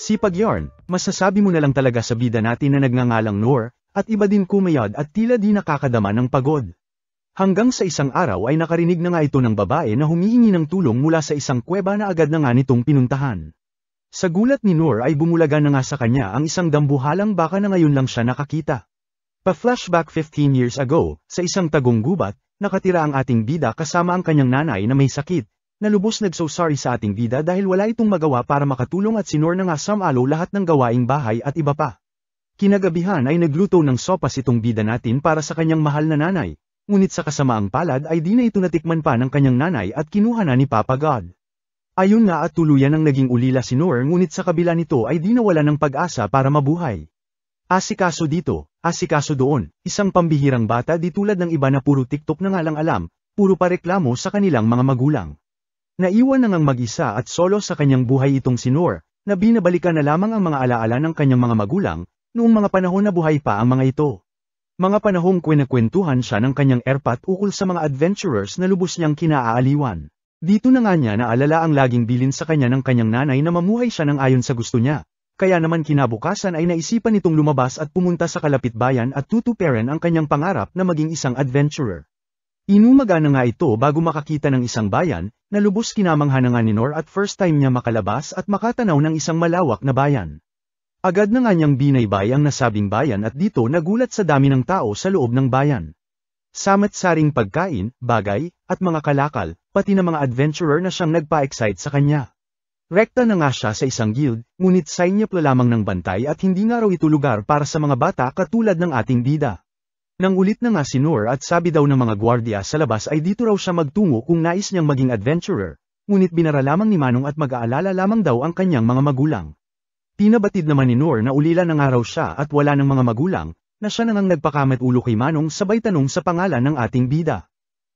Sipag yarn, masasabi mo na lang talaga sa bida natin na nagngangalang Noor, at iba din kumayad at tila di nakakadama ng pagod. Hanggang sa isang araw ay nakarinig na nga ito ng babae na humihingi ng tulong mula sa isang kuweba na agad na nga nitong pinuntahan. Sa gulat ni Noor ay bumulaga na nga sa kanya ang isang dambuhalang baka na ngayon lang siya nakakita. Pa-flashback 15 years ago, sa isang tagong gubat, nakatira ang ating bida kasama ang kanyang nanay na may sakit, na lubos nagso-sorry sa ating bida dahil wala itong magawa para makatulong at si Noor na nga samalo lahat ng gawaing bahay at iba pa. Kinagabihan ay nagluto ng sopas itong bida natin para sa kanyang mahal na nanay, ngunit sa kasamaang palad ay di na ito natikman pa ng kanyang nanay at kinuha na ni Papa God. Ayun nga at tuluyan ang naging ulila si Noor ngunit sa kabila nito ay di nawala ng pag-asa para mabuhay. Asikaso dito, asikaso doon, isang pambihirang bata di tulad ng iba na puro TikTok na nga lang alam, puro pareklamo sa kanilang mga magulang. Naiwan na ngang mag-isa at solo sa kanyang buhay itong si Noor, na binabalikan na lamang ang mga alaala ng kanyang mga magulang, noong mga panahon na buhay pa ang mga ito. Mga panahong kwenakwentuhan siya ng kanyang erpat ukol sa mga adventurers na lubos niyang kinaaaliwan. Dito na nga niya naalala ang laging bilin sa kanya ng kanyang nanay na mamuhay siya ng ayon sa gusto niya, kaya naman kinabukasan ay naisipan nitong lumabas at pumunta sa kalapitbayan at tutuperan ang kanyang pangarap na maging isang adventurer. Inumaga na nga ito bago makakita ng isang bayan, na lubos kinamangha na nga ni Noor at first time niya makalabas at makatanaw ng isang malawak na bayan. Agad na nga niyang binaybay ang nasabing bayan at dito nagulat sa dami ng tao sa loob ng bayan. Samat-saring pagkain, bagay, at mga kalakal, pati na mga adventurer na siyang nagpa-excite sa kanya. Rekta na nga siya sa isang guild, ngunit sign niya pala lamang ng bantay at hindi nga raw ito lugar para sa mga bata katulad ng ating bida. Nang ulit na nga si Noor at sabi daw ng mga gwardiya sa labas ay dito raw siya magtungo kung nais niyang maging adventurer, ngunit binara lamang ni Manong at mag-aalala lamang daw ang kanyang mga magulang. Pinabatid naman ni Noor na ulila na nga raw siya at wala ng mga magulang, na siya nang nagpakamat ulo kay Manong sabay tanong sa pangalan ng ating bida.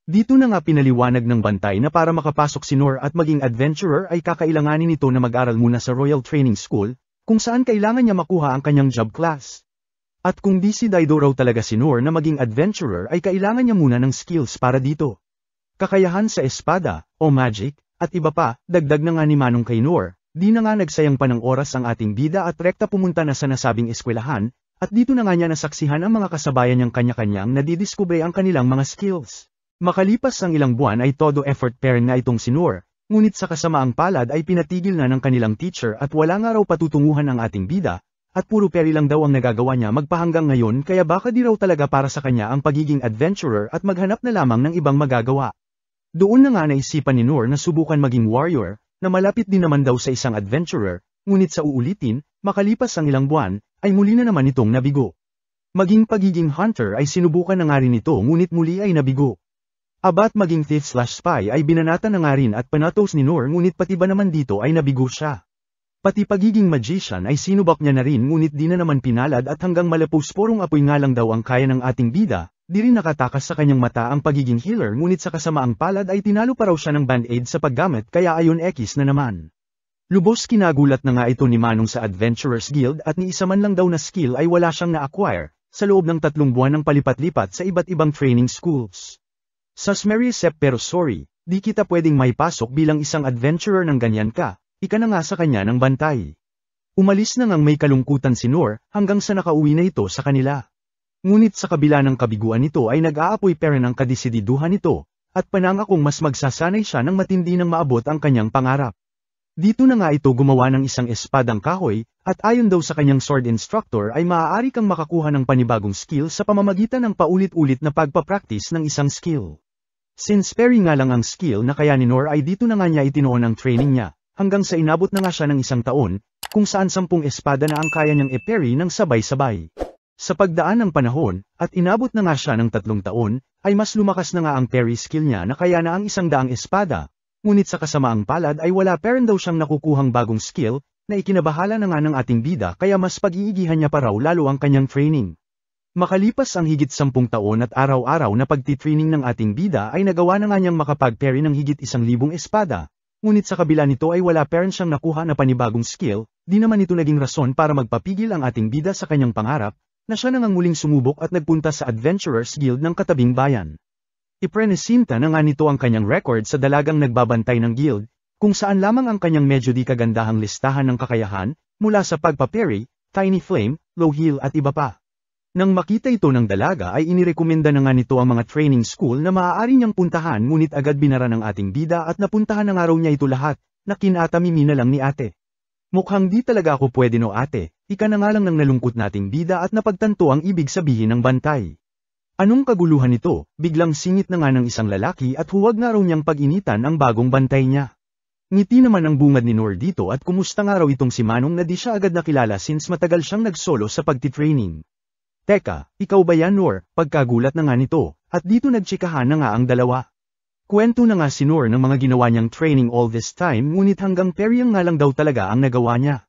Dito na nga pinaliwanag ng bantay na para makapasok si Noor at maging adventurer ay kakailanganin nito na mag-aral muna sa Royal Training School, kung saan kailangan niya makuha ang kanyang job class. At kung di si Daido raw talaga si Noor na maging adventurer ay kailangan niya muna ng skills para dito. Kakayahan sa espada, o magic, at iba pa, dagdag na nga ni Manong kay Noor, di na nga nagsayang pa ng oras ang ating bida at rekta pumunta na sa nasabing eskwelahan, at dito na nga niya nasaksihan ang mga kasabayan niyang kanya-kanyang nadidiskubre ang kanilang mga skills. Makalipas ang ilang buwan ay todo effort parent na itong si Noor, ngunit sa kasamaang palad ay pinatigil na ng kanilang teacher at wala nga raw patutunguhan ang ating bida, at puro peri lang daw ang nagagawa niya magpahanggang ngayon kaya baka di raw talaga para sa kanya ang pagiging adventurer at maghanap na lamang ng ibang magagawa. Doon na nga naisipan ni Noor na subukan maging warrior, na malapit din naman daw sa isang adventurer, ngunit sa uulitin, makalipas ang ilang buwan, ay muli na naman itong nabigo. Maging pagiging hunter ay sinubukan na nga rin ito ngunit muli ay nabigo. Abat maging thief/spy ay binanata na nga rin at panatos ni Noor ngunit pati ba naman dito ay nabigo siya. Pati pagiging magician ay sinubak niya na rin ngunit di na naman pinalad at hanggang malapos porong apoy nga lang daw ang kaya ng ating bida, di rin nakatakas sa kanyang mata ang pagiging healer ngunit sa kasamaang palad ay tinalo pa raw siya ng band-aid sa paggamit kaya ayon ekis na naman. Lubos kinagulat na nga ito ni Manong sa Adventurers Guild at ni isa man lang daw na skill ay wala siyang na-acquire, sa loob ng 3 buwan ng palipat-lipat sa iba't ibang training schools. Sasmeriesep pero sorry, di kita pwedeng may pasok bilang isang adventurer ng ganyan ka. Ika na nga sa kanya ng bantay. Umalis na ngang may kalungkutan si Noor, hanggang sa nakauwi na ito sa kanila. Ngunit sa kabila ng kabiguan nito ay nag-aapoy pera ng kadesididuhan nito, at panangakong mas magsasanay siya ng matindi nang maabot ang kanyang pangarap. Dito na nga ito gumawa ng isang espadang kahoy, at ayon daw sa kanyang sword instructor ay maaari kang makakuha ng panibagong skill sa pamamagitan ng paulit-ulit na pagpapractice ng isang skill. Since peri nga lang ang skill na kaya ni Noor ay dito na nga niya itinoon ang training niya. Hanggang sa inabot na nga siya ng 1 taon, kung saan 10 espada na ang kaya niyang i-parry ng sabay-sabay. Sa pagdaan ng panahon, at inabot na nga siya ng 3 taon, ay mas lumakas na nga ang parry skill niya na kaya na ang 100 espada. Ngunit sa kasamaang palad ay wala pa rin daw siyang nakukuhang bagong skill, na ikinabahala na nga ng ating bida kaya mas pag-iigihan niya pa raw lalo ang kanyang training. Makalipas ang higit 10 taon at araw-araw na pagtitraining ng ating bida ay nagawa na nga niyang makapag-parry ng higit 1,000 espada. Ngunit sa kabila nito ay wala pa rin siyang nakuha na panibagong skill, di naman ito naging rason para magpapigil ang ating bida sa kanyang pangarap, na siya nang muling sumubok at nagpunta sa Adventurers Guild ng katabing bayan. Iprenesinta na nga nito ang kanyang record sa dalagang nagbabantay ng guild, kung saan lamang ang kanyang medyo di kagandahang listahan ng kakayahan, mula sa pagpa-parry, tiny flame, low heel at iba pa. Nang makita ito ng dalaga ay inirekomenda na nga nito ang mga training school na maaari niyang puntahan ngunit agad binara ng ating bida at napuntahan ng araw niya ito lahat, na kinatamimi na lang ni ate. Mukhang di talaga ako pwede no ate, ika na nga lang ng nalungkot nating bida at napagtanto ang ibig sabihin ng bantay. Anong kaguluhan ito, biglang singit na nga ng isang lalaki at huwag nga raw niyang pag-initan ang bagong bantay niya. Ngiti naman ang bungad ni Noor dito at kumusta nga raw itong si Manong na di siya agad nakilala since matagal siyang nagsolo sa pagtitraining. Teka, ikaw ba yan Noor? Pagkagulat na nga nito, at dito nagtsikahan na nga ang dalawa. Kwento na nga si Noor ng mga ginawa niyang training all this time ngunit hanggang peryang nga lang daw talaga ang nagawa niya.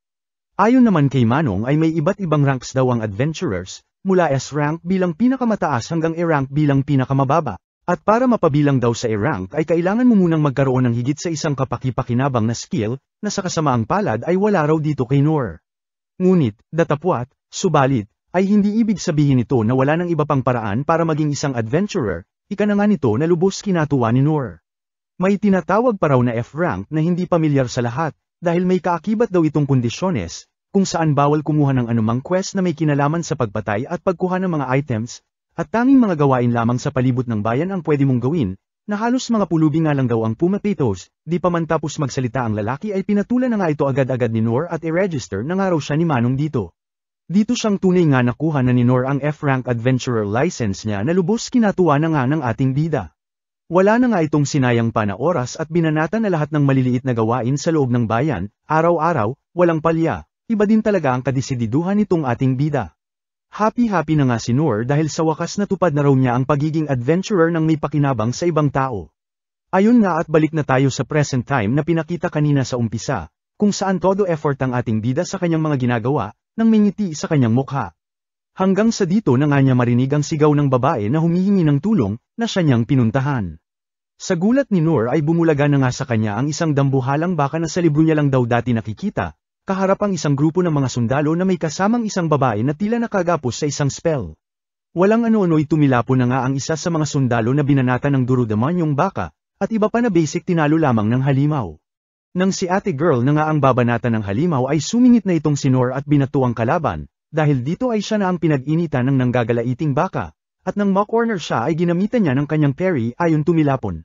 Ayon naman kay Manong ay may iba't ibang ranks daw ang adventurers, mula S rank bilang pinakamataas hanggang E rank bilang pinakamababa. At para mapabilang daw sa E rank ay kailangan mo munang magkaroon ng higit sa isang kapaki-pakinabang na skill, na sa kasamaang palad ay wala raw dito kay Noor. Ngunit, datapwat, subalit, ay hindi ibig sabihin ito na wala ng iba pang paraan para maging isang adventurer, ika na nga nito na lubos kinatuwa ni Noor. May tinatawag pa raw na F rank na hindi pamilyar sa lahat, dahil may kaakibat daw itong kondisyones, kung saan bawal kumuha ng anumang quest na may kinalaman sa pagpatay at pagkuha ng mga items, at tanging mga gawain lamang sa palibot ng bayan ang pwede mong gawin, na halos mga pulubi nga lang daw ang pumapitos, di pa man tapos magsalita ang lalaki ay pinatulan na nga ito agad-agad ni Noor at i-register na nga raw siya ni Manong dito. Dito siyang tunay nga nakuha na ni Noor ang F-rank adventurer license niya na lubos kinatuwa na nga ng ating bida. Wala na nga itong sinayang pa na oras at binanata na lahat ng maliliit na gawain sa loob ng bayan, araw-araw, walang palya. Iba din talaga ang kadesididuhan nitong ating bida. Happy-happy na nga si Noor dahil sa wakas natupad na raw niya ang pagiging adventurer ng may pakinabang sa ibang tao. Ayun nga at balik na tayo sa present time na pinakita kanina sa umpisa, kung saan todo effort ang ating bida sa kanyang mga ginagawa, nang may ngiti sa kanyang mukha. Hanggang sa dito na nga niya marinig ang sigaw ng babae na humihingi ng tulong, na siya niyang pinuntahan. Sa gulat ni Noor ay bumulaga na nga sa kanya ang isang dambuhalang baka na sa libro niya lang daw dati nakikita, kaharap ang isang grupo ng mga sundalo na may kasamang isang babae na tila nakagapos sa isang spell. Walang ano-ano'y tumilapo na nga ang isa sa mga sundalo na binanata ng durudamanyong baka, at iba pa na basic tinalo lamang ng halimaw. Nang si ate girl na nga ang babanata ng halimaw ay sumingit na itong si Noor at binato ang kalaban, dahil dito ay siya na ang pinag-initan ng nanggagalaiting baka, at nang ma-corner siya ay ginamitan niya ng kanyang parry ayon tumilapon.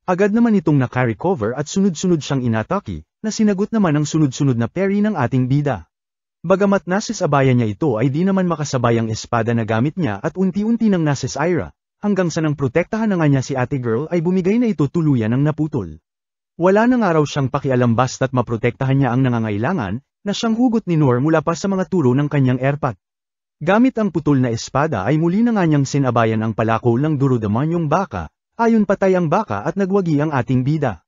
Agad naman itong na-carry cover at sunod-sunod siyang inatake, na sinagot naman ang sunod-sunod na parry ng ating bida. Bagamat nasisabaya niya ito ay di naman makasabay ang espada na gamit niya at unti-unti nang nasisira, hanggang sa nang protektahan na nga niya si ate girl ay bumigay na ito tuluyan ng naputol. Wala na nga raw siyang pakialam basta't maprotektahan niya ang nangangailangan, na siyang hugot ni Noor mula pa sa mga turo ng kanyang airpat. Gamit ang putol na espada ay muli na nga niyang sinabayan ang palako ng durudamanyong baka, ayon patay ang baka at nagwagi ang ating bida.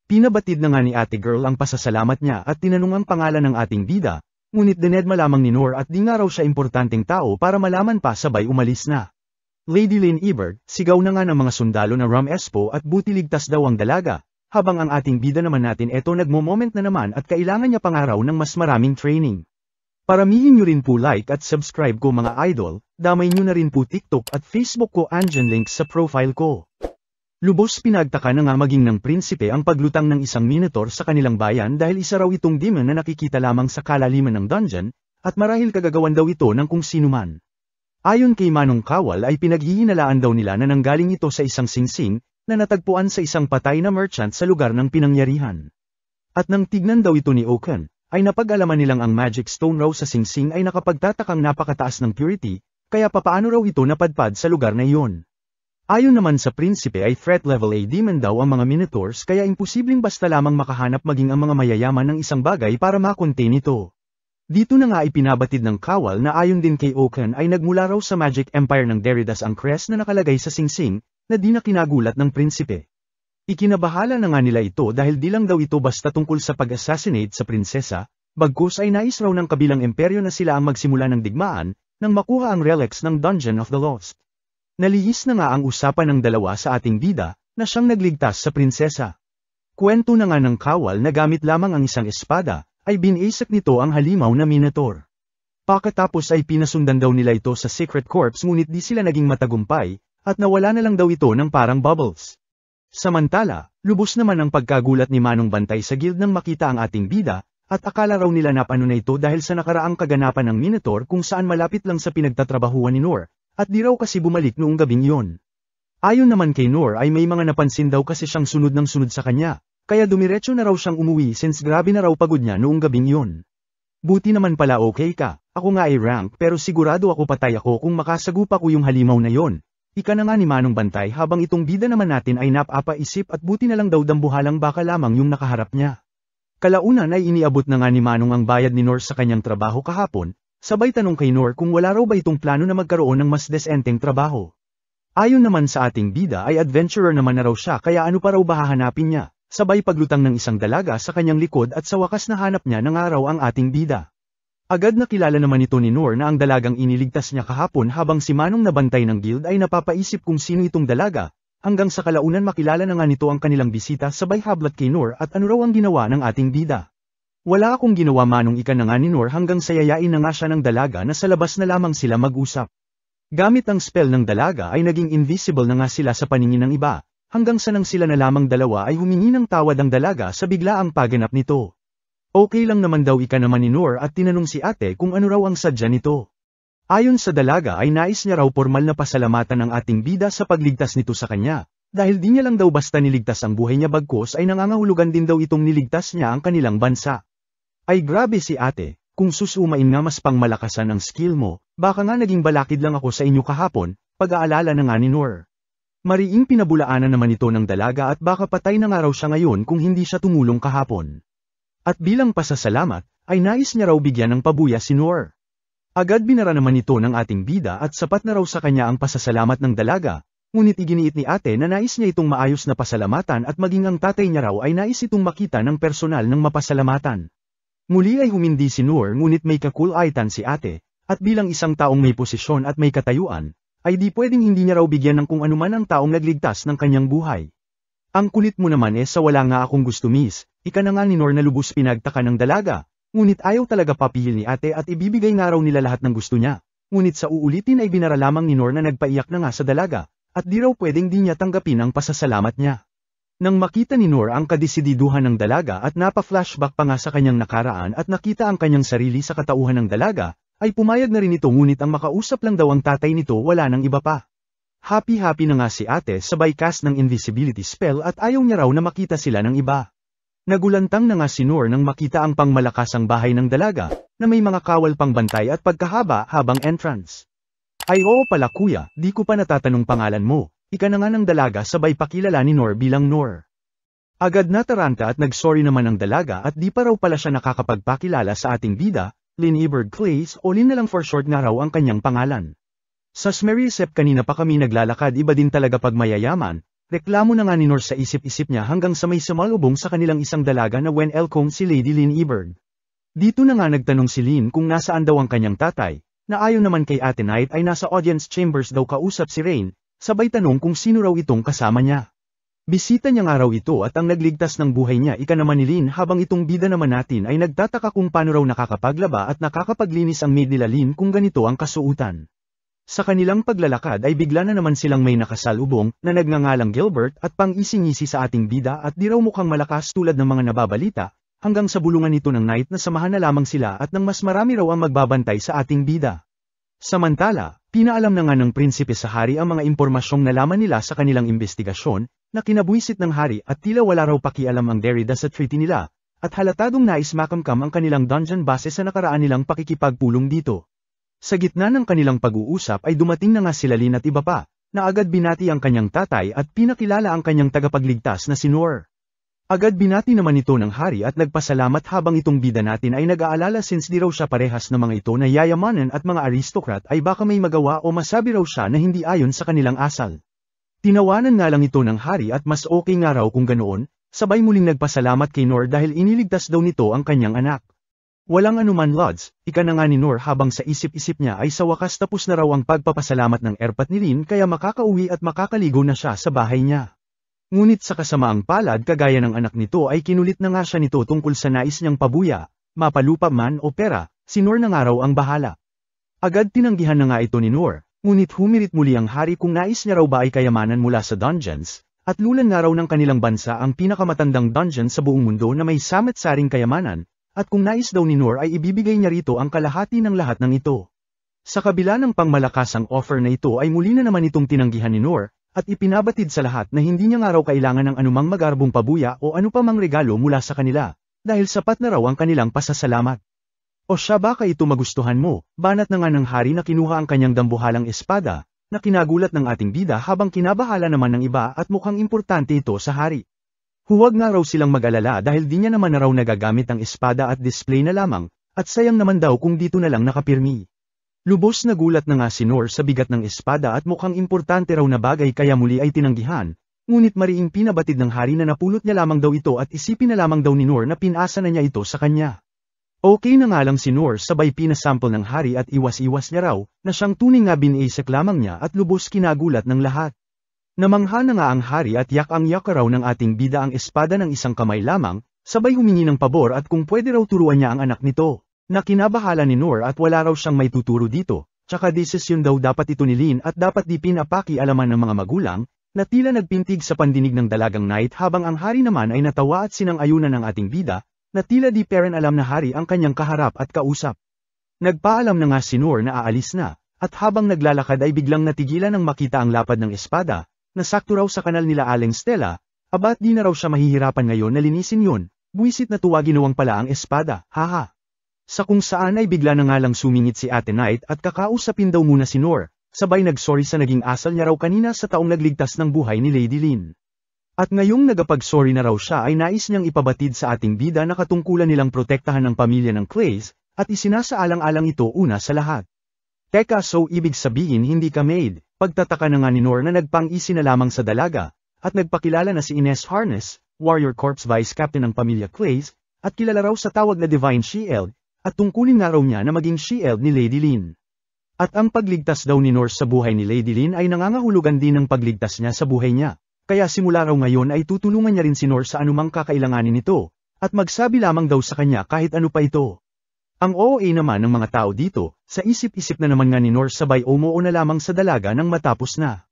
Pinabatid na nga ni ate girl ang pasasalamat niya at tinanong ang pangalan ng ating bida, ngunit dinedma lamang ni Noor at di nga raw siya importanteng tao para malaman pa sabay umalis na. Lady Lynn Ebert, sigaw na nga ng mga sundalo na Ram Espo at buti ligtas daw ang dalaga, habang ang ating bida naman natin eto nagmo-moment na naman at kailangan niya pangaraw ng mas maraming training. Paramihin nyo rin po like at subscribe ko mga idol, damay nyo na rin po TikTok at Facebook ko andyan links sa profile ko. Lubos pinagtaka na nga maging ng prinsipe ang paglutang ng isang minotaur sa kanilang bayan dahil isa raw itong demon na nakikita lamang sa kalaliman ng dungeon, at marahil kagagawan daw ito ng kung sino man. Ayon kay Manong Kawal ay pinaghihinalaan daw nila na nanggaling ito sa isang singsing, na natagpuan sa isang patay na merchant sa lugar ng pinangyarihan. At nang tignan daw ito ni Oaken, ay napag-alaman nilang ang magic stone raw sa singsing ay nakapagtatakang napakataas ng purity, kaya papaano raw ito napadpad sa lugar na iyon. Ayon naman sa prinsipe ay threat level A demon daw ang mga minotaurs kaya imposibleng basta lamang makahanap maging ang mga mayayaman ng isang bagay para makontain ito. Dito na nga ipinabatid ng Kawal na ayon din kay Oaken ay nagmula raw sa Magic Empire ng Deridas ang crest na nakalagay sa singsing, na di na kinagulat ng prinsipe. Ikinabahala na nga nila ito dahil di lang daw ito basta tungkol sa pag-assassinate sa prinsesa, bagkus ay nais raw ng kabilang imperyo na sila ang magsimula ng digmaan, nang makuha ang relics ng Dungeon of the Lost. Nalihis na nga ang usapan ng dalawa sa ating bida, na siyang nagligtas sa prinsesa. Kwento na nga ng Kawal na gamit lamang ang isang espada, ay binisak nito ang halimaw na minotaur. Pagkatapos ay pinasundan daw nila ito sa Secret Corps ngunit di sila naging matagumpay, at nawala na lang daw ito ng parang bubbles. Samantala, lubos naman ang pagkagulat ni Manong Bantay sa guild nang makita ang ating bida, At akala raw nila na na ito dahil sa nakaraang kaganapan ng Minotaur kung saan malapit lang sa pinagtatrabahuan ni Noor, at di raw kasi bumalik noong gabing yon. Ayon naman kay Noor ay may mga napansin daw kasi siyang sunod ng sunod sa kanya, kaya dumiretso na raw siyang umuwi since grabe na raw pagod niya noong gabing yon. Buti naman pala okay ka, ako nga ay rank pero sigurado ako patay ako kung makasagupa ko yung halimaw na yon. Ika na nga ni Manong Bantay habang itong bida naman natin ay napapaisip at buti na lang daw dambuhalang baka lamang yung nakaharap niya. Kalaunan ay iniabot na nga ni Manong ang bayad ni Noor sa kanyang trabaho kahapon, sabay tanong kay Noor kung wala raw ba itong plano na magkaroon ng mas desenteng trabaho. Ayon naman sa ating bida ay adventurer naman na raw siya kaya ano pa raw ba hahanapin niya, sabay paglutang ng isang dalaga sa kanyang likod at sa wakas nahanap niya ng araw ang ating bida. Agad nakilala naman ito ni Noor na ang dalagang iniligtas niya kahapon habang si Manong na bantay ng guild ay napapaisip kung sino itong dalaga, hanggang sa kalaunan makilala na nga nito ang kanilang bisita sabay hablat kay Noor at ano raw ang ginawa ng ating bida. Wala akong ginawa Manong ika na nga ni Noor hanggang sayayain na nga siya ng dalaga na sa labas na lamang sila mag-usap. Gamit ang spell ng dalaga ay naging invisible na nga sila sa paningin ng iba, hanggang sa nang sila na lamang dalawa ay humingi ng tawad ang dalaga sa biglaang pagganap nito. Okay lang naman daw ika naman ni Noor at tinanong si ate kung ano raw ang sadya nito. Ayon sa dalaga ay nais niya raw formal na pasalamatan ng ating bida sa pagligtas nito sa kanya, dahil di niya lang daw basta niligtas ang buhay niya bagkus ay nangangahulugan din daw itong niligtas niya ang kanilang bansa. Ay grabe si ate, kung susumain nga mas pangmalakasan ang skill mo, baka nga naging balakid lang ako sa inyo kahapon, pag-aalala na nga ni Noor. Mariing pinabulaanan naman ito ng dalaga at baka patay na nga raw siya ngayon kung hindi siya tumulong kahapon. At bilang pasasalamat, ay nais niya raw bigyan ng pabuya si Noor. Agad binara naman ito ng ating bida at sapat na raw sa kanya ang pasasalamat ng dalaga, ngunit iginiit ni ate na nais niya itong maayos na pasalamatan at maging ang tatay niya raw ay nais itong makita ng personal ng mapasalamatan. Muli ay humindi si Noor ngunit may kakulaitan si ate, at bilang isang taong may posisyon at may katayuan, ay di pwedeng hindi niya raw bigyan ng kung anuman ang taong nagligtas ng kanyang buhay. Ang kulit mo naman sa wala nga akong gusto miss, ika na nga ni Noor na lubos pinagtaka ng dalaga. Ngunit ayaw talaga papihil ni ate at ibibigay nga raw nila lahat ng gusto niya. Ngunit sa uulitin ay binara lamang ni Noor na nagpaiyak na nga sa dalaga, at di raw pwedeng di niya tanggapin ang pasasalamat niya. Nang makita ni Noor ang kadesididuhan ng dalaga at napa-flashback pa nga sa kanyang nakaraan at nakita ang kanyang sarili sa katauhan ng dalaga, ay pumayag na rin ito ngunit ang makausap lang daw ang tatay nito wala nang iba pa. Happy-happy na nga si ate sabay cast ng invisibility spell at ayaw niya raw na makita sila ng iba. Nagulantang na nga si Noor nang makita ang pangmalakasang bahay ng dalaga, na may mga kawal pang bantay at pagkahaba habang entrance. Ay oo pala kuya, di ko pa natatanong pangalan mo, ika na nga ng dalaga sabay pakilala ni Noor bilang Noor. Agad nataranta at nagsorry naman ang dalaga at di pa raw pala siya nakakapagpakilala sa ating bida, Lynn Eberg Clays o Lynn na lang for short na raw ang kanyang pangalan. Sa Smerisep kanina pa kami naglalakad iba din talaga pag mayayaman. Reklamo na nga ni Noor sa isip-isip niya hanggang sa may sumalubong sa kanilang isang dalaga na Wen Elcone si Lady Lynn Eberg. Dito na nga nagtanong si Lynn kung nasaan daw ang kanyang tatay, na ayon naman kay Ate Knight ay nasa audience chambers daw kausap si Rain, sabay tanong kung sino raw itong kasama niya. Bisita niya nga raw ito at ang nagligtas ng buhay niya ika naman ni Lynn habang itong bida naman natin ay nagtataka kung paano raw nakakapaglaba at nakakapaglinis ang maid nila Lynn kung ganito ang kasuutan. Sa kanilang paglalakad ay bigla na naman silang may nakasalubong na nagngangalang Gilbert at pang-ising-isi sa ating bida at di raw mukhang malakas tulad ng mga nababalita, hanggang sa bulungan nito ng Knight na samahan na lamang sila at nang mas marami raw ang magbabantay sa ating bida. Samantala, pinaalam na nga ng prinsipe sa hari ang mga impormasyong nalaman nila sa kanilang investigasyon, na kinabuisit ng hari at tila wala raw pakialam ang Derrida sa treaty nila, at halatadong nais makamkam ang kanilang dungeon base sa nakaraan nilang pakikipagpulong dito. Sa gitna ng kanilang pag-uusap ay dumating na nga sila Lynn at iba pa, na agad binati ang kanyang tatay at pinakilala ang kanyang tagapagligtas na si Noor. Agad binati naman ito ng hari at nagpasalamat habang itong bida natin ay nag-aalala since di raw siya parehas na mga ito na yayamanan at mga aristokrat ay baka may magawa o masabi raw siya na hindi ayon sa kanilang asal. Tinawanan nga lang ito ng hari at mas okay nga raw kung ganoon, sabay muling nagpasalamat kay Noor dahil iniligtas daw nito ang kanyang anak. Walang anuman Lods, ika na nga ni Noor habang sa isip-isip niya ay sa wakas tapos na raw ang pagpapasalamat ng erpat ni Lynn kaya makakauwi at makakaligo na siya sa bahay niya. Ngunit sa kasamaang palad kagaya ng anak nito ay kinulit na nga siya nito tungkol sa nais niyang pabuya, mapalupa man o pera, si Noor na nga raw ang bahala. Agad tinanggihan na nga ito ni Noor, ngunit humirit muli ang hari kung nais niya raw ba ay kayamanan mula sa dungeons, at lulan nga raw ng kanilang bansa ang pinakamatandang dungeon sa buong mundo na may samet-saring kayamanan, at kung nais daw ni Noor ay ibibigay niya rito ang kalahati ng lahat ng ito. Sa kabila ng pangmalakasang offer na ito ay muli na naman itong tinanggihan ni Noor, at ipinabatid sa lahat na hindi niya nga raw kailangan ng anumang magarbong pabuya o ano pa mang regalo mula sa kanila, dahil sapat na raw ang kanilang pasasalamat. O siya baka ito magustuhan mo, banat na nga ng hari na kinuha ang kanyang dambuhalang espada, na kinagulat ng ating bida habang kinabahala naman ng iba at mukhang importante ito sa hari. Huwag nga raw silang mag-alala dahil di niya naman na raw nagagamit ang espada at display na lamang, at sayang naman daw kung dito na lang nakapirmi. Lubos na gulat na nga si Noor sa bigat ng espada at mukhang importante raw na bagay kaya muli ay tinanggihan, ngunit mariing pinabatid ng hari na napulot niya lamang daw ito at isipin na lamang daw ni Noor na pinasa na niya ito sa kanya. Okay na nga lang si Noor sabay pinasample ng hari at iwas-iwas niya raw, na siyang tunay nga binasek lamang niya at lubos kinagulat ng lahat. Namangha na nga ang hari at yak-ang-yak raw ng ating bida ang espada ng isang kamay lamang, sabay humingi ng pabor at kung pwede raw turuan niya ang anak nito, na kinabahala ni Noor at wala raw siyang may tuturo dito, tsaka desisyon daw dapat ito nilin at dapat di pinapaki-alaman ng mga magulang, na tila nagpintig sa pandinig ng dalagang knight habang ang hari naman ay natawa at sinang-ayunan ng ating bida, na tila di peren alam na hari ang kanyang kaharap at kausap. Nagpaalam na nga si Noor na aalis na, at habang naglalakad ay biglang natigilan nang makita ang lapad ng espada, na sakto raw sa kanal nila Aling Stella, abat di na raw siya mahihirapan ngayon na linisin yun, buwisit na tuwa ginawang pala ang espada, haha. Sa kung saan ay bigla na nga lang sumingit si Ate Knight at kakausapin daw muna si Noor, sabay nagsorry sa naging asal niya raw kanina sa taong nagligtas ng buhay ni Lady Lynn. At ngayong nagapag-sorry na raw siya ay nais niyang ipabatid sa ating bida na katungkulan nilang protektahan ng pamilya ng Clays, at isinasaalang-alang ito una sa lahat. Teka, so ibig sabihin hindi ka maid, pagtataka na nga ni Noor na nagpang-isi na lamang sa dalaga, at nagpakilala na si Ines Harness, Warrior Corps Vice Captain ng pamilya Clays, at kilala raw sa tawag na Divine Shield, at tungkulin nga raw niya na maging shield ni Lady Lynn. At ang pagligtas daw ni Noor sa buhay ni Lady Lynn ay nangangahulugan din ng pagligtas niya sa buhay niya. Kaya simula raw ngayon ay tutulungan niya rin si Noor sa anumang kakailanganin nito, at magsabi lamang daw sa kanya kahit ano pa ito. Ang OA naman ng mga tao dito, sa isip-isip na naman nga ni Noor sabay umuo na lamang sa dalaga nang matapos na.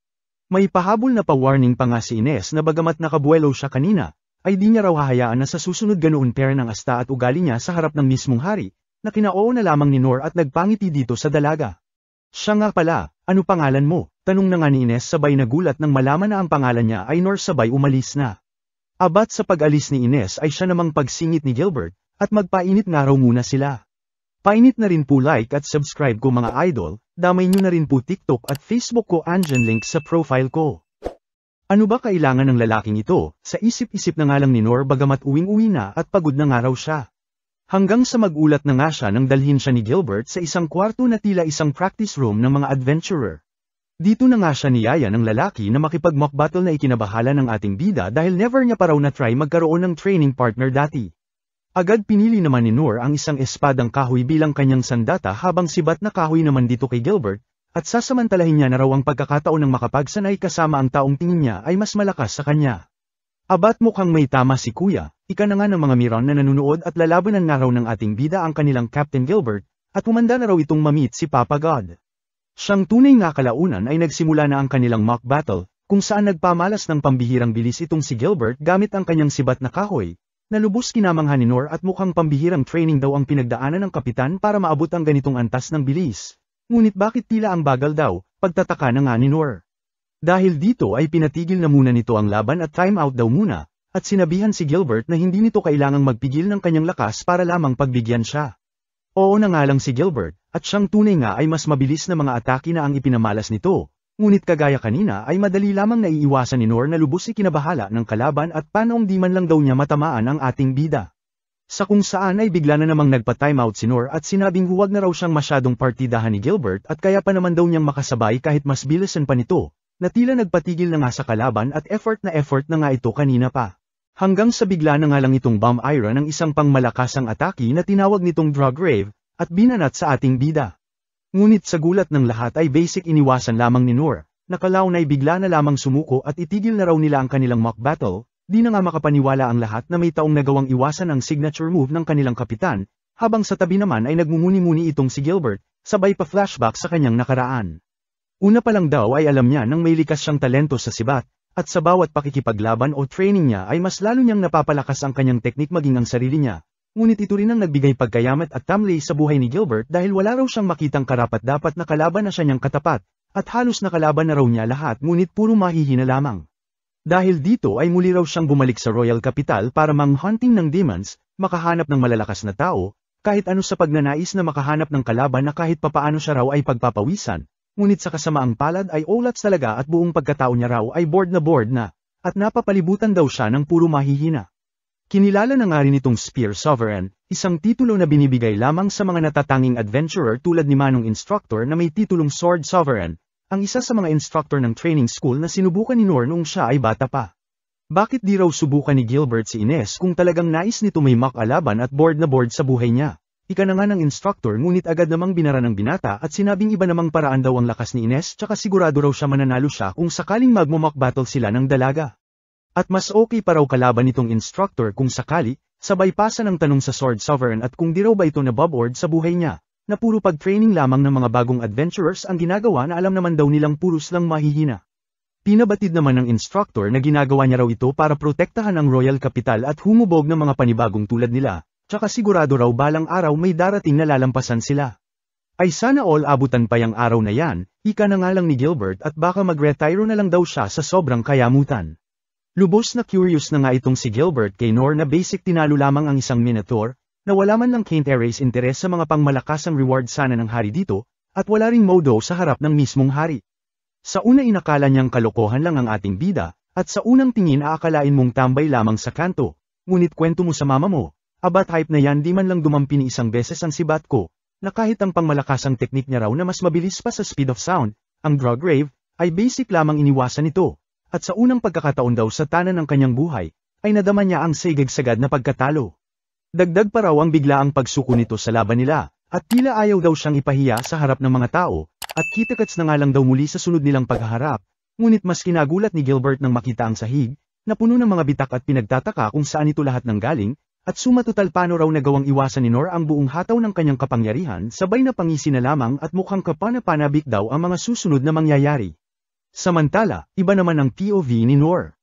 May pahabol na pa-warning pa nga si Ines na bagamat nakabuelo siya kanina, ay di niya raw hahayaan na sa susunod ganoon pera ng asta at ugali niya sa harap ng mismong hari, na kinao na lamang ni Noor at nagpangiti dito sa dalaga. Siya nga pala, ano pangalan mo? Tanong na nga ni Ines sabay nagulat nang malaman na ang pangalan niya ay Noor sabay umalis na. Abat sa pag-alis ni Ines ay siya namang pagsingit ni Gilbert, at magpainit nga raw muna sila. Painit na rin po like at subscribe ko mga idol, damay nyo na rin po TikTok at Facebook ko andyan link sa profile ko. Ano ba kailangan ng lalaking ito? Sa isip-isip na nga lang ni Noor bagamat uwing-uwi na at pagod na nga raw siya. Hanggang sa magulat na nga siya nang dalhin siya ni Gilbert sa isang kwarto na tila isang practice room ng mga adventurer. Dito na nga siya niyaya ng lalaki na makipag-mock battle na ikinabahala ng ating bida dahil never niya pa raw na-try magkaroon ng training partner dati. Agad pinili naman ni Noor ang isang espadang kahoy bilang kanyang sandata habang sibat na kahoy naman dito kay Gilbert, at sasamantalahin niya na raw ang pagkakataon ng makapagsanay kasama ang taong tingin niya ay mas malakas sa kanya. Abat mukhang may tama si Kuya, ika na nga ng mga miron na nanunood at lalabanan nga raw ng ating bida ang kanilang Captain Gilbert, at umanda na raw itong mamit si Papa God. Siyang tunay nga kalaunan ay nagsimula na ang kanilang mock battle, kung saan nagpamalas ng pambihirang bilis itong si Gilbert gamit ang kanyang sibat na kahoy, na lubos kinamangha ni Noor at mukhang pambihirang training daw ang pinagdaanan ng kapitan para maabot ang ganitong antas ng bilis. Ngunit bakit tila ang bagal daw, pagtataka na nga ni Noor. Dahil dito ay pinatigil na muna nito ang laban at time out daw muna, at sinabihan si Gilbert na hindi nito kailangang magpigil ng kanyang lakas para lamang pagbigyan siya. Oo na nga lang si Gilbert, at siyang tunay nga ay mas mabilis na mga atake na ang ipinamalas nito, ngunit kagaya kanina ay madali lamang naiiwasan ni Noor na lubos ikinabahala ng kalaban at panoong di man lang daw niya matamaan ang ating bida. Sa kung saan ay bigla na namang nagpa-timeout si Noor at sinabing huwag na raw siyang masyadong partidahan ni Gilbert at kaya pa naman daw niyang makasabay kahit mas bilisan pa nito, na tila nagpatigil na nga sa kalaban at effort na nga ito kanina pa. Hanggang sa bigla na nga lang itong bomb iron ng isang pangmalakasang atake na tinawag nitong drug rave, at binanat sa ating bida. Ngunit sa gulat ng lahat ay basic iniwasan lamang ni Noor, nakalaw na bigla na lamang sumuko at itigil na raw nila ang kanilang mock battle, di na nga makapaniwala ang lahat na may taong nagawang iwasan ang signature move ng kanilang kapitan, habang sa tabi naman ay nagmumuni-muni itong si Gilbert, sabay pa flashback sa kanyang nakaraan. Una pa lang daw ay alam niya nang may likas siyang talento sa sibat, at sa bawat pakikipaglaban o training niya ay mas lalo niyang napapalakas ang kanyang teknik maging ang sarili niya. ngunit ito rin ang nagbigay pagkayamat at tamlay sa buhay ni Gilbert dahil wala raw siyang makitang karapat-dapat na kalaban na siya niyang katapat, at halos nakalaban na raw niya lahat ngunit puro mahihina lamang. Dahil dito ay muli raw siyang bumalik sa Royal Capital para mang-hunting ng demons, makahanap ng malalakas na tao, kahit ano sa pagnanais na makahanap ng kalaban na kahit papaano siya raw ay pagpapawisan, ngunit sa kasamaang palad ay ulats talaga at buong pagkatao niya raw ay bored na, at napapalibutan daw siya ng puro mahihina. Kinilala na nga rin itong Spear Sovereign, isang titulo na binibigay lamang sa mga natatanging adventurer tulad ni Manong Instructor na may titulong Sword Sovereign, ang isa sa mga instructor ng training school na sinubukan ni Noor noong siya ay bata pa. Bakit di raw subukan ni Gilbert si Ines kung talagang nais nito may makalaban at bored na bored sa buhay niya? Ika na nga ng instructor ngunit agad namang binara ng binata at sinabing iba namang paraan daw ang lakas ni Ines tsaka sigurado raw siya mananalo siya kung sakaling magmo-mock battle sila ng dalaga. At mas okay pa raw kalaban nitong instructor kung sakali, sabay pasa ng tanong sa Sword Sovereign at kung di raw ba ito naboboard sa buhay niya, na puro pag-training lamang ng mga bagong adventurers ang ginagawa na alam naman daw nilang puros lang mahihina. Pinabatid naman ng instructor na ginagawa niya raw ito para protektahan ang Royal Capital at humubog ng mga panibagong tulad nila, tsaka sigurado raw balang araw may darating na lalampasan sila. Ay sana all abutan pa yang araw na yan, ika na nga lang ni Gilbert at baka mag-retire na lang daw siya sa sobrang kayamutan. Lubos na curious na nga itong si Gilbert kay Noor na basic tinalo lamang ang isang Minotaur, na wala man lang can't erase interes sa mga pangmalakasang reward sana ng hari dito, at wala ring modo sa harap ng mismong hari. Sa una inakala niyang kalokohan lang ang ating bida, at sa unang tingin aakalain mong tambay lamang sa kanto, ngunit kwento mo sa mama mo, abat hype na yan di man lang dumampi ni isang beses ang sibat ko, na kahit ang pangmalakasang teknik niya raw na mas mabilis pa sa speed of sound, ang drug rave, ay basic lamang iniwasan ito. At sa unang pagkakataon daw sa tanan ng kanyang buhay, ay nadama niya ang sagad-sagad na pagkatalo. Dagdag pa raw ang biglaang pagsuko nito sa laban nila, at tila ayaw daw siyang ipahiya sa harap ng mga tao, at kitakats na nga lang daw muli sa sunod nilang paghaharap, ngunit mas kinagulat ni Gilbert nang makita ang sahig, na puno ng mga bitak at pinagtataka kung saan ito lahat nang galing, at sumatotal paano raw nagawang iwasan ni Noor ang buong hataw ng kanyang kapangyarihan sabay na pangisi na lamang at mukhang kapana-panabik daw ang mga susunod na mangyayari. Samantala, iba naman ang POV ni Noor.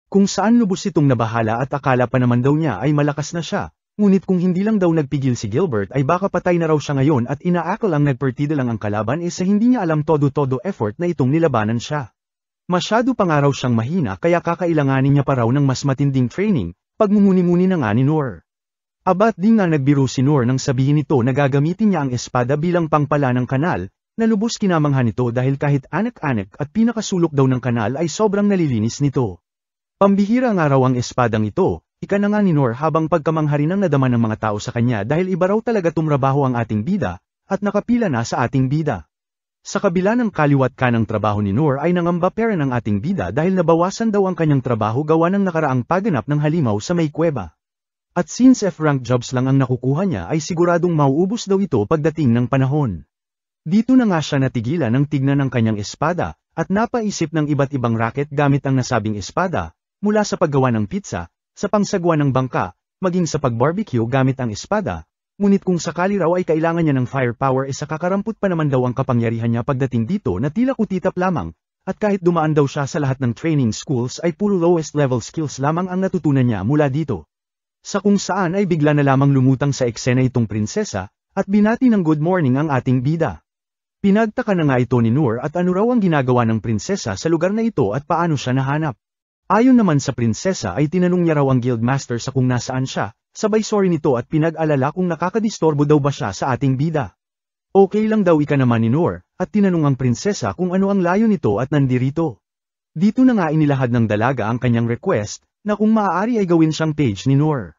Kung saan lubos itong nabahala at akala pa naman daw niya ay malakas na siya, ngunit kung hindi lang daw nagpigil si Gilbert ay baka patay na raw siya ngayon at inaakal ang nagpartida lang ang kalaban sa hindi niya alam todo-todo effort na itong nilabanan siya. Masyado pa nga raw siyang mahina kaya kakailanganin niya pa raw ng mas matinding training, pagmumuni-muni na nga ni Noor. Abat di nga nagbiro si Noor nang sabihin nito na gagamitin niya ang espada bilang pangpala ng kanal, na lubos kinamanghan nito dahil kahit anak-anak at pinakasulok daw ng kanal ay sobrang nalilinis nito. Pambihira nga raw ang espadang ito, ika na nga ni Noor habang pagkamangharin ang nadama ng mga tao sa kanya dahil iba raw talaga tumrabaho ang ating bida, at nakapila na sa ating bida. Sa kabila ng kaliwat kanang trabaho ni Noor ay nangamba pera ng ating bida dahil nabawasan daw ang kanyang trabaho gawa ng nakaraang pagganap ng halimaw sa may kuweba. At since F-rank jobs lang ang nakukuha niya ay siguradong mauubos daw ito pagdating ng panahon. Dito na nga siya natigilan ng tignan ng kanyang espada, at napaisip ng iba't ibang racket gamit ang nasabing espada, mula sa paggawa ng pizza, sa pangsagwa ng bangka, maging sa pag-barbecue gamit ang espada, ngunit kung sakali raw ay kailangan niya ng firepower sa kakarampot pa naman daw ang kapangyarihan niya pagdating dito na tila kutitap lamang, at kahit dumaan daw siya sa lahat ng training schools ay puro lowest level skills lamang ang natutunan niya mula dito. Sa kung saan ay bigla na lamang lumutang sa eksena itong prinsesa, at binati ng good morning ang ating bida. Pinagtaka na nga ito ni Noor at ano raw ang ginagawa ng prinsesa sa lugar na ito at paano siya nahanap. Ayon naman sa prinsesa ay tinanong niya raw ang guildmaster sa kung nasaan siya, sabay sorry nito at pinag-alala kung nakakadistorbo daw ba siya sa ating bida. Okay lang daw ika naman ni Noor, at tinanong ang prinsesa kung ano ang layo nito at nandirito. Dito na nga inilahad ng dalaga ang kanyang request, na kung maaari ay gawin siyang page ni Noor.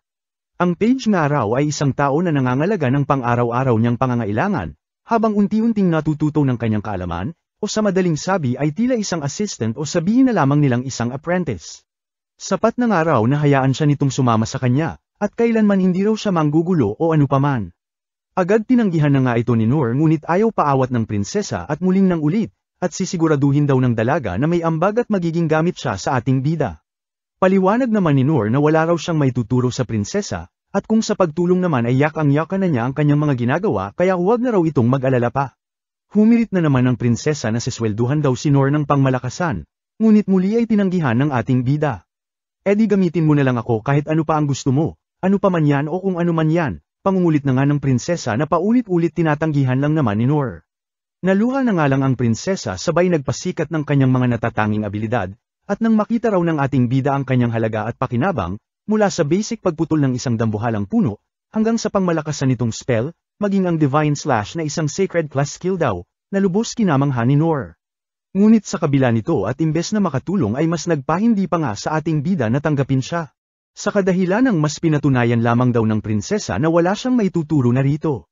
Ang page nga raw ay isang tao na nangangalaga ng pang-araw-araw niyang pangangailangan, habang unti-unting natututo ng kanyang kaalaman, o sa madaling sabi ay tila isang assistant o sabihin na lamang nilang isang apprentice. Sapat na nga raw na hayaan siya nitong sumama sa kanya, at kailanman hindi raw siya manggugulo o anupaman. Agad tinanggihan na nga ito ni Noor ngunit ayaw paawat ng prinsesa at muling nang ulit, at sisiguraduhin daw ng dalaga na may ambag at magiging gamit siya sa ating bida. Paliwanag naman ni Noor na wala raw siyang may tuturo sa prinsesa, at kung sa pagtulong naman ay yakang-yaka na niya ang kanyang mga ginagawa kaya huwag na raw itong mag-alala pa. Humirit na naman ang prinsesa na siswelduhan daw si Noor ng pangmalakasan, ngunit muli ay tinanggihan ng ating bida. Edi gamitin mo na lang ako kahit ano pa ang gusto mo, Ano pa man yan o kung ano man yan, pangungulit na nga ng prinsesa na paulit-ulit tinatanggihan lang naman ni Noor. Naluha na nga lang ang prinsesa sabay nagpasikat ng kanyang mga natatanging abilidad, at nang makita raw ng ating bida ang kanyang halaga at pakinabang, mula sa basic pagputol ng isang dambuhalang puno, hanggang sa pangmalakasan nitong spell, maging ang Divine Slash na isang sacred class skill daw, na lubos kinamangha ni Noor. Ngunit sa kabila nito at imbes na makatulong ay mas nagpahindi pa nga sa ating bida na tanggapin siya. Sa kadahilanang mas pinatunayan lamang daw ng prinsesa na wala siyang maituturo na rito.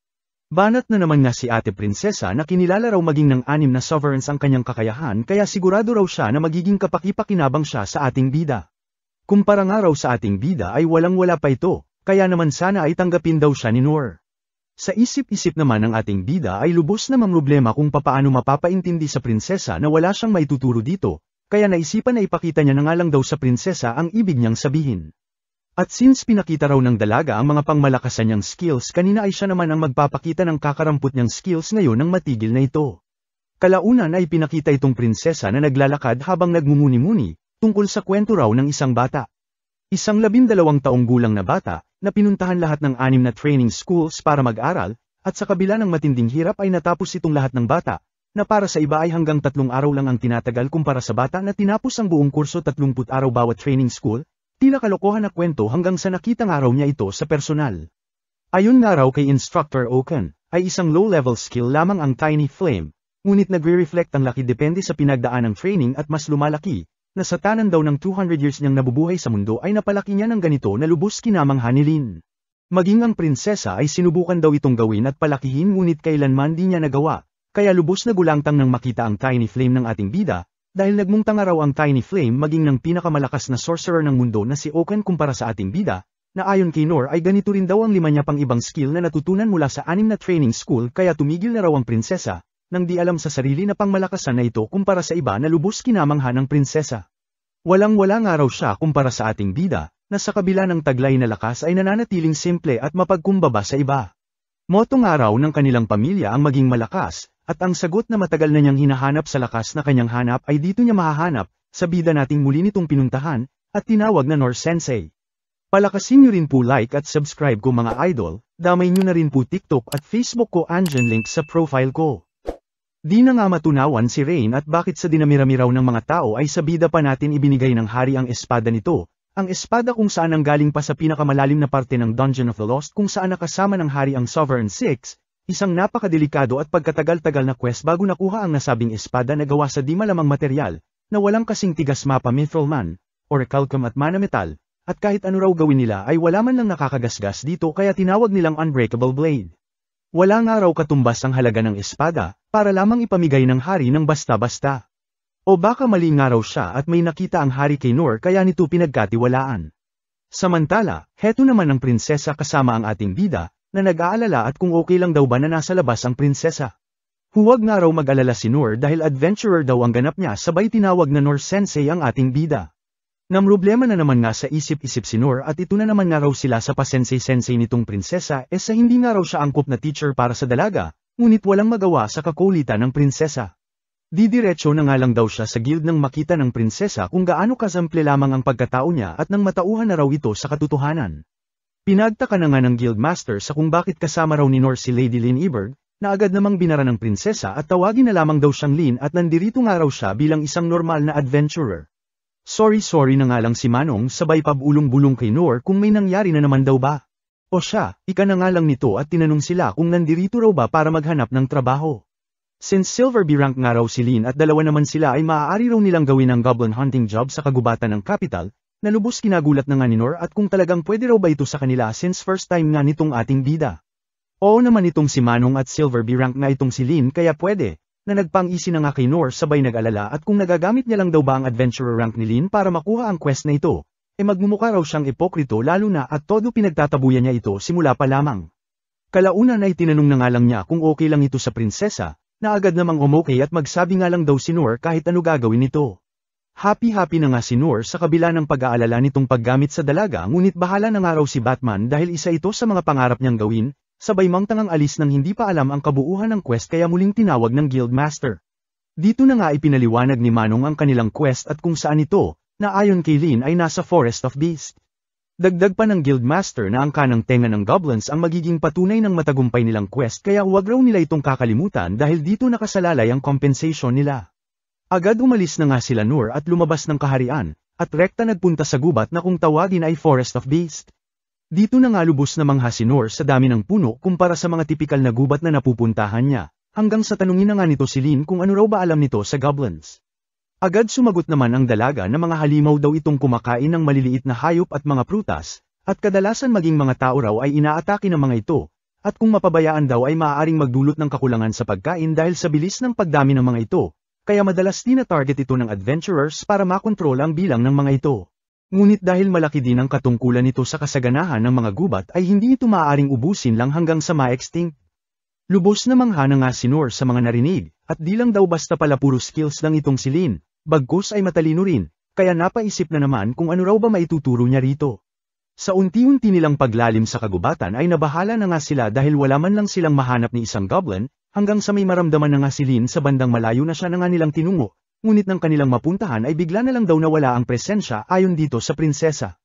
Banat na naman nga si ate prinsesa na kinilala raw maging ng 6 na sovereigns ang kanyang kakayahan kaya sigurado raw siya na magiging kapaki-pakinabang siya sa ating bida. Kumpara nga raw sa ating bida ay walang-wala pa ito, kaya naman sana ay tanggapin daw siya ni Noor. Sa isip-isip naman ng ating bida ay lubos na mamroblema kung papaano mapapaintindi sa prinsesa na wala siyang maituturo dito, kaya naisipan na ipakita niya na nga lang daw sa prinsesa ang ibig niyang sabihin. At since pinakita raw ng dalaga ang mga pangmalakasan niyang skills kanina ay siya naman ang magpapakita ng kakarampot niyang skills ngayon ng matigil na ito. Kalaunan ay pinakita itong prinsesa na naglalakad habang nagmumuni-muni, tungkol sa kwento raw ng isang bata. Isang 12 taong gulang na bata, na pinuntahan lahat ng 6 na training schools para mag-aral, at sa kabila ng matinding hirap ay natapos itong lahat ng bata, na para sa iba ay hanggang 3 araw lang ang tinatagal kumpara sa bata na tinapos ang buong kurso 30 araw bawat training school. Tila kalokohan na kwento hanggang sa nakitang araw niya ito sa personal. Ayon nga raw kay Instructor Okan, ay isang low-level skill lamang ang Tiny Flame, ngunit nagre-reflect ang laki depende sa pinagdaan ng training at mas lumalaki, na sa tanan daw ng 200 years niyang nabubuhay sa mundo ay napalaki niya ng ganito na lubos kinamangha ni Lin. Maging ang prinsesa ay sinubukan daw itong gawin at palakihin ngunit kailanman di niya nagawa, kaya lubos na gulangtang nang makita ang Tiny Flame ng ating bida, dahil nagmungtang raw ang Tiny Flame maging ng pinakamalakas na sorcerer ng mundo na si Okan kumpara sa ating bida, na ayon kay Noor ay ganito rin daw ang 5 niya pang ibang skill na natutunan mula sa 6 na training school kaya tumigil na raw ang prinsesa, nang di alam sa sarili na pangmalakasan na ito kumpara sa iba na lubos kinamangha ng prinsesa. Walang-wala nga raw siya kumpara sa ating bida, na sa kabila ng taglay na lakas ay nananatiling simple at mapagkumbaba sa iba. Moto nga raw ng kanilang pamilya ang maging malakas, at ang sagot na matagal na niyang hinahanap sa lakas na kanyang hanap ay dito niya mahahanap, sa bida nating muli nitong pinuntahan, at tinawag na Noor Sensei. Palakasin niyo rin po like at subscribe ko mga idol, damay niyo na rin po TikTok at Facebook ko andyan link sa profile ko. Di na nga matunawan si Rain at bakit sa dinamirami raw ng mga tao ay sa bida pa natin ibinigay ng hari ang espada nito, ang espada kung saan ang galing pa sa pinakamalalim na parte ng Dungeon of the Lost kung saan nakasama ng hari ang Sovereign 6, isang napakadelikado at pagkatagal-tagal na quest bago nakuha ang nasabing espada na gawa sa di malamang material, na walang kasing tigas mapa Mithril Man, or Calcum at Mana Metal, at kahit ano raw gawin nila ay wala man lang nakakagasgas dito kaya tinawag nilang Unbreakable Blade. Wala nga raw katumbas ang halaga ng espada, para lamang ipamigay ng hari ng basta-basta. O baka mali nga raw siya at may nakita ang hari kay Noor kaya nito pinagkatiwalaan. Samantala, heto naman ang prinsesa kasama ang ating bida, na nag-aalala at kung okay lang daw ba na nasa labas ang prinsesa. Huwag nga raw mag-alala si Noor dahil adventurer daw ang ganap niya sabay tinawag na Noor Sensei ang ating bida. Namroblema na naman nga sa isip-isip si Noor at ito na naman nga raw sila sa pasensei-sensei nitong prinsesa sa hindi nga raw siya angkop na teacher para sa dalaga, ngunit walang magawa sa kakulitan ng prinsesa. Didiretso na nga lang daw siya sa guild nang makita ng prinsesa kung gaano kasample lamang ang pagkatao niya at nang matauhan na raw ito sa katotohanan. Pinagtaka na nga ng guildmaster sa kung bakit kasama raw ni Noor si Lady Lin Eberg, na agad namang binara ng prinsesa at tawagin na lamang daw siyang Lin at nandirito nga raw siya bilang isang normal na adventurer. Sorry na nga lang si Manong sabay pabulong-bulong kay Noor kung may nangyari na naman daw ba. O siya, ika na nga lang nito at tinanong sila kung nandirito raw ba para maghanap ng trabaho. Since Silver B rank nga raw si Lin at dalawa naman sila ay maaari raw nilang gawin ang goblin hunting job sa kagubatan ng capital, na lubos kinagulat na nga ni Noor at kung talagang pwede raw ba ito sa kanila since first time nga nitong ating bida. Oo naman itong si Manong at Silver B rank nga itong si Lin kaya pwede, na nagpang-isi na nga kay Noor sabay nag-alala at kung nagagamit niya lang daw ba ang adventurer rank ni Lin para makuha ang quest na ito, magmumukha raw siyang ipokrito lalo na at todo pinagtatabuyan niya ito simula pa lamang. Kalaunan ay tinanong na nga lang niya kung okay lang ito sa prinsesa, na agad namang umokay at magsabi nga lang daw si Noor kahit ano gagawin nito. Happy na nga si Noor sa kabila ng pag-aalala nitong paggamit sa dalaga ngunit bahala na nga raw si Batman dahil isa ito sa mga pangarap niyang gawin, sabay mangtangang alis nang hindi pa alam ang kabuuhan ng quest kaya muling tinawag ng guildmaster. Dito na nga ipinaliwanag ni Manong ang kanilang quest at kung saan ito, na ayon kay Lin ay nasa Forest of Beast. Dagdag pa ng Guildmaster na ang kanang tenga ng goblins ang magiging patunay ng matagumpay nilang quest kaya huwag raw nila itong kakalimutan dahil dito nakasalalay ang compensation nila. Agad umalis na nga sila Noor at lumabas ng kaharian, at rekta nagpunta sa gubat na kung tawagin ay Forest of Beast. Dito na nga lubos na mangha si Noor sa dami ng puno kumpara sa mga tipikal na gubat na napupuntahan niya, hanggang sa tanungin na nga nito si Lin kung ano raw ba alam nito sa goblins. Agad sumagot naman ang dalaga na mga halimaw daw itong kumakain ng maliliit na hayop at mga prutas, at kadalasan maging mga tao raw ay inaatake ng mga ito, at kung mapabayaan daw ay maaaring magdulot ng kakulangan sa pagkain dahil sa bilis ng pagdami ng mga ito, kaya madalas tina-target ito ng adventurers para makontrol ang bilang ng mga ito. Ngunit dahil malaki din ang katungkulan nito sa kasaganahan ng mga gubat ay hindi ito maaaring ubusin lang hanggang sa ma-extinct. Lubos na mangha na nga si Noor sa mga narinig, at di lang daw basta pala puro skills lang itong si Lin, bagkus ay matalino rin, kaya napaisip na naman kung ano raw ba maituturo niya rito. Sa unti-unti nilang paglalim sa kagubatan ay nabahala na nga sila dahil wala man lang silang mahanap ni isang goblin, hanggang sa may maramdaman na nga si Lin sa bandang malayo na siya na nga nilang tinungo, ngunit nang kanilang mapuntahan ay bigla na lang daw nawala ang presensya ayon dito sa prinsesa.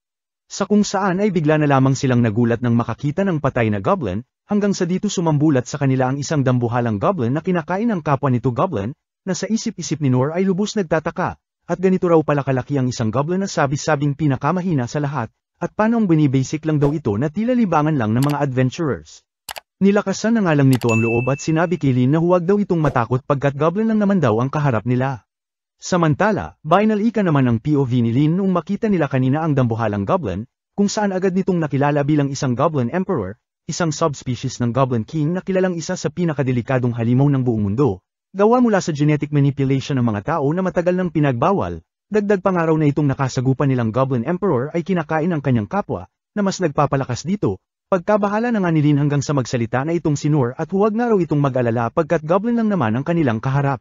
Sa kung saan ay bigla na lamang silang nagulat nang makakita ng patay na goblin, hanggang sa dito sumambulat sa kanila ang isang dambuhalang goblin na kinakain ng kapwa nito goblin, na sa isip-isip ni Noor ay lubos nagtataka, at ganito raw pala kalaki ang isang goblin na sabi-sabing pinakamahina sa lahat, at paano ang binibasic lang daw ito na tila libangan lang ng mga adventurers. Nilakasan na nga lang nito ang loob at sinabi kay Lin na huwag daw itong matakot pagkat goblin lang naman daw ang kaharap nila. Samantala, binalika naman ang POV ni Lin nung makita nila kanina ang dambuhalang goblin, kung saan agad nitong nakilala bilang isang Goblin Emperor, isang subspecies ng Goblin King na kilalang isa sa pinakadelikadong halimaw ng buong mundo, gawa mula sa genetic manipulation ng mga tao na matagal nang pinagbawal. Dagdag pang araw na itong nakasagupan nilang Goblin Emperor ay kinakain ng kanyang kapwa, na mas nagpapalakas dito, pagkabahala na nga ni Lin hanggang sa magsalita na itong si Noor at huwag nga raw itong mag-alala pagkat Goblin lang naman ang kanilang kaharap.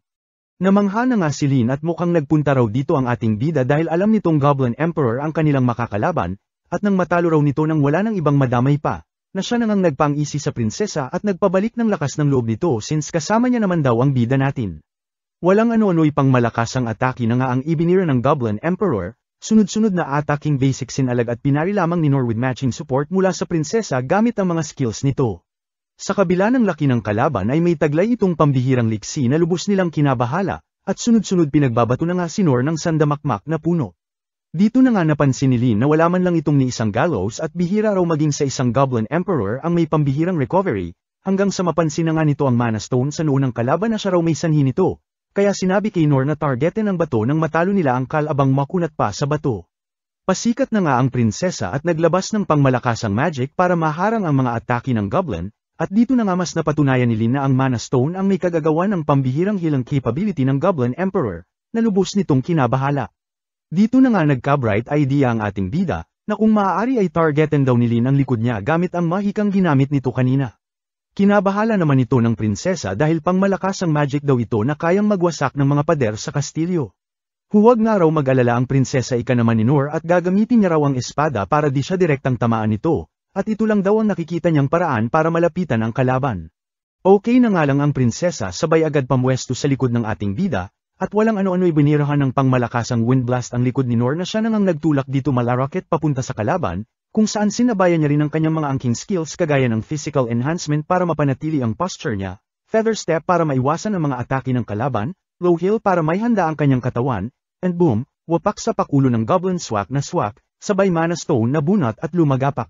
Namangha na nga si Lin at mukhang nagpunta raw dito ang ating bida dahil alam nitong Goblin Emperor ang kanilang makakalaban, at nang matalo raw nito nang wala nang ibang madamay pa, na siya nang nagpang-isi sa prinsesa at nagpabalik ng lakas ng loob nito since kasama niya naman daw ang bida natin. Walang ano-ano'y pang malakas ang atake na nga ang ibinira ng Goblin Emperor, sunod-sunod na attacking basic sinalag at pinari lamang ni Noor with matching support mula sa prinsesa gamit ang mga skills nito. Sa kabila ng laki ng kalaban ay may taglay itong pambihirang liksi na lubos nilang kinabahala, at sunod-sunod pinagbabato na nga si Noor ng sandamakmak na puno. Dito na nga napansin ni Lin na wala man lang itong ni isang gallows at bihira raw maging sa isang Goblin Emperor ang may pambihirang recovery, hanggang sa mapansin na nga nito ang Mana Stone sa noo ng kalaban na siya raw may sanhi nito, kaya sinabi kay Noor na targetin ng bato nang matalo nila ang kalabang makunat pa sa bato. Pasikat na nga ang prinsesa at naglabas ng pangmalakasang magic para maharang ang mga atake ng Goblin, at dito na nga mas napatunayan ni Lin na ang Mana Stone ang may kagagawa ng pambihirang healing capability ng Goblin Emperor, na lubos nitong kinabahala. Dito na nga nagka-bright idea ang ating bida, na kung maaari ay targetin daw ni Lin ang likod niya gamit ang mahikang ginamit nito kanina. Kinabahala naman ito ng prinsesa dahil pangmalakas ang magic daw ito na kayang magwasak ng mga pader sa kastilyo. Huwag nga raw mag-alala ang prinsesa ika naman ni Noor at gagamitin niya raw ang espada para di siya direktang tamaan nito, at ito lang daw ang nakikita niyang paraan para malapitan ang kalaban. Okay na nga lang ang prinsesa sabay agad pamwesto sa likod ng ating bida, at walang ano-ano'y binirahan ng pangmalakasang wind blast ang likod ni Noor na siya nang nagtulak dito malarocket papunta sa kalaban, kung saan sinabayan niya rin ang kanyang mga angking skills kagaya ng physical enhancement para mapanatili ang posture niya, feather step para maiwasan ang mga atake ng kalaban, low heel para may handa ang kanyang katawan, and boom, wapak sa pakulo ng Goblin swak na swak, sabay Mana Stone na bunat at lumagapak.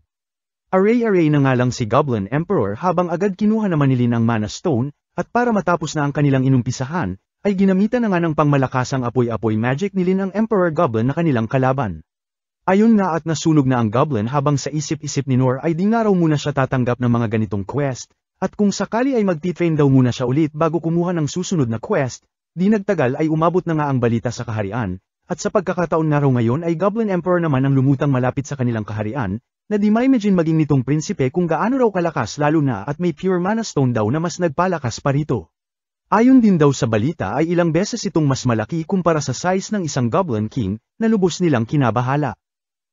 Array-array na nga lang si Goblin Emperor habang agad kinuha naman ni Lin ang Mana Stone, at para matapos na ang kanilang inumpisahan, ay ginamitan na nga ng pangmalakasang apoy-apoy magic ni Lin ang Emperor Goblin na kanilang kalaban. Ayon nga at nasunog na ang Goblin habang sa isip-isip ni Noor ay di nga raw muna siya tatanggap ng mga ganitong quest, at kung sakali ay magti-train daw muna siya ulit bago kumuha ng susunod na quest, di nagtagal ay umabot na nga ang balita sa kaharian, at sa pagkakataon nga raw ngayon ay Goblin Emperor naman ang lumutang malapit sa kanilang kaharian, na di ma-imagine maging nitong prinsipe kung gaano raw kalakas lalo na at may pure Mana Stone daw na mas nagpalakas pa rito. Ayon din daw sa balita ay ilang beses itong mas malaki kumpara sa size ng isang Goblin King, na lubos nilang kinabahala.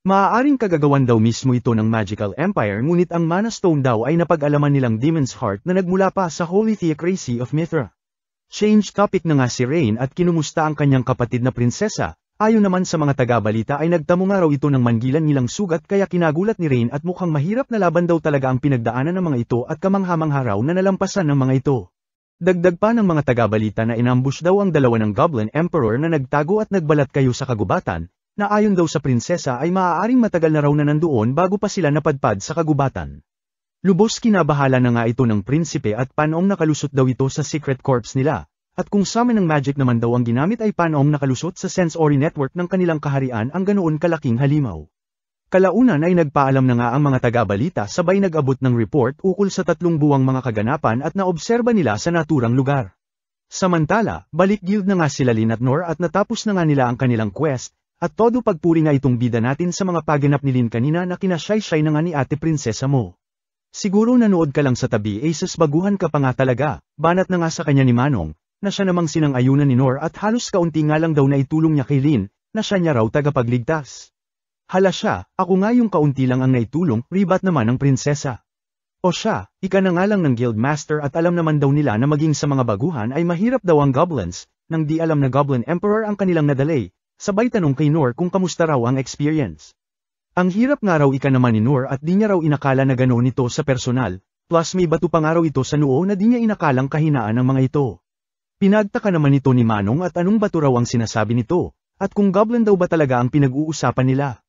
Maaaring kagagawan daw mismo ito ng Magical Empire ngunit ang Mana Stone daw ay napag-alaman nilang Demon's Heart na nagmula pa sa Holy Theocracy of Mithra. Change topic na nga si Rain at kinumusta ang kanyang kapatid na prinsesa, Ayon naman sa mga taga-balita ay nagtamo nga raw ito ng mangilan-ngilang sugat kaya kinagulat ni Rain at mukhang mahirap na laban daw talaga ang pinagdaanan ng mga ito at kamangha-mangha raw na nalampasan ng mga ito. Dagdag pa ng mga taga-balita na inambush daw ang dalawa ng Goblin Emperor na nagtago at nagbalat kayo sa kagubatan, na ayon daw sa prinsesa ay maaaring matagal na raw na nandoon bago pa sila napadpad sa kagubatan. Lubos kinabahala na nga ito ng prinsipe at panoong nakalusot daw ito sa secret corps nila. At kung summon ng magic naman daw ang ginamit ay panoong nakalusot sa sensory network ng kanilang kaharian ang ganoon kalaking halimaw. Kalaunan ay nagpaalam na nga ang mga taga-balita sabay nag-abot ng report ukol sa 3 buwang mga kaganapan at naobserba nila sa naturang lugar. Samantala, balik guild na nga sila Lin at Nor at natapos na nga nila ang kanilang quest, at todo pagpuri nga itong bida natin sa mga paganap ni Lin kanina na kinasyay-syay na nga ni ate prinsesa mo. Siguro nanood ka lang sa tabi Aces baguhan ka pa nga talaga, banat na nga sa kanya ni Manong, na siya namang sinang-ayunan ni Nor at halos kaunti nga lang daw na itulong niya kay Lin, na siya niya raw tagapagligtas. Hala siya, ako nga yung kaunti lang ang naitulong, ribat naman ng prinsesa. O siya, ika na nga lang ng guild master at alam naman daw nila na maging sa mga baguhan ay mahirap daw ang goblins, nang di alam na Goblin Emperor ang kanilang nadalay, sabay tanong kay Nor kung kamusta raw ang experience. Ang hirap nga raw ika naman ni Nor at di niya raw inakala na ganoon ito sa personal, plus may bato pa nga raw ito sa noo na di niya inakalang kahinaan ng mga ito. Pinagtaka naman ito ni Manong at anong bato raw ang sinasabi nito, at kung goblin daw ba talaga ang pinag-uusapan nila.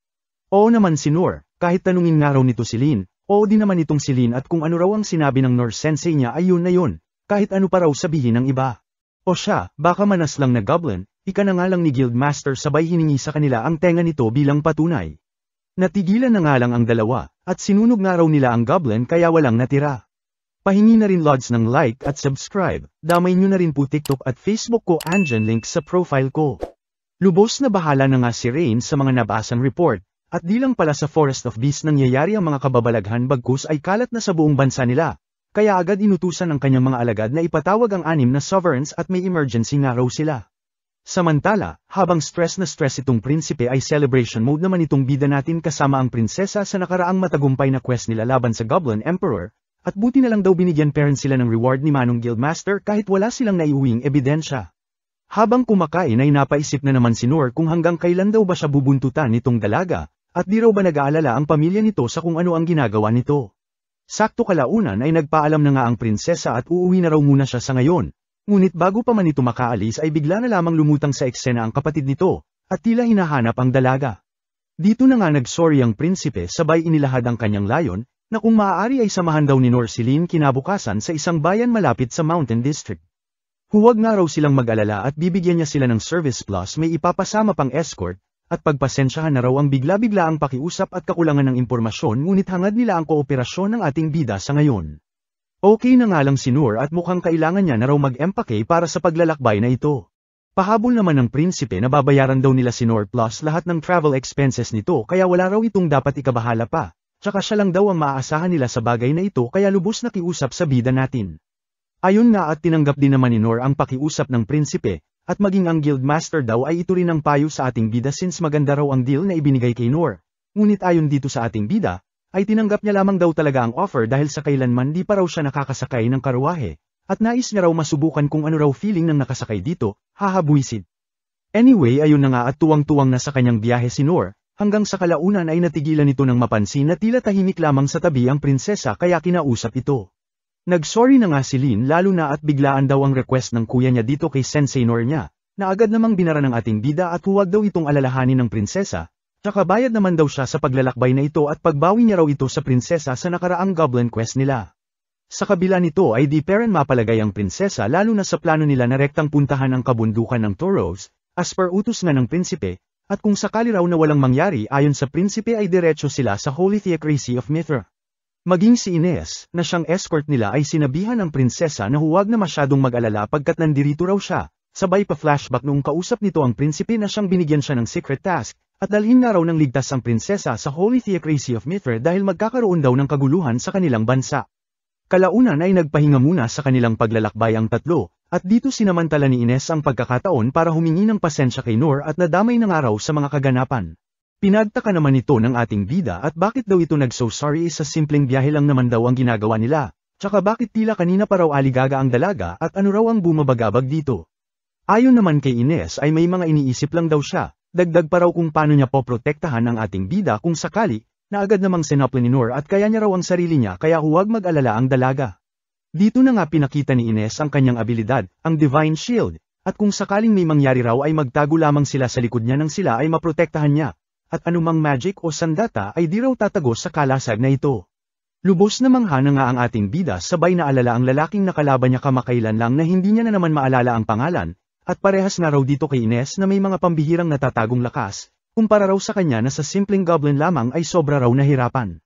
Oo naman si Nor, kahit tanungin nga raw nito si Lin, oo din naman itong si Lin at kung ano raw ang sinabi ng Nor sensei niya ay yun na yun, kahit ano pa raw sabihin ng iba. O siya, baka manas lang na goblin, ika na nga lang ni Guildmaster sabay hiningi sa kanila ang tenga nito bilang patunay. Natigilan na nga lang ang dalawa, at sinunog nga raw nila ang goblin kaya walang natira. Pahingi na rin Lods ng like at subscribe, damay nyo na rin po TikTok at Facebook ko andyan link sa profile ko. Lubos na bahala na nga si Rain sa mga nabasang report, at di lang pala sa Forest of Beasts nangyayari ang mga kababalaghan bagkus ay kalat na sa buong bansa nila, kaya agad inutusan ng kanyang mga alagad na ipatawag ang 6 na sovereigns at may emergency nga raw sila. Samantala, habang stress na stress itong prinsipe ay celebration mode naman itong bida natin kasama ang prinsesa sa nakaraang matagumpay na quest nila laban sa Goblin Emperor, at buti na lang daw binigyan parents sila ng reward ni Manong Guildmaster kahit wala silang naiuwing ebidensya. Habang kumakain ay napaisip na naman si Nor kung hanggang kailan daw ba siya bubuntutan nitong dalaga, at di raw ba nag-aalala ang pamilya nito sa kung ano ang ginagawa nito. Sakto kalaunan ay nagpaalam na nga ang prinsesa at uuwi na raw muna siya sa ngayon, ngunit bago pa man ito makaalis ay bigla na lamang lumutang sa eksena ang kapatid nito, at tila hinahanap ang dalaga. Dito na nga nagsorry ang prinsipe sabay inilahad ang kanyang layon, na kung maaari ay samahan daw ni Nor si Lin kinabukasan sa isang bayan malapit sa Mountain District. Huwag nga raw silang mag-alala at bibigyan niya sila ng service plus may ipapasama pang escort, at pagpasensyahan na raw ang bigla-bigla ang pakiusap at kakulangan ng impormasyon ngunit hangad nila ang kooperasyon ng ating bida sa ngayon. Okay na nga lang si Nor at mukhang kailangan niya na raw mag-empake para sa paglalakbay na ito. Pahabol naman ng prinsipe na babayaran daw nila si Nor plus lahat ng travel expenses nito kaya wala raw itong dapat ikabahala pa. Tsaka siya lang daw ang maaasahan nila sa bagay na ito kaya lubos na kiusap sa bida natin. Ayon nga at tinanggap din naman ni Nor ang pakiusap ng prinsipe, at maging ang guildmaster daw ay ito rin ang payo sa ating bida since maganda raw ang deal na ibinigay kay Nor. Ngunit ayon dito sa ating bida, ay tinanggap niya lamang daw talaga ang offer dahil sa kailanman di pa raw siya nakakasakay ng karuwahe, at nais niya raw masubukan kung ano raw feeling ng nakasakay dito, hahabwisid. Anyway ayun na nga at tuwang-tuwang na sa kanyang biyahe si Nor. Hanggang sa kalaunan ay natigilan ito ng mapansin na tila tahimik lamang sa tabi ang prinsesa kaya kinausap ito. Nagsorry na nga si Lin lalo na at biglaan daw ang request ng kuya niya dito kay Sensei Nor niya, na agad namang binara ng ating bida at huwag daw itong alalahanin ng prinsesa, tsaka bayad naman daw siya sa paglalakbay na ito at pagbawi niya raw ito sa prinsesa sa nakaraang goblin quest nila. Sa kabila nito ay di peren mapalagay ang prinsesa lalo na sa plano nila na rektang puntahan ang kabundukan ng Tauros, as per utos nga ng prinsipe. At kung sakali raw na walang mangyari ayon sa prinsipe ay diretso sila sa Holy Theocracy of Mithra. Maging si Ines, na siyang escort nila ay sinabihan ng prinsesa na huwag na masyadong mag-alala pagkat nandirito raw siya, sabay pa flashback noong kausap nito ang prinsipe na siyang binigyan siya ng secret task, at dalhin na raw ng ligtas ang prinsesa sa Holy Theocracy of Mithra dahil magkakaroon daw ng kaguluhan sa kanilang bansa. Kalaunan ay nagpahinga muna sa kanilang paglalakbay ang tatlo. At dito sinamantala ni Ines ang pagkakataon para humingi ng pasensya kay Nor at nadamay ng araw sa mga kaganapan. Pinagtaka naman ito ng ating bida at bakit daw ito nag-so sorry sa simpleng biyahe lang naman daw ang ginagawa nila, tsaka bakit tila kanina pa raw aligaga ang dalaga at ano raw ang bumabagabag dito. Ayon naman kay Ines ay may mga iniisip lang daw siya, Dagdag pa raw kung paano niya poprotektahan ang ating bida kung sakali, na agad namang sinapla ni Noor at kaya niya raw ang sarili niya kaya huwag mag-alala ang dalaga. Dito na nga pinakita ni Ines ang kanyang abilidad, ang Divine Shield, at kung sakaling may mangyari raw ay magtago lamang sila sa likod niya nang sila ay maprotektahan niya, at anumang magic o sandata ay di raw tatagos sa kalasag na ito. Lubos na manghana nga ang ating bida sabay na alala ang lalaking nakalaban niya kamakailan lang na hindi niya na naman maalala ang pangalan, at parehas nga raw dito kay Ines na may mga pambihirang natatagong lakas, kumpara raw sa kanya na sa simpleng goblin lamang ay sobra raw nahirapan.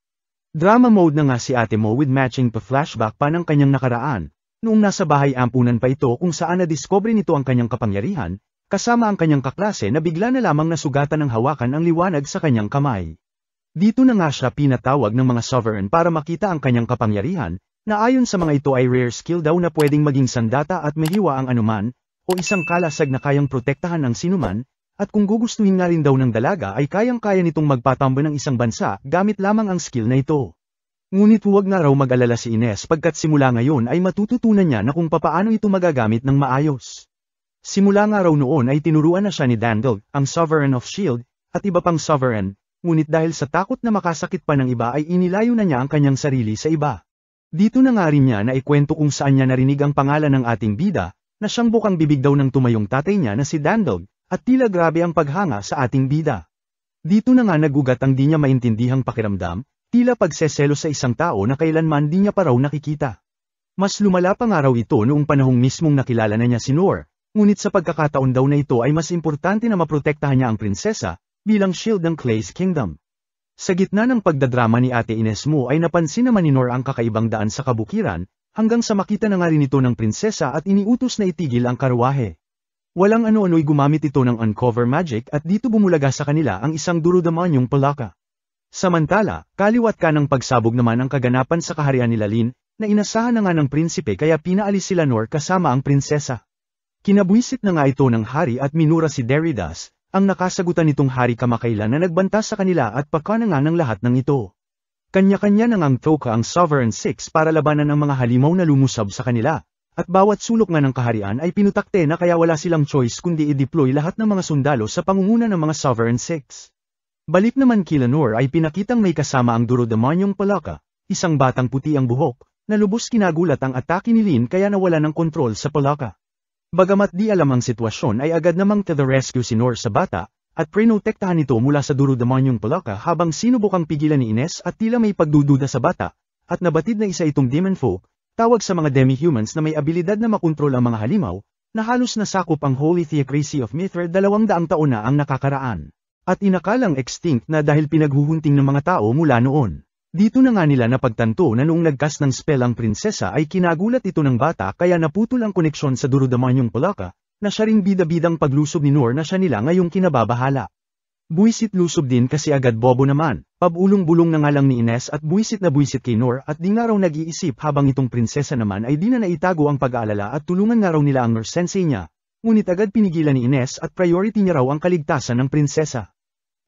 Drama mode na nga si Ate Mo with matching pa-flashback pa ng kanyang nakaraan, noong nasa bahay ampunan pa ito kung saan nadiscover nito ang kanyang kapangyarihan, kasama ang kanyang kaklase na bigla na lamang nasugatan ng hawakan ang liwanag sa kanyang kamay. Dito na nga siya pinatawag ng mga sovereign para makita ang kanyang kapangyarihan, na ayon sa mga ito ay rare skill daw na pwedeng maging sandata at mahiwa ang anuman, o isang kalasag na kayang protektahan ang sinuman, at kung gugustuhin nga rin daw ng dalaga ay kayang-kaya nitong magpatambo ng isang bansa gamit lamang ang skill na ito. Ngunit huwag nga raw mag-alala si Ines pagkat simula ngayon ay matututunan niya na kung papaano ito magagamit ng maayos. Simula nga raw noon ay tinuruan na siya ni Dandel, ang Sovereign of Shield, at iba pang Sovereign, ngunit dahil sa takot na makasakit pa ng iba ay inilayo na niya ang kanyang sarili sa iba. Dito na nga rin niya na ikwento kung saan niya narinig ang pangalan ng ating bida, na siyang bukang bibig daw ng tumayong tatay niya na si Dandel, at tila grabe ang paghanga sa ating bida. Dito na nga nagugat ang di niya maintindihang pakiramdam, tila pagseselo sa isang tao na kailanman di niya pa raw nakikita. Mas lumala pa nga raw ito noong panahong mismong nakilala na niya si Noor, ngunit sa pagkakataon daw na ito ay mas importante na maprotektahan niya ang prinsesa, bilang shield ng Clay's Kingdom. Sa gitna ng pagdadrama ni Ate Ines Mo ay napansin naman ni Noor ang kakaibang daan sa kabukiran, hanggang sa makita na nga rin ito ng prinsesa at iniutos na itigil ang karwahe. Walang ano-ano'y gumamit ito ng uncover magic at dito bumulaga sa kanila ang isang durodamanyong palaka. Samantala, kaliwat ka ng pagsabog naman ang kaganapan sa kaharian ni Lin, na inasahan na nga ng prinsipe kaya pinaalis sila Noor kasama ang prinsesa. Kinabwisit na nga ito ng hari at minura si Deridas, ang nakasagutan nitong hari kamakailan na nagbanta sa kanila at paka na nga ng lahat ng ito. Kanya-kanya na ngang troka ang Sovereign Six para labanan ang mga halimaw na lumusab sa kanila. At bawat sulok nga ng kaharian ay pinutakte na kaya wala silang choice kundi i-deploy lahat ng mga sundalo sa pangunguna ng mga Sovereign Six. Balik naman kila Noor ay pinakitang may kasama ang durodamanyong palaka, isang batang puti ang buhok, na lubos kinagulat ang atake ni Lin kaya nawala ng kontrol sa palaka. Bagamat di alam ang sitwasyon ay agad namang to the rescue si Noor sa bata, at prinotektahan ito mula sa durodamanyong palaka habang sinubukang pigilan ni Ines at tila may pagdududa sa bata, at nabatid na isa itong demon folk, tawag sa mga demi-humans na may abilidad na makontrol ang mga halimaw, na halos nasakop ang Holy Theocracy of Mithra 200 taon na ang nakakaraan. At inakalang extinct na dahil pinaghubunting ng mga tao mula noon. Dito na nga nila napagtanto na noong nagcast ng spell ang prinsesa ay kinagulat ito ng bata kaya naputol ang koneksyon sa durodamanyong palaka, na siya ring bida-bidang paglusob ni Noor na siya nila ngayong kinababahala. Buwisit lusob din kasi agad bobo naman, pabulong-bulong na nga lang ni Ines at buwisit na buwisit kay Noor at di nga raw nag-iisip habang itong prinsesa naman ay di na naitago ang pag-aalala at tulungan nga raw nila ang nurse sensei niya, ngunit agad pinigilan ni Ines at priority niya raw ang kaligtasan ng prinsesa.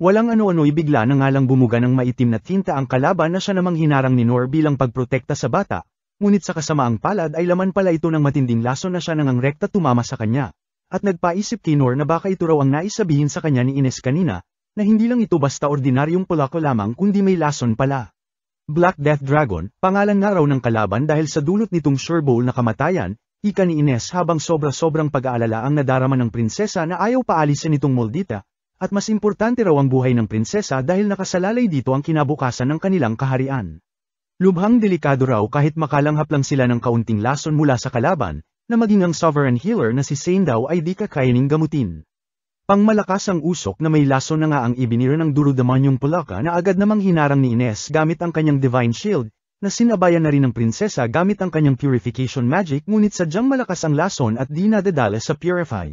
Walang ano-ano'y bigla na nga lang bumuga ng maitim na tinta ang kalaban na siya namang hinarang ni Noor bilang pagprotekta sa bata, ngunit sa kasamaang palad ay laman pala ito ng matinding lason na siya nang rekta tumama sa kanya, at nagpaisip kay Noor na baka ito raw ang naisabihin sa kanya ni Ines kanina, na hindi lang ito basta ordinaryong palaka lamang kundi may lason pala. Black Death Dragon, pangalan nga raw ng kalaban dahil sa dulot nitong sure bowl na kamatayan, ika ni Ines habang sobra-sobrang pag-aalala ang nadarama ng prinsesa na ayaw paalisin nitong moldita, at mas importante raw ang buhay ng prinsesa dahil nakasalalay dito ang kinabukasan ng kanilang kaharian. Lubhang delikado raw kahit makalanghap lang sila ng kaunting lason mula sa kalaban, na maging ang sovereign healer na si Sane daw ay di kakayaning gamutin. Pangmalakas ang usok na may lason na nga ang ibinira ng durodamanyong palaka na agad namang hinarang ni Ines gamit ang kanyang divine shield, na sinabayan na rin ng prinsesa gamit ang kanyang purification magic ngunit sadyang malakas ang lason at di nadadala sa purify.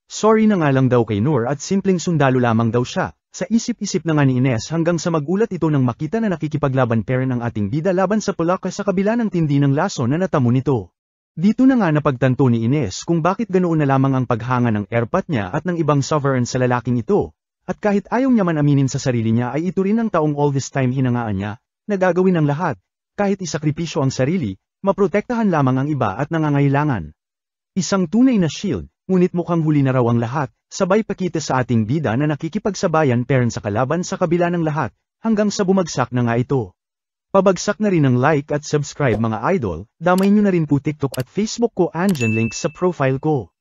Sorry na nga lang daw kay Noor at simpleng sundalo lamang daw siya, sa isip-isip na nga ni Ines hanggang sa magulat ito nang makita na nakikipaglaban pa rin ang ating bida laban sa palaka sa kabila ng tindi ng lason na natamo nito. Dito na nga napagtanto ni Ines kung bakit ganoon na lamang ang paghanga ng airpat niya at ng ibang sovereign sa lalaking ito, at kahit ayaw niya man aminin sa sarili niya ay ito rin ang taong all this time hinangaan niya, na gagawin ang lahat, kahit isakripisyo ang sarili, maprotektahan lamang ang iba at nangangailangan. Isang tunay na shield, ngunit mukhang huli na raw ang lahat, Sabay pakita sa ating bida na nakikipagsabayan peren sa kalaban sa kabila ng lahat, hanggang sa bumagsak na nga ito. Pabagsak na rin ng like at subscribe mga idol, damay nyo na rin po TikTok at Facebook ko, andyan link sa profile ko.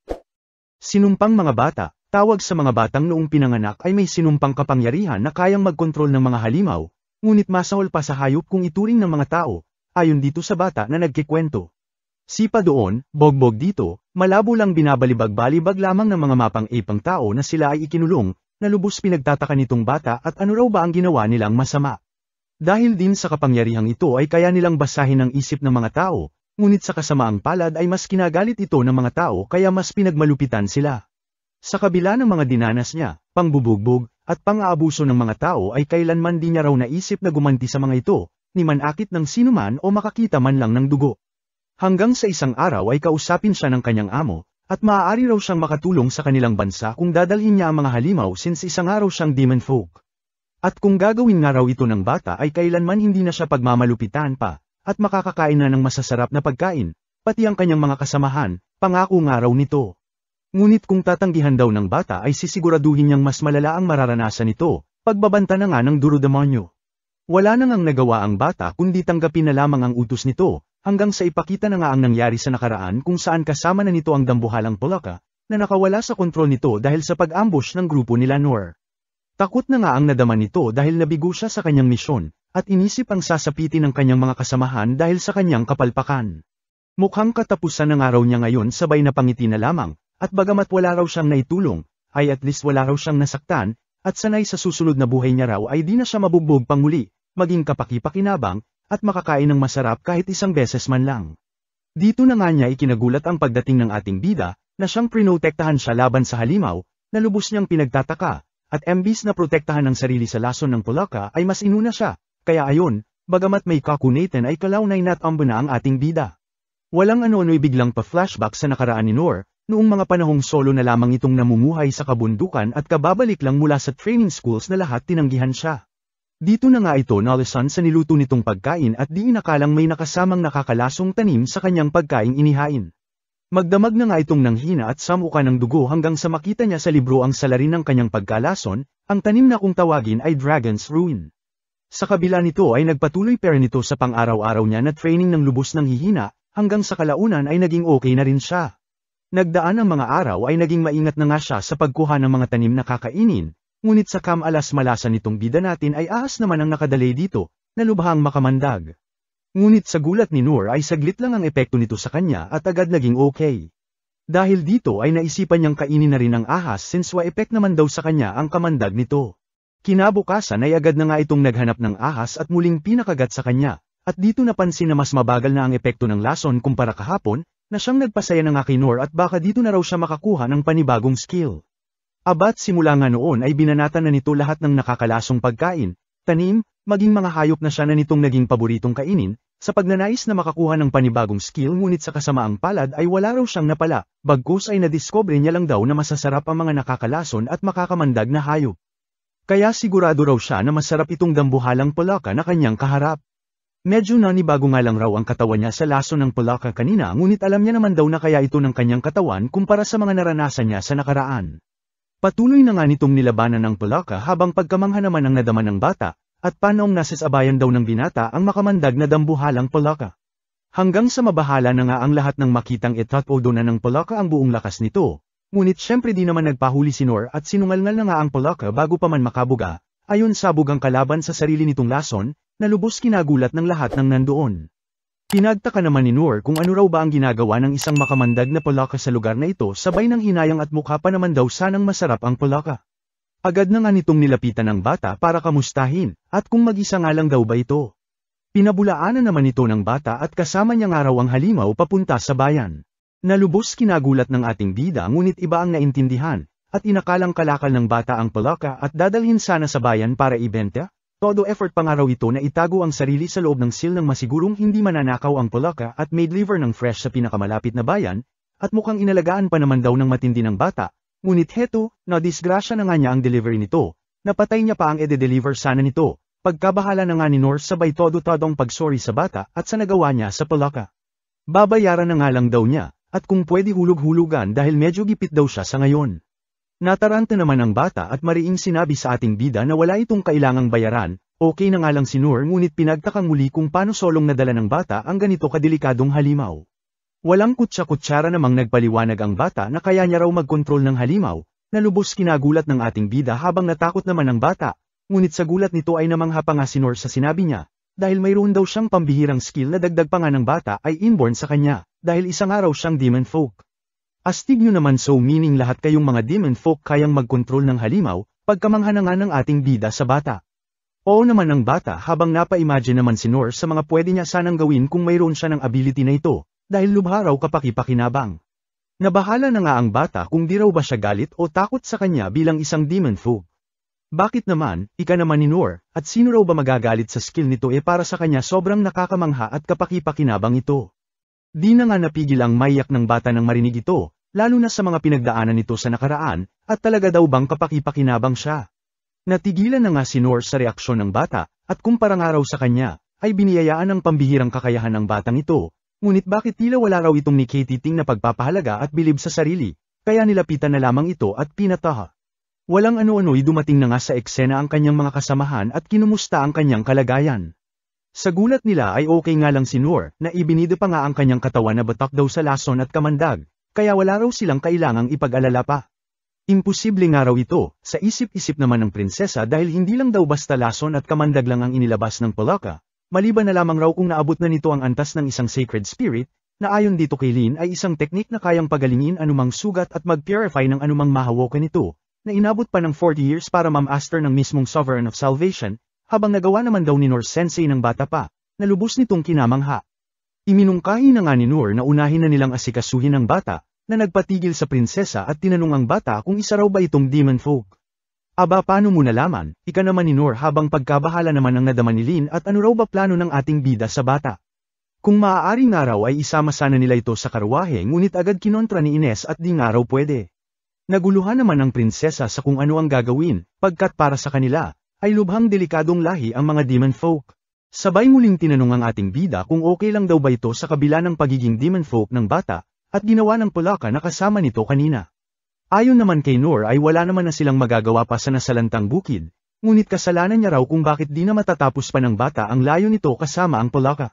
Sinumpang mga bata, tawag sa mga batang noong pinanganak ay may sinumpang kapangyarihan na kayang magkontrol ng mga halimaw, ngunit masahol pa sa hayop kung ituring ng mga tao, ayon dito sa bata na nagkikwento. Sipa doon, bogbog dito, malabo lang binabalibag-balibag lamang ng mga mapang-ipang tao na sila ay ikinulong, na lubos pinagtataka nitong bata at ano raw ba ang ginawa nilang masama. Dahil din sa kapangyarihang ito ay kaya nilang basahin ang isip ng mga tao, ngunit sa kasamaang palad ay mas kinagalit ito ng mga tao kaya mas pinagmalupitan sila. Sa kabila ng mga dinanas niya, pangbubugbog, at pang-aabuso ng mga tao ay kailanman di niya raw naisip na gumanti sa mga ito, ni manakit ng sinuman o makakita man lang ng dugo. Hanggang sa isang araw ay kausapin siya ng kanyang amo, at maaari raw siyang makatulong sa kanilang bansa kung dadalhin niya ang mga halimaw since isang araw siyang demon folk. At kung gagawin nga raw ito ng bata ay kailanman hindi na siya pagmamalupitan pa, at makakakain na ng masasarap na pagkain, pati ang kanyang mga kasamahan, pangako nga raw nito. Ngunit kung tatanggihan daw ng bata ay sisiguraduhin niyang mas malala ang mararanasan nito, pagbabanta na nga ng duro-demonyo. Wala nang ang nagawa ang bata kundi tanggapin na lamang ang utos nito, hanggang sa ipakita na nga ang nangyari sa nakaraan kung saan kasama na nito ang dambuhalang Polaka, na nakawala sa kontrol nito dahil sa pag-ambush ng grupo nila Noor. Takot na nga ang nadama nito dahil nabigo siya sa kanyang misyon, at inisip ang sasapitin ng kanyang mga kasamahan dahil sa kanyang kapalpakan. Mukhang katapusan ng araw niya ngayon sabay na pangiti na lamang, at bagamat wala raw siyang naitulong, ay at least wala raw siyang nasaktan, at sanay sa susunod na buhay niya raw ay di na siya mabugbog pang muli, maging kapaki-pakinabang, at makakain ng masarap kahit isang beses man lang. Dito na nga niya ikinagulat ang pagdating ng ating bida, na siyang prinotektahan siya laban sa halimaw, na lubos niyang pinagtataka, at imbis na protektahan ang sarili sa lason ng Polaka ay mas inuna siya, kaya ayon, bagamat may kakunatan ay kalaunay natambo na ang ating bida. Walang ano-ano'y biglang pa-flashback sa nakaraan ni Noor, noong mga panahong solo na lamang itong namumuhay sa kabundukan at kababalik lang mula sa training schools na lahat tinanggihan siya. Dito na nga ito nalasan sa niluto nitong pagkain at di inakalang may nakasamang nakakalasong tanim sa kanyang pagkaing inihain. Magdamag na nga itong nanghina at samuka ng dugo hanggang sa makita niya sa libro ang salarin ng kanyang pagkalason, ang tanim na kung tawagin ay Dragon's Ruin. Sa kabila nito ay nagpatuloy pero nito sa pang-araw-araw niya na training ng lubos ng hihina, hanggang sa kalaunan ay naging okay na rin siya. Nagdaan ang mga araw ay naging maingat na nga siya sa pagkuha ng mga tanim na kakainin. Ngunit sa kamalas-malasan nitong bida natin ay ahas naman ang nakadalay dito, na lubhang makamandag. Ngunit sa gulat ni Noor ay saglit lang ang epekto nito sa kanya at agad naging okay. Dahil dito ay naisipan niyang kainin na rin ang ahas since wa-epek naman daw sa kanya ang kamandag nito. Kinabukasan ay agad na nga itong naghanap ng ahas at muling pinakagat sa kanya, at dito napansin na mas mabagal na ang epekto ng lason kumpara kahapon, na siyang nagpasaya na nga kay Noor at baka dito na raw siya makakuha ng panibagong skill. Abat simula nga noon ay binanatan na nito lahat ng nakakalasong pagkain, tanim, maging mga hayop na siya na nitong naging paboritong kainin, sa pagnanais na makakuha ng panibagong skill ngunit sa kasamaang palad ay wala raw siyang napala, bagkus ay nadiscover niya lang daw na masasarap ang mga nakakalason at makakamandag na hayop. Kaya sigurado raw siya na masarap itong dambuhalang Polaka na kanyang kaharap. Medyo nanibago nga lang raw ang katawan niya sa lason ng Polaka kanina ngunit alam niya naman daw na kaya ito ng kanyang katawan kumpara sa mga naranasan niya sa nakaraan. Patuloy na nga nitong nilabanan ng Polaka habang pagkamangha naman ang nadama ng bata, at panaong nasasabayan daw ng binata ang makamandag na dambuhalang Polaka. Hanggang sa mabahala na nga ang lahat ng makitang itatpodo na ng Polaka ang buong lakas nito, ngunit syempre di naman nagpahuli si Noor at sinungalngal na nga ang Polaka bago pa man makabuga, ayon sabog ang kalaban sa sarili nitong lason, na lubos kinagulat ng lahat ng nandoon. Pinagtaka naman ni Noor kung ano raw ba ang ginagawa ng isang makamandag na Polaka sa lugar na ito sabay ng hinayang at mukha pa naman daw sanang masarap ang Polaka. Agad na nga nitong nilapitan ng bata para kamustahin, at kung mag-isa nga lang daw ba ito. Pinabulaanan naman ito ng bata at kasama niya nga raw ang halimaw papunta sa bayan. Nalubos kinagulat ng ating bida ngunit iba ang naintindihan, at inakalang kalakal ng bata ang Polaka at dadalhin sana sa bayan para ibenta. Todo effort pa nga raw ito na itago ang sarili sa loob ng seal nang masigurong hindi mananakaw ang Polaka at made liver ng fresh sa pinakamalapit na bayan, at mukhang inalagaan pa naman daw ng matindi ng bata, ngunit heto, na-disgrasya na nga niya ang delivery nito, napatay niya pa ang ede-deliver sana nito, pagkabahala na nga ni Noor sabay todo-todong pagsorry sa bata at sa nagawa niya sa Polaka. Babayaran na nga lang daw niya, at kung pwede hulug-hulugan dahil medyo gipit daw siya sa ngayon. Nataranta naman ang bata at mariing sinabi sa ating bida na wala itong kailangang bayaran, okay na nga lang si Noor ngunit pinagtakang muli kung paano solong nadala ng bata ang ganito kadelikadong halimaw. Walang kutsa-kutsara namang nagpaliwanag ang bata na kaya niya raw magkontrol ng halimaw, na lubos kinagulat ng ating bida habang natakot naman ang bata, ngunit sa gulat nito ay namangha pa nga si Noor sa sinabi niya, dahil mayroon daw siyang pambihirang skill na dagdag pa nga ng bata ay inborn sa kanya, dahil isang araw siyang demon folk. Astig nyo naman so meaning lahat kayong mga demon folk kayang magkontrol ng halimaw, pagkamangha na nga ng ating bida sa bata. Oo naman ang bata habang napa-imagine naman si Noor sa mga pwede niya sanang gawin kung mayroon siya ng ability na ito, dahil lubha raw kapaki-pakinabang. Nabahala na nga ang bata kung di raw ba siya galit o takot sa kanya bilang isang demon folk. Bakit naman, ika naman ni Noor, at sino raw ba magagalit sa skill nito para sa kanya sobrang nakakamangha at kapaki-pakinabang ito. Di na nga napigil ang maiyak ng bata nang marinig ito, lalo na sa mga pinagdaanan nito sa nakaraan, at talaga daw bang kapaki-pakinabang siya. Natigilan na nga si Noor sa reaksyon ng bata, at kumpara nga raw sa kanya, ay biniyayaan ng pambihirang kakayahan ng batang ito, ngunit bakit tila wala raw itong ni Katie na pagpapahalaga at bilib sa sarili, kaya nilapitan na lamang ito at pinataha. Walang ano-ano'y dumating na nga sa eksena ang kanyang mga kasamahan at kinumusta ang kanyang kalagayan. Sa gulat nila ay okay nga lang si Noor, na ibinido pa nga ang kanyang katawan na batak daw sa lason at kamandag, kaya wala raw silang kailangang ipag-alala pa. Imposible nga raw ito, sa isip-isip naman ng prinsesa dahil hindi lang daw basta lason at kamandag lang ang inilabas ng palaka, maliban na lamang raw kung naabot na nito ang antas ng isang sacred spirit, na ayon dito kay Lin ay isang teknik na kayang pagalingin anumang sugat at mag-purify ng anumang mahawakan nito, na inabot pa ng 40 years para ma-master ng mismong Sovereign of Salvation, habang nagawa naman daw ni Noor Sensei ng bata pa, na lubos nitong kinamangha. Iminungkahi na nga ni Noor na unahin na nilang asikasuhin ang bata, na nagpatigil sa prinsesa at tinanong ang bata kung isa raw ba itong demon folk. Aba paano mo nalaman, ika naman ni Noor habang pagkabahala naman ang nadama ni Lin at ano raw ba plano ng ating bida sa bata. Kung maaari nga raw ay isama sana nila ito sa karwahe ngunit agad kinontra ni Ines at di nga raw pwede. Naguluhan naman ang prinsesa sa kung ano ang gagawin, pagkat para sa kanila, ay lubhang delikadong lahi ang mga demon folk. Sabay muling tinanong ang ating bida kung okay lang daw ba ito sa kabila ng pagiging demon folk ng bata, at ginawa ng palaka na kasama nito kanina. Ayon naman kay Noor ay wala naman na silang magagawa pa sa nasalantang bukid, ngunit kasalanan niya raw kung bakit di na matatapos pa ng bata ang layo nito kasama ang palaka.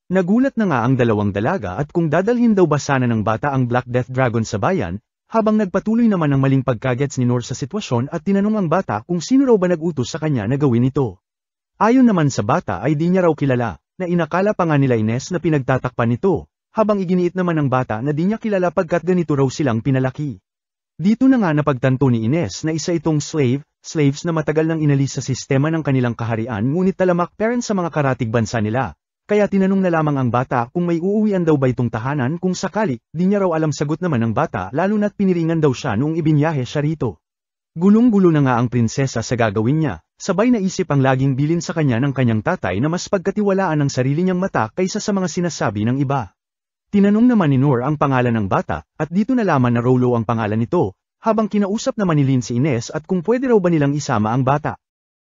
Nagulat na nga ang dalawang dalaga at kung dadalhin daw ba sana ng bata ang Black Death Dragon sa bayan, habang nagpatuloy naman ang maling pagkagets ni Noor sa sitwasyon at tinanong ang bata kung sino raw ba nag-utos sa kanya na gawin ito. Ayon naman sa bata ay di niya raw kilala, na inakala pa nga nila Ines na pinagtatakpan nito, habang iginiit naman ng bata na di niya kilala pagkat ganito raw silang pinalaki. Dito na nga napagtanto ni Ines na isa itong slaves na matagal nang inalis sa sistema ng kanilang kaharian ngunit talamak parent sa mga karatig bansa nila. Kaya tinanong na lamang ang bata kung may uuwian daw ba itong tahanan kung sakali, di niya raw alam sagot naman ng bata lalo na't piniringan daw siya noong ibinyahe siya rito. Gulong-gulo na nga ang prinsesa sa gagawin niya, sabay naisip ang laging bilin sa kanya ng kanyang tatay na mas pagkatiwalaan ang sarili niyang mata kaysa sa mga sinasabi ng iba. Tinanong naman ni Noor ang pangalan ng bata, at dito nalaman na Rolo ang pangalan nito, habang kinausap naman ni Lin si Ines at kung pwede raw ba nilang isama ang bata.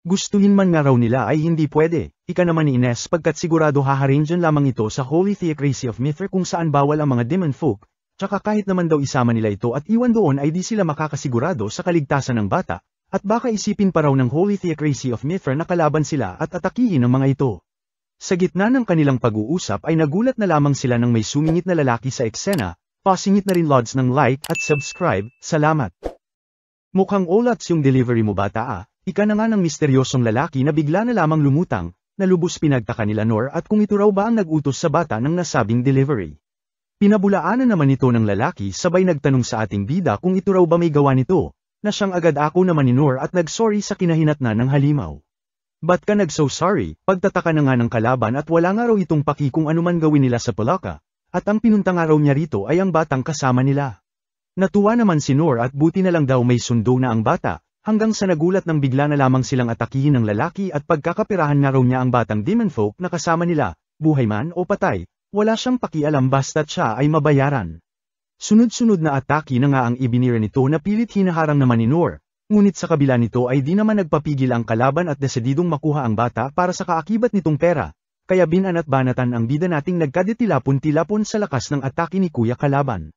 Gustuhin man nga raw nila ay hindi pwede, ika naman ni Ines pagkat sigurado haharingan lamang ito sa Holy Theocracy of Mithra kung saan bawal ang mga demon folk, tsaka kahit naman daw isama nila ito at iwan doon ay di sila makakasigurado sa kaligtasan ng bata, at baka isipin pa raw ng Holy Theocracy of Mithra na kalaban sila at atakihin ang mga ito. Sa gitna ng kanilang pag-uusap ay nagulat na lamang sila nang may sumingit na lalaki sa eksena, pasingit na rin lods ng like at subscribe, salamat. Mukhang olats yung delivery mo bata ika na nga ng misteryosong lalaki na bigla na lamang lumutang, na lubos pinagtaka nila Noor at kung ito raw ba ang nag-utos sa bata ng nasabing delivery. Pinabulaanan naman ito ng lalaki sabay nagtanong sa ating bida kung ito raw ba may gawa nito, na siyang agad ako naman ni Noor at nag-sorry sa kinahinatnan ng halimaw. Ba't ka nag-so sorry, pagtataka na nga ng kalaban at wala nga raw itong paki kung anuman gawin nila sa palaka, at ang pinunta nga raw niya rito ay ang batang kasama nila. Natuwa naman si Noor at buti na lang daw may sundo na ang bata, hanggang sa nagulat nang bigla na lamang silang atakihin ng lalaki at pagkakapirahan nga raw niya ang batang demon folk na kasama nila, buhay man o patay, wala siyang pakialam basta't siya ay mabayaran. Sunod-sunod na atake na nga ang ibinira nito na pilit hinaharang naman ni Noor, ngunit sa kabila nito ay di naman nagpapigil ang kalaban at desididong makuha ang bata para sa kaakibat nitong pera, kaya binanat-banatan ang bida nating nagkaditilapon-tilapon sa lakas ng atake ni Kuya Kalaban.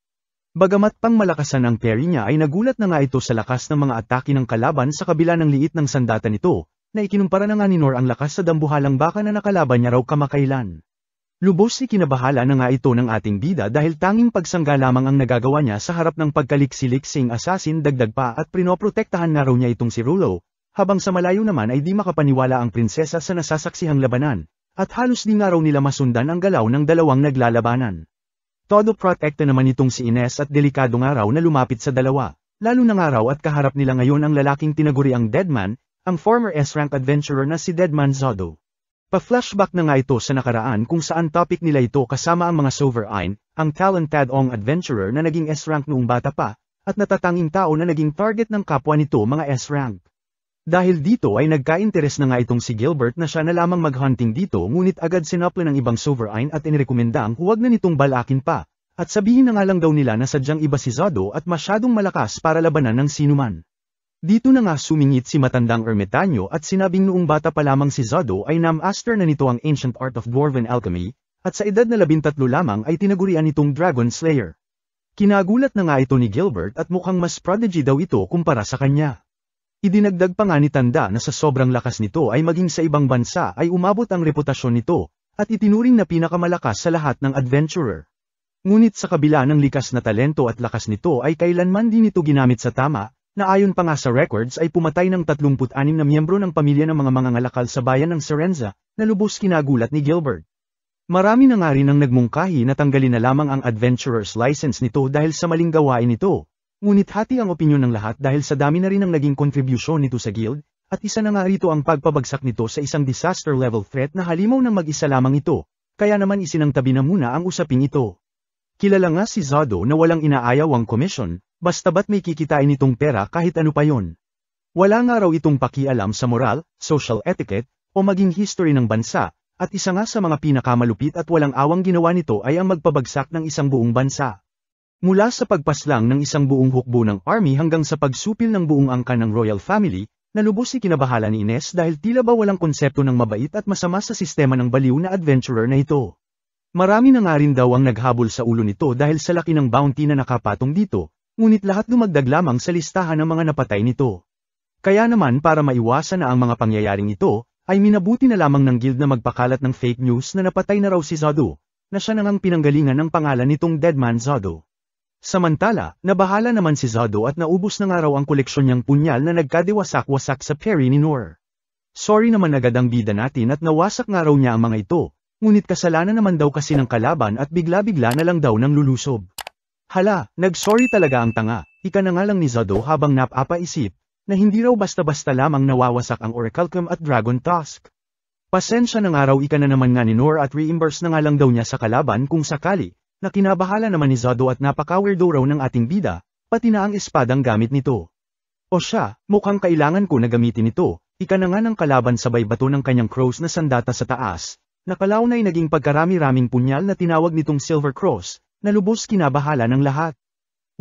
Bagamat pang malakasan ang parry niya ay nagulat na nga ito sa lakas ng mga atake ng kalaban sa kabila ng liit ng sandata nito, na ikinumpara na nga ni Noor ang lakas sa dambuhalang baka na nakalaban niya raw kamakailan. Lubos kinabahala na nga ito ng ating bida dahil tanging pagsangga lamang ang nagagawa niya sa harap ng pagkaliksiliksing assassin, dagdag pa at prinoprotektahan na raw niya itong si Rulo, habang sa malayo naman ay di makapaniwala ang prinsesa sa nasasaksihang labanan, at halos di nga raw nila masundan ang galaw ng dalawang naglalabanan. Todo protekta naman itong si Ines at delikado nga raw na lumapit sa dalawa, lalo na nga raw at kaharap nila ngayon ang lalaking tinaguriang Deadman, ang former S-rank adventurer na si Deadman Zodo. Pa-flashback na nga ito sa nakaraan kung saan topic nila ito kasama ang mga Sovereign, ang talented ong adventurer na naging S-rank noong bata pa, at natatanging tao na naging target ng kapwa nito mga S-rank. Dahil dito ay nagka-interes na nga itong si Gilbert na siya na lamang mag-hunting dito, ngunit agad sinapla ng ibang Sovereign at inirekomenda ang huwag na nitong balakin pa, at sabihin na nga lang daw nila na sadyang iba si Zodo at masyadong malakas para labanan ng sinuman. Dito na nga sumingit si matandang ermitanyo at sinabing noong bata pa lamang si Zodo ay namaster na nito ang ancient art of dwarven alchemy, at sa edad na 13 lamang ay tinagurian itong Dragon Slayer. Kinagulat na nga ito ni Gilbert at mukhang mas prodigy daw ito kumpara sa kanya. Idinagdag pa nga ni Tanda na sa sobrang lakas nito ay maging sa ibang bansa ay umabot ang reputasyon nito, at itinuring na pinakamalakas sa lahat ng adventurer. Ngunit sa kabila ng likas na talento at lakas nito ay kailanman din ito ginamit sa tama, na ayon pa nga sa records ay pumatay ng 36 na miyembro ng pamilya ng mga mangangalakal sa bayan ng Serenza, na lubos kinagulat ni Gilbert. Marami na nga rin ang nagmungkahi na tanggalin na lamang ang adventurer's license nito dahil sa maling gawain nito. Ngunit hati ang opinyon ng lahat dahil sa dami na rin ang naging kontribusyon nito sa guild, at isa na nga rito ang pagpabagsak nito sa isang disaster level threat na halimaw ng mag-isa lamang ito, kaya naman isinangtabi na muna ang usaping ito. Kilala nga si Zodo na walang inaayaw ang komisyon, basta't may kikitain itong pera kahit ano pa yon. Wala nga raw itong pakialam sa moral, social etiquette, o maging history ng bansa, at isa nga sa mga pinakamalupit at walang awang ginawa nito ay ang magpabagsak ng isang buong bansa. Mula sa pagpaslang ng isang buong hukbo ng army hanggang sa pagsupil ng buong angkan ng royal family, nalubos kinabahala ni Ines dahil tila ba walang konsepto ng mabait at masama sa sistema ng baliw na adventurer na ito. Marami na nga rin daw ang naghabol sa ulo nito dahil sa laki ng bounty na nakapatong dito, ngunit lahat dumagdag lamang sa listahan ng mga napatay nito. Kaya naman para maiwasan na ang mga pangyayaring ito, ay minabuti na lamang ng guild na magpakalat ng fake news na napatay na raw si Zodo, na siya nang pinanggalingan ng pangalan nitong Deadman Zodo. Samantala, nabahala naman si Zodo at naubos na nga raw ang koleksyon niyang punyal na nagkadiwasak-wasak sa parry ni Noor. Sorry naman agad ang bida natin at nawasak nga raw niya ang mga ito, ngunit kasalanan naman daw kasi ng kalaban at bigla-bigla na lang daw nang lulusob. Hala, nag-sorry talaga ang tanga, ika na nga lang ni Zodo habang napapaisip, na hindi raw basta-basta lamang nawawasak ang Orichalcum at Dragon Tusk. Pasensya na nga raw ika na naman nga ni Noor at reimburse na nga lang daw niya sa kalaban kung sakali, na kinabahala naman ni Zodo at napaka-weirdo raw ng ating bida, pati na ang espadang gamit nito. O siya, mukhang kailangan ko na gamitin ito, ika na nga ng kalaban sabay bato ng kanyang cross na sandata sa taas, nakalaw na'y naging pagkarami-raming punyal na tinawag nitong Silver Cross, na lubos kinabahala ng lahat.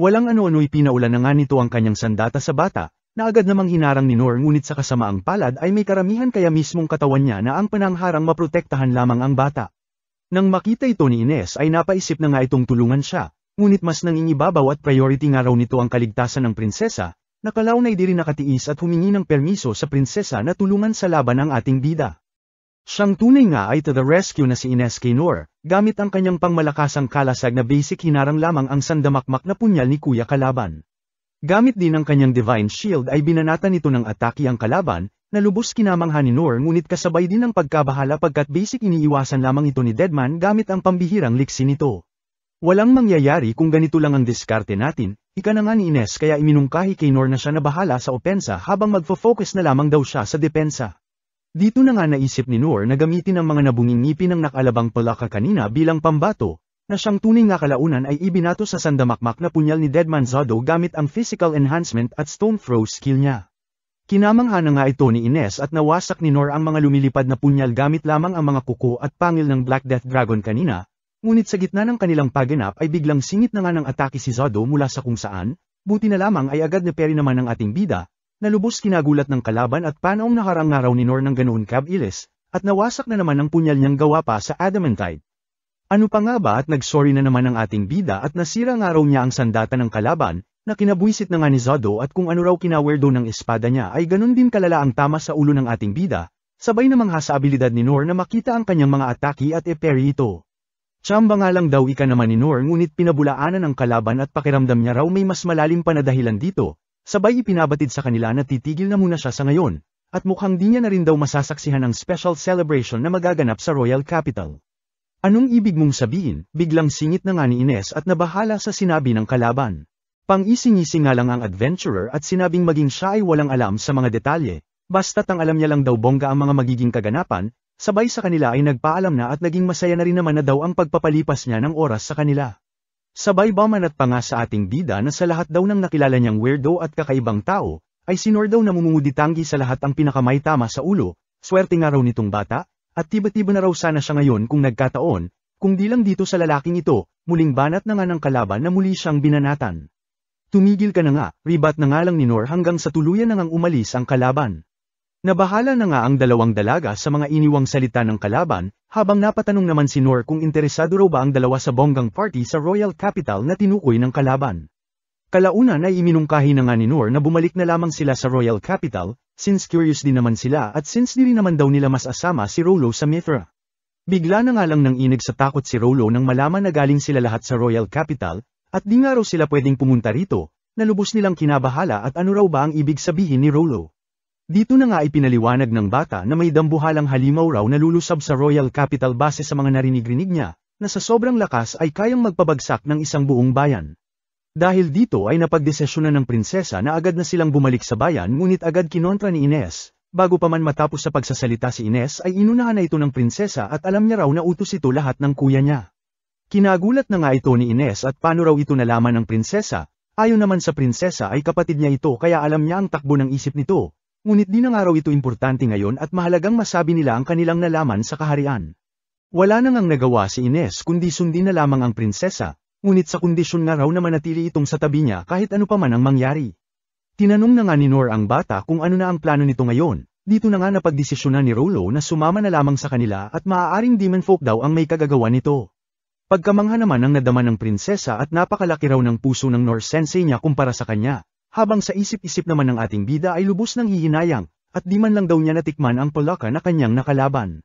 Walang ano-ano'y pinaulan na nga nito ang kanyang sandata sa bata, na agad namang hinarang ni Noor ngunit sa kasamaang palad ay may karamihan kaya mismong katawan niya na ang panangharang maprotektahan lamang ang bata. Nang makita ito ni Ines ay napaisip na nga itong tulungan siya, ngunit mas nangingibabaw at priority nga raw nito ang kaligtasan ng prinsesa, nakalaw na'y di rin nakatiis at humingi ng permiso sa prinsesa na tulungan sa laban ang ating bida. Siyang tunay nga ay to the rescue na si Ines kay Noor, gamit ang kanyang pangmalakasang kalasag na basic hinarang lamang ang sandamakmak na punyal ni Kuya Kalaban. Gamit din ang kanyang divine shield ay binanata nito ng atake ang kalaban, na lubos kinamangha ni Noor ngunit kasabay din ng pagkabahala pagkat basic iniiwasan lamang ito ni Deadman gamit ang pambihirang liksi nito. Walang mangyayari kung ganito lang ang diskarte natin, ika na nga ni Ines kaya iminungkahi kay Noor na siya na bahala sa opensa habang magfo-focus na lamang daw siya sa depensa. Dito na nga naisip ni Noor na gamitin ang mga nabunging ngipin ng nakalabang palaka kanina bilang pambato, na siyang tunay nga kalaunan ay ibinato sa sandamakmak na punyal ni Deadman Zodo gamit ang physical enhancement at stone throw skill niya. Kinamangha na nga ito ni Ines at nawasak ni Noor ang mga lumilipad na punyal gamit lamang ang mga kuko at pangil ng Black Death Dragon kanina, ngunit sa gitna ng kanilang pagganap ay biglang singit na nga ng atake si Zodo mula sa kung saan, buti na lamang ay agad na peri naman ng ating bida, na lubos kinagulat ng kalaban at panaong naharang nga raw ni Noor ng ganoon kabilis, at nawasak na naman ang punyal niyang gawa pa sa adamantite. Ano pa nga ba at nagsorry na naman ang ating bida at nasira nga raw niya ang sandata ng kalaban, na kinabwisit na nga ni Zodo at kung ano raw kinawerdo ng espada niya ay ganun din kalala ang tama sa ulo ng ating bida, sabay namang sa abilidad ni Noor na makita ang kanyang mga atake at eperi ito. Tsamba nga lang daw ika naman ni Noor ngunit pinabulaanan ng kalaban at pakiramdam niya raw may mas malalim pa na dahilan dito, sabay ipinabatid sa kanila na titigil na muna siya sa ngayon, at mukhang di niya na rin daw masasaksihan ang special celebration na magaganap sa Royal Capital. Anong ibig mong sabihin? Biglang singit na nga ni Ines at nabahala sa sinabi ng kalaban. Pang-ising-ising nga lang ang adventurer at sinabing maging siya ay walang alam sa mga detalye, basta't ang alam niya lang daw bongga ang mga magiging kaganapan, sabay sa kanila ay nagpaalam na at naging masaya na rin naman na daw ang pagpapalipas niya ng oras sa kanila. Sabay bamanat pa nga sa ating bida na sa lahat daw ng nakilala niyang weirdo at kakaibang tao, ay si Noor daw na mumunguditanggi sa lahat ang pinakamay tama sa ulo, swerte nga raw nitong bata, at tiba-tiba na raw sana siya ngayon kung nagkataon, kung di lang dito sa lalaking ito, muling banat na nga ng kalaban na muli siyang binanatan. Tumigil ka na nga, ribat na nga lang ni Noor hanggang sa tuluyan na ngang umalis ang kalaban. Nabahala na nga ang dalawang dalaga sa mga iniwang salita ng kalaban, habang napatanong naman si Noor kung interesado raw ba ang dalawa sa bonggang party sa Royal Capital na tinukoy ng kalaban. Kalaunan ay iminungkahi na nga ni Noor na bumalik na lamang sila sa Royal Capital, since curious din naman sila at since di rin naman daw nila mas asama si Rolo sa Mithra. Bigla na nga lang nang inig sa takot si Rolo nang malaman na galing sila lahat sa Royal Capital, at di nga raw sila pwedeng pumunta rito, na lubos nilang kinabahala at ano raw ba ang ibig sabihin ni Rolo. Dito na nga ay pinaliwanag ng bata na may dambuhalang halimaw raw na lulusab sa Royal Capital base sa mga narinig-rinig niya, na sa sobrang lakas ay kayang magpabagsak ng isang buong bayan. Dahil dito ay napagdesisyonan ng prinsesa na agad na silang bumalik sa bayan ngunit agad kinontra ni Ines, bago pa man matapos sa pagsasalita si Ines ay inunahan na ito ng prinsesa at alam niya raw na utos ito lahat ng kuya niya. Kinagulat na nga ito ni Ines at paano raw ito nalaman ng prinsesa, ayon naman sa prinsesa ay kapatid niya ito kaya alam niya ang takbo ng isip nito, ngunit di na nga raw ito importante ngayon at mahalagang masabi nila ang kanilang nalaman sa kaharian. Wala na ngang nagawa si Ines kundi sundin na lamang ang prinsesa, ngunit sa kondisyon nga raw na manatili itong sa tabi niya kahit ano pa man ang mangyari. Tinanong na nga ni Noor ang bata kung ano na ang plano nito ngayon, dito na nga napagdesisyonan ni Rolo na sumama na lamang sa kanila at maaaring demon folk daw ang may kagagawa nito. Pagkamangha naman ang nadama ng prinsesa at napakalaki raw ng puso ng Noor sensei niya kumpara sa kanya, habang sa isip-isip naman ng ating bida ay lubos ng hihinayang, at di man lang daw niya natikman ang palaka na kanyang nakalaban.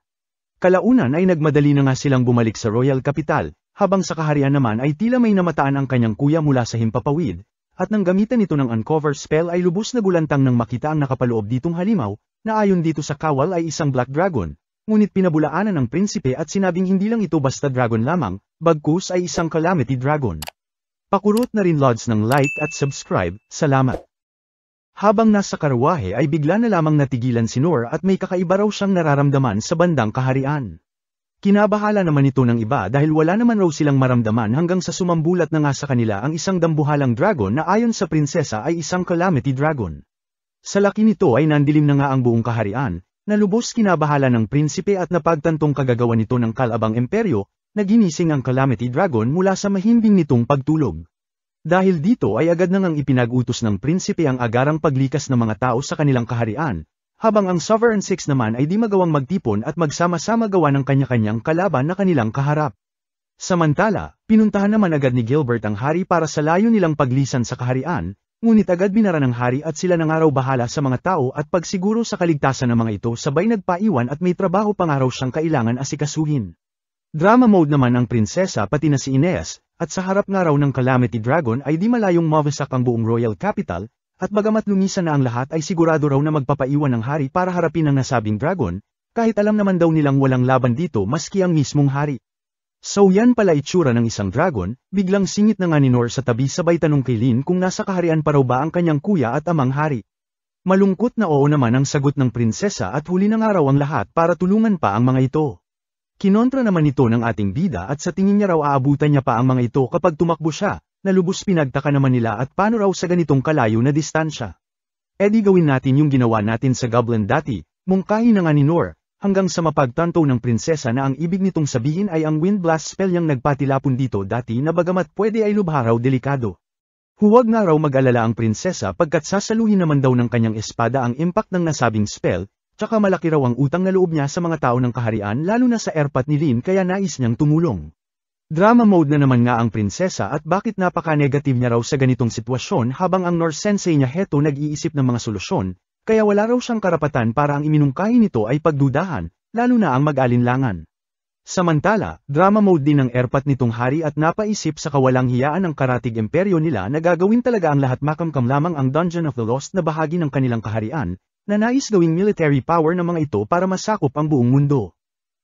Kalaunan ay nagmadali na nga silang bumalik sa Royal Capital, habang sa kaharian naman ay tila may namataan ang kanyang kuya mula sa himpapawid, at nang gamitan ito ng uncover spell ay lubos na gulantang nang makita ang nakapaloob ditong halimaw, na ayon dito sa kawal ay isang black dragon, ngunit pinabulaanan ng prinsipe at sinabing hindi lang ito basta dragon lamang, bagkus ay isang calamity dragon. Pakurot na rin lods ng like at subscribe, salamat. Habang nasa karwahe ay bigla na lamang natigilan si Noor at may kakaiba raw siyang nararamdaman sa bandang kaharian. Kinabahala naman ito ng iba dahil wala naman raw silang maramdaman hanggang sa sumambulat na nga sa kanila ang isang dambuhalang dragon na ayon sa prinsesa ay isang calamity dragon. Sa laki nito ay nandilim na nga ang buong kaharian, na lubos kinabahala ng prinsipe at napagtantong kagagawa nito ng kalabang imperyo, na ginising ang calamity dragon mula sa mahimbing nitong pagtulog. Dahil dito ay agad na ngang ipinag-utos ng prinsipe ang agarang paglikas ng mga tao sa kanilang kaharian, habang ang Sovereign Six naman ay di magawang magtipon at magsama-sama gawa ng kanya-kanyang kalaban na kanilang kaharap. Samantala, pinuntahan naman agad ni Gilbert ang hari para sa layo nilang paglisan sa kaharian, ngunit agad binara ng hari at sila na nga raw bahala sa mga tao at pagsiguro sa kaligtasan ng mga ito sabay nagpaiwan at may trabaho pa nga raw siyang kailangan asikasuhin. Drama mode naman ang prinsesa pati na si Ines, at sa harap nga raw ng Calamity Dragon ay di malayong mawasak ang buong Royal Capital, at bagamat lumisan na ang lahat ay sigurado raw na magpapaiwan ng hari para harapin ang nasabing dragon, kahit alam naman daw nilang walang laban dito maski ang mismong hari. So yan pala itsura ng isang dragon, biglang singit na nga ni Noor sa tabi sabay tanong kay Lin kung nasa kaharian pa raw ba ang kanyang kuya at amang hari. Malungkot na oo naman ang sagot ng prinsesa at huli na nga raw ang lahat para tulungan pa ang mga ito. Kinontra naman ito ng ating bida at sa tingin niya raw aabutan niya pa ang mga ito kapag tumakbo siya, na lubos pinagtaka naman nila at paano raw sa ganitong kalayo na distansya. E di gawin natin yung ginawa natin sa Goblin dati, mungkahi na nga ni Noor, hanggang sa mapagtanto ng prinsesa na ang ibig nitong sabihin ay ang wind blast spell yang nagpatilapon dito dati na bagamat pwede ay lubha raw delikado. Huwag nga raw mag-alala ang prinsesa pagkat sasaluhin naman daw ng kanyang espada ang impact ng nasabing spell, tsaka malaki raw ang utang na loob niya sa mga tao ng kaharian lalo na sa airpat ni Lin kaya nais niyang tumulong. Drama mode na naman nga ang prinsesa at bakit napaka-negative niya raw sa ganitong sitwasyon habang ang Nor Sensei niya heto nag-iisip ng mga solusyon, kaya wala raw siyang karapatan para ang iminungkahi nito ay pagdudahan, lalo na ang mag-alinlangan. Samantala, drama mode din ng erpat nitong hari at napaisip sa kawalang hiyaan ng karatig imperyo nila na gagawin talaga ang lahat makamkam lamang ang Dungeon of the Lost na bahagi ng kanilang kaharian, na nais gawing military power ng mga ito para masakop ang buong mundo.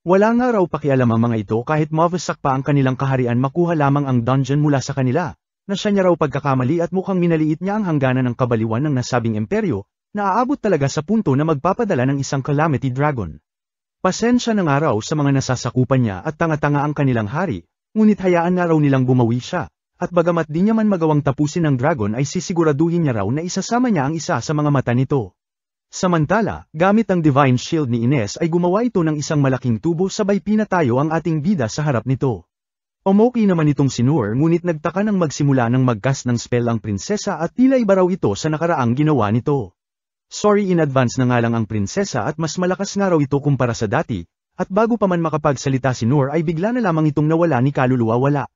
Wala nga raw pakialam ang mga ito kahit mawasak pa ang kanilang kaharian makuha lamang ang dungeon mula sa kanila, na siya niya raw pagkakamali at mukhang minaliit niya ang hangganan ng kabaliwan ng nasabing imperyo, na aabot talaga sa punto na magpapadala ng isang calamity dragon. Pasensya na nga raw sa mga nasasakupan niya at tanga-tanga ang kanilang hari, ngunit hayaan nga raw nilang bumawi siya, at bagamat di niya man magawang tapusin ng dragon ay sisiguraduhin niya raw na isasama niya ang isa sa mga mata nito. Samantala, gamit ang Divine Shield ni Ines ay gumawa ito ng isang malaking tubo sabay pinatayo ang ating bida sa harap nito. Umoki naman itong si Noor ngunit nagtaka nang magsimula ng mag-cast ng spell ang prinsesa at tila iba raw ito sa nakaraang ginawa nito. Sorry in advance na nga lang ang prinsesa at mas malakas nga raw ito kumpara sa dati, at bago pa man makapagsalita si Noor ay bigla na lamang itong nawala ni kaluluwa wala.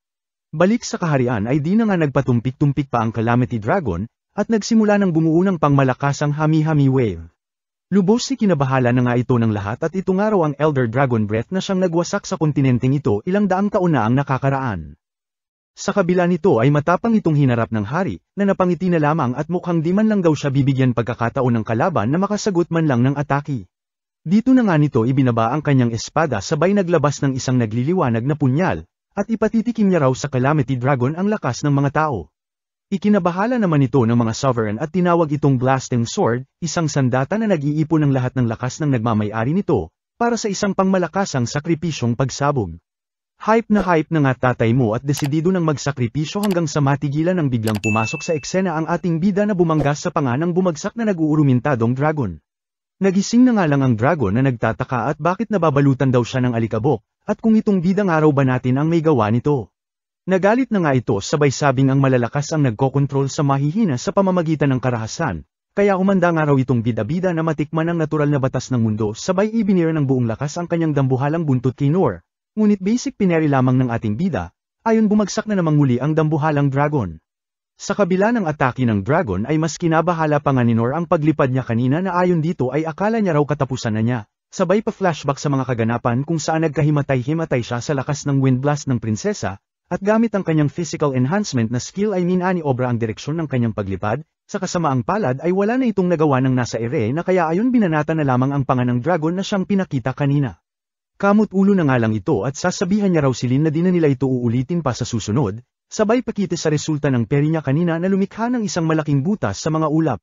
Balik sa kaharian ay di na nga nagpatumpik-tumpik pa ang Calamity Dragon, at nagsimula ng bumuo ng pangmalakasang hami-hami wave. Lubos si kinabahala na nga ito ng lahat at ito nga raw ang Elder Dragon Breath na siyang nagwasak sa kontinenteng ito ilang daang taon na ang nakakaraan. Sa kabila nito ay matapang itong hinarap ng hari, na napangiti na lamang at mukhang di man lang daw siya bibigyan pagkakataon ng kalaban na makasagot man lang ng atake. Dito na nga nito ibinaba ang kanyang espada sabay naglabas ng isang nagliliwanag na punyal, at ipatitikim niya raw sa Calamity Dragon ang lakas ng mga tao. Ikinabahala naman ito ng mga sovereign at tinawag itong Blasting Sword, isang sandata na nag-iipon ng lahat ng lakas ng nagmamay-ari nito, para sa isang pangmalakasang sakripisyong pagsabog. Hype na nga tatay mo at desidido ng magsakripisyo hanggang sa matigilan ng biglang pumasok sa eksena ang ating bida na bumangga sa panga ng bumagsak na nag-uurumintadong dragon. Nagising na nga lang ang dragon na nagtataka at bakit nababalutan daw siya ng alikabok, at kung itong bidang araw ba natin ang may gawa nito. Nagalit na nga ito sabay sabing ang malalakas ang nagkokontrol sa mahihina sa pamamagitan ng karahasan, kaya umanda nga raw itong bida-bida na matikman ang natural na batas ng mundo sabay ibinira ng buong lakas ang kanyang dambuhalang buntot kay Noor, ngunit basic pineri lamang ng ating bida, ayon bumagsak na namang muli ang dambuhalang dragon. Sa kabila ng atake ng dragon ay mas kinabahala pa nga ni Noor ang paglipad niya kanina na ayon dito ay akala niya raw katapusan na niya, sabay pa flashback sa mga kaganapan kung saan nagkahimatay-himatay siya sa lakas ng wind blast ng prinsesa, at gamit ang kanyang physical enhancement na skill ay minani-obra ang direksyon ng kanyang paglipad, sa kasamaang palad ay wala na itong nagawa ng nasa ere na kaya ayon binanata na lamang ang panga ng dragon na siyang pinakita kanina. Kamot ulo na nga lang ito at sasabihan niya raw si Lin na di na nila ito uulitin pa sa susunod, sabay pakita sa resulta ng peri niya kanina na lumikha ng isang malaking butas sa mga ulap.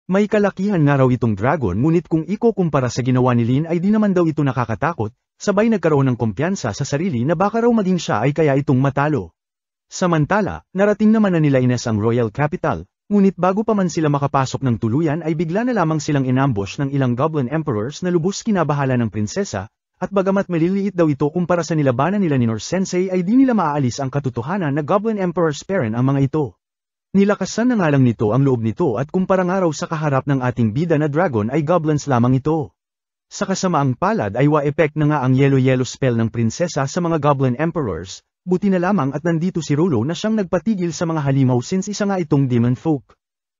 May kalakihan nga raw itong dragon ngunit kung ikukumpara sa ginawa ni Lin ay di naman daw ito nakakatakot, sabay nagkaroon ng kumpiyansa sa sarili na baka raw maging siya ay kaya itong matalo. Samantala, narating naman na nila Ines ang Royal Capital, ngunit bago pa man sila makapasok ng tuluyan ay bigla na lamang silang inambush ng ilang Goblin Emperors na lubos kinabahala ng prinsesa, at bagamat maliliit daw ito kumpara sa nilabanan nila ni Nor Sensei ay di nila maaalis ang katotohanan na Goblin Emperor's parent ang mga ito. Nilakasan na nga lang nito ang loob nito at kumpara nga raw sa kaharap ng ating bida na dragon ay goblins lamang ito. Sa kasamaang palad ay wa-effect na nga ang yellow-yellow spell ng prinsesa sa mga Goblin Emperors, buti na lamang at nandito si Rolo na siyang nagpatigil sa mga halimaw since isa nga itong demon folk.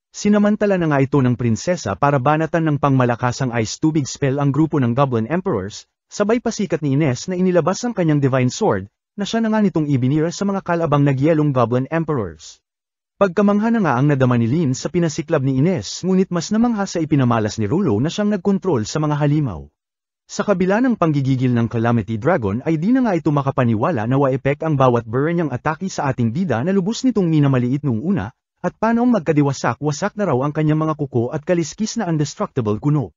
Sinamantala na nga ito ng prinsesa para banatan ng pangmalakasang ice tubig spell ang grupo ng Goblin Emperors, sabay pasikat ni Ines na inilabas ang kanyang Divine Sword, na siya na nga nitong ibinira sa mga kalabang nagyelong Goblin Emperors. Pagkamangha na nga ang nadama ni Lin sa pinasiklab ni Ines ngunit mas namangha sa ipinamalas ni Rolo na siyang nagkontrol sa mga halimaw. Sa kabila ng panggigigil ng Calamity Dragon ay di na nga ito makapaniwala na wa-epek ang bawat burn niyang atake sa ating bida na lubos nitong minamaliit nung una, at paanong magkadiwasak-wasak na raw ang kanyang mga kuko at kaliskis na undestructible kuno.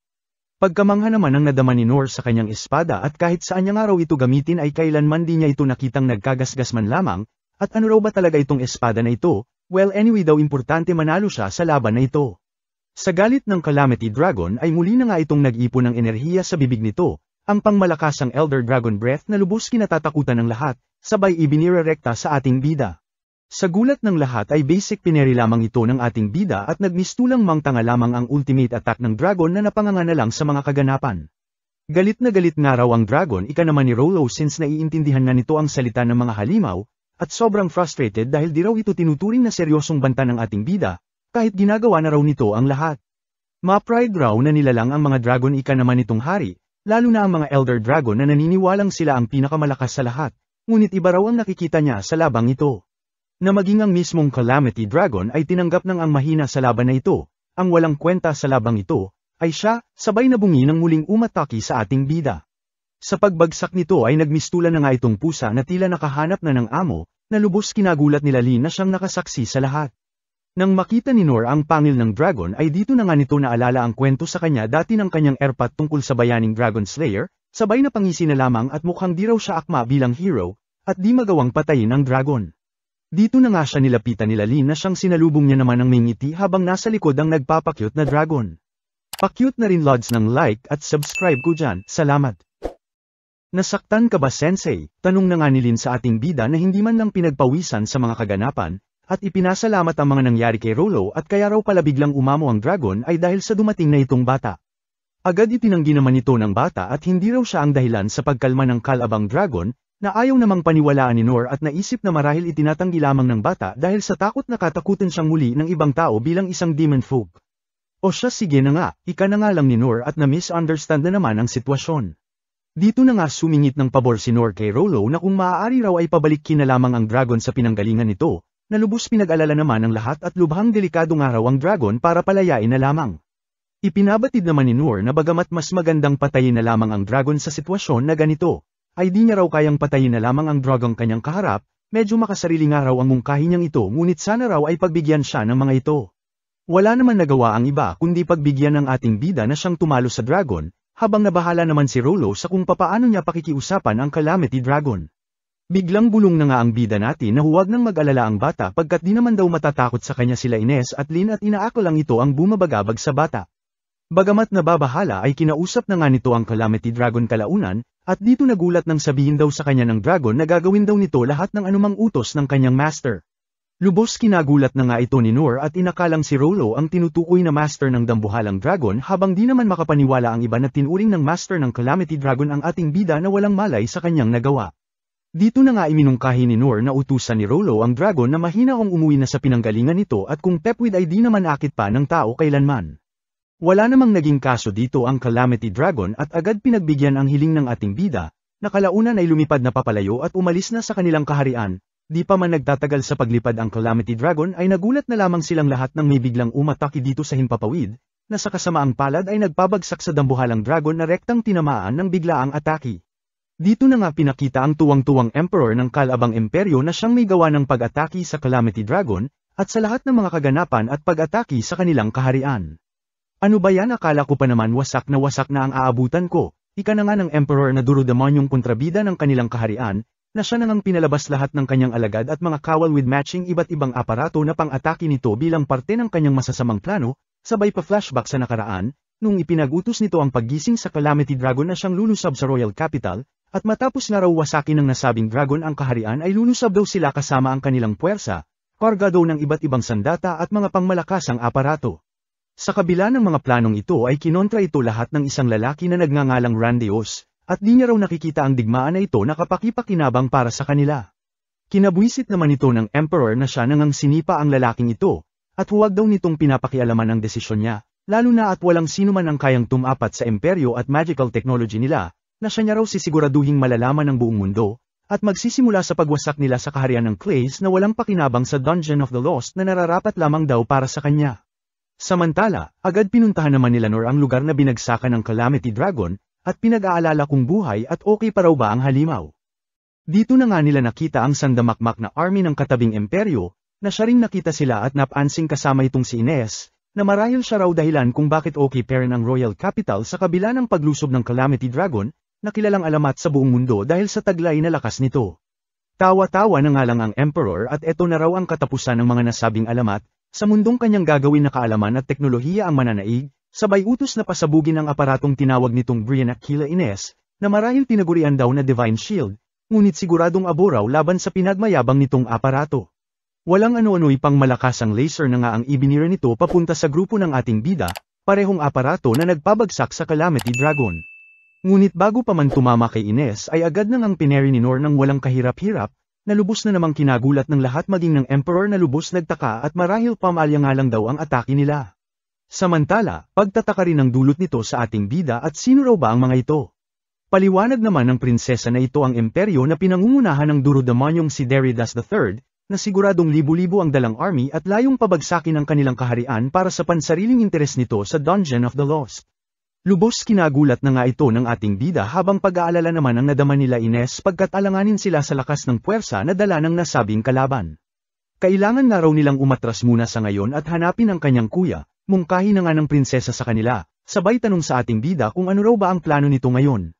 Pagkamangha naman ang nadama ni Noor sa kanyang espada at kahit saan niya nga raw ito gamitin ay kailanman di niya ito nakitang nagkagasgas man lamang, at ano raw ba talaga itong espada na ito? Well anyway daw importante manalo siya sa laban na ito. Sa galit ng Calamity Dragon ay muli na nga itong nag-ipon ng enerhiya sa bibig nito, ang pangmalakasang Elder Dragon Breath na lubos kinatatakutan ng lahat, sabay ibinirerekta sa ating bida. Sa gulat ng lahat ay basic pineri lamang ito ng ating bida at nagmistulang mangtanga lamang ang ultimate attack ng dragon na napanganga na lang sa mga kaganapan. Galit na galit nga raw ang dragon ika naman ni Rolo since naiintindihan na nito ang salita ng mga halimaw, at sobrang frustrated dahil di raw ito tinuturing na seryosong banta ng ating bida, kahit ginagawa na raw nito ang lahat. Ma-pride raw na nilalang ang mga dragon ika naman nitong hari, lalo na ang mga elder dragon na naniniwalang sila ang pinakamalakas sa lahat, ngunit iba raw ang nakikita niya sa labang ito. Na maging ang mismong Calamity Dragon ay tinanggap ng ang mahina sa laban na ito, ang walang kwenta sa labang ito, ay siya, sabay na bungi ng muling umatake sa ating bida. Sa pagbagsak nito ay nagmistulan na nga itong pusa na tila nakahanap na ng amo, na lubos kinagulat nila Lin na siyang nakasaksi sa lahat. Nang makita ni Nor ang pangil ng dragon ay dito na nga nito naalala ang kwento sa kanya dati ng kanyang erpat tungkol sa bayaning Dragon Slayer, sabay na pangisi na lamang at mukhang di raw siya akma bilang hero, at di magawang patayin ang dragon. Dito na nga siya nilapitan nila Lin na siyang sinalubong niya naman ng may ngiti habang nasa likod ang nagpapakyut na dragon. Pakyut na rin lods ng like at subscribe ko dyan, salamat. Nasaktan ka ba sensei? Tanong na nga ni Lin sa ating bida na hindi man lang pinagpawisan sa mga kaganapan, at ipinasalamat ang mga nangyari kay Rolo at kaya raw pala biglang umamo ang dragon ay dahil sa dumating na itong bata. Agad itinanggi naman ito ng bata at hindi raw siya ang dahilan sa pagkalma ng kalabang dragon, na ayaw namang paniwalaan ni Nor at naisip na marahil itinatanggi lamang ng bata dahil sa takot na katakutan siyang muli ng ibang tao bilang isang demon folk. O siya sige na nga, ika na nga lang ni Nor at na-misunderstand na naman ang sitwasyon. Dito na nga sumingit ng pabor si Nor kay Rolo na kung maaari raw ay pabalikin na lamang ang dragon sa pinanggalingan nito, na lubos pinag-alala naman ng lahat at lubhang delikado nga raw ang dragon para palayain na lamang. Ipinabatid naman ni Nor na bagamat mas magandang patayin na lamang ang dragon sa sitwasyon na ganito, ay di niya raw kayang patayin na lamang ang dragon kanyang kaharap, medyo makasarili nga raw ang mungkahi niyang ito ngunit sana raw ay pagbigyan siya ng mga ito. Wala naman nagawa ang iba kundi pagbigyan ng ating bida na siyang tumalo sa dragon, habang nabahala naman si Rolo sa kung papaano niya pakikiusapan ang Calamity Dragon. Biglang bulong na nga ang bida natin na huwag nang mag-alala ang bata pagkat di naman daw matatakot sa kanya sila Ines at Lin at inaakal lang ito ang bumabagabag sa bata. Bagamat nababahala ay kinausap na nga nito ang Calamity Dragon kalaunan, at dito nagulat nang sabihin daw sa kanya ng dragon na gagawin daw nito lahat ng anumang utos ng kanyang master. Lubos kinagulat na nga ito ni Nor at inakalang si Rolo ang tinutukoy na master ng dambuhalang dragon habang di naman makapaniwala ang iba na tinuring ng master ng Calamity Dragon ang ating bida na walang malay sa kanyang nagawa. Dito na nga iminungkahi ni Nor na utusan ni Rolo ang dragon na mahina kung umuwi na sa pinanggalingan nito at kung Pepwid ay di naman akit pa ng tao kailanman. Wala namang naging kaso dito ang Calamity Dragon at agad pinagbigyan ang hiling ng ating bida, na kalaunan ay lumipad na papalayo at umalis na sa kanilang kaharian, di pa man nagtatagal sa paglipad ang Calamity Dragon ay nagulat na lamang silang lahat nang may biglang umatake dito sa himpapawid, na sa kasamaang palad ay nagpabagsak sa dambuhalang dragon na rektang tinamaan ng biglaang atake. Dito na nga pinakita ang tuwang-tuwang emperor ng kalabang imperyo na siyang may gawa ng pag-atake sa Calamity Dragon, at sa lahat ng mga kaganapan at pag-atake sa kanilang kaharian. Ano ba yan, akala ko pa naman wasak na ang aabutan ko, ika na nga ng emperor na duro-demonyong kontrabida ng kanilang kaharian, na siya nang pinalabas lahat ng kanyang alagad at mga kawal with matching iba't ibang aparato na pang-atake nito bilang parte ng kanyang masasamang plano, sabay pa flashback sa nakaraan, nung ipinag-utos nito ang paggising sa Calamity Dragon na siyang lulusab sa Royal Capital, at matapos na raw wasakin ng nasabing dragon ang kaharian ay lulusab daw sila kasama ang kanilang puwersa, karga daw ng iba't ibang sandata at mga pangmalakasang aparato. Sa kabila ng mga planong ito ay kinontra ito lahat ng isang lalaki na nagngangalang Randeos, at di niya raw nakikita ang digmaan na ito na kapakipakinabang para sa kanila. Kinabwisit naman ito ng emperor na siya nang sinipa ang lalaking ito, at huwag daw nitong pinapakialaman ang desisyon niya, lalo na at walang sino man ang kayang tumapat sa imperyo at magical technology nila, na siya niya raw sisiguraduhing malalaman ng buong mundo, at magsisimula sa pagwasak nila sa kaharian ng Clays na walang pakinabang sa Dungeon of the Lost na nararapat lamang daw para sa kanya. Samantala, agad pinuntahan naman nila Nor ang lugar na binagsakan ng Calamity Dragon, at pinag-aalala kung buhay at okay pa raw ba ang halimaw. Dito na nga nila nakita ang sandamakmak na army ng katabing imperyo, na siya ring nakita sila at napansing kasama itong si Ines, na marahil siya raw dahilan kung bakit okay pa rin ang Royal Capital sa kabila ng paglusob ng Calamity Dragon, na kilalang alamat sa buong mundo dahil sa taglay na lakas nito. Tawa-tawa na nga lang ang Emperor at eto na raw ang katapusan ng mga nasabing alamat, sa mundong kanyang gagawin na kaalaman at teknolohiya ang mananaig, sabay utos na pasabugin ang aparatong tinawag nitong Brian Aquila Ines, na marahil tinagurian daw na Divine Shield, ngunit siguradong abo raw laban sa pinagmayabang nitong aparato. Walang ano-ano'y pang malakasang laser na nga ang ibinira nito papunta sa grupo ng ating bida, parehong aparato na nagpabagsak sa Calamity Dragon. Ngunit bago pa man tumama kay Ines ay agad nang ang pineri ni Noor ng walang kahirap-hirap, na lubos na namang kinagulat ng lahat maging ng Emperor na lubos nagtaka at marahil pamalyang-alang daw ang atake nila. Samantala, pagtataka rin ang dulot nito sa ating bida at sino raw ba ang mga ito. Paliwanag naman ng prinsesa na ito ang imperyo na pinangungunahan ng Durodamonyong si Daridas III, na siguradong libu-libo ang dalang army at layong pabagsakin ang kanilang kaharian para sa pansariling interes nito sa Dungeon of the Lost. Lubos kinagulat na nga ito ng ating bida habang pag-aalala naman ang nadama nila Ines pagkat alanganin sila sa lakas ng puwersa na dala ng nasabing kalaban. Kailangan na raw nilang umatras muna sa ngayon at hanapin ang kanyang kuya, mungkahi na nga ng prinsesa sa kanila, sabay tanong sa ating bida kung ano raw ba ang plano nito ngayon.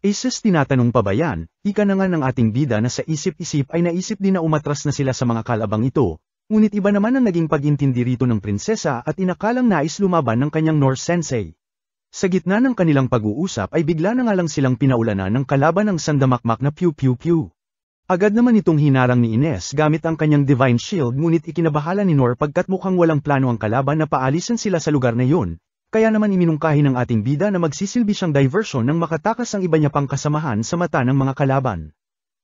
Aces tinatanong pa ba yan, ika na nga ng ating bida na sa isip-isip ay naisip din na umatras na sila sa mga kalabang ito, ngunit iba naman ang naging pag-intindi rito ng prinsesa at inakalang nais lumaban ng kanyang Norse sensei. Sa gitna ng kanilang pag-uusap ay bigla na nga lang silang pinaulanan ng kalaban ng sandamakmak na pew-pew-pew. Agad naman itong hinarang ni Ines gamit ang kanyang Divine Shield ngunit ikinabahala ni Noor pagkat mukhang walang plano ang kalaban na paalisan sila sa lugar na yun, kaya naman iminungkahi ng ating bida na magsisilbi siyang diversion nang makatakas ang iba niya pang kasamahan sa mata ng mga kalaban.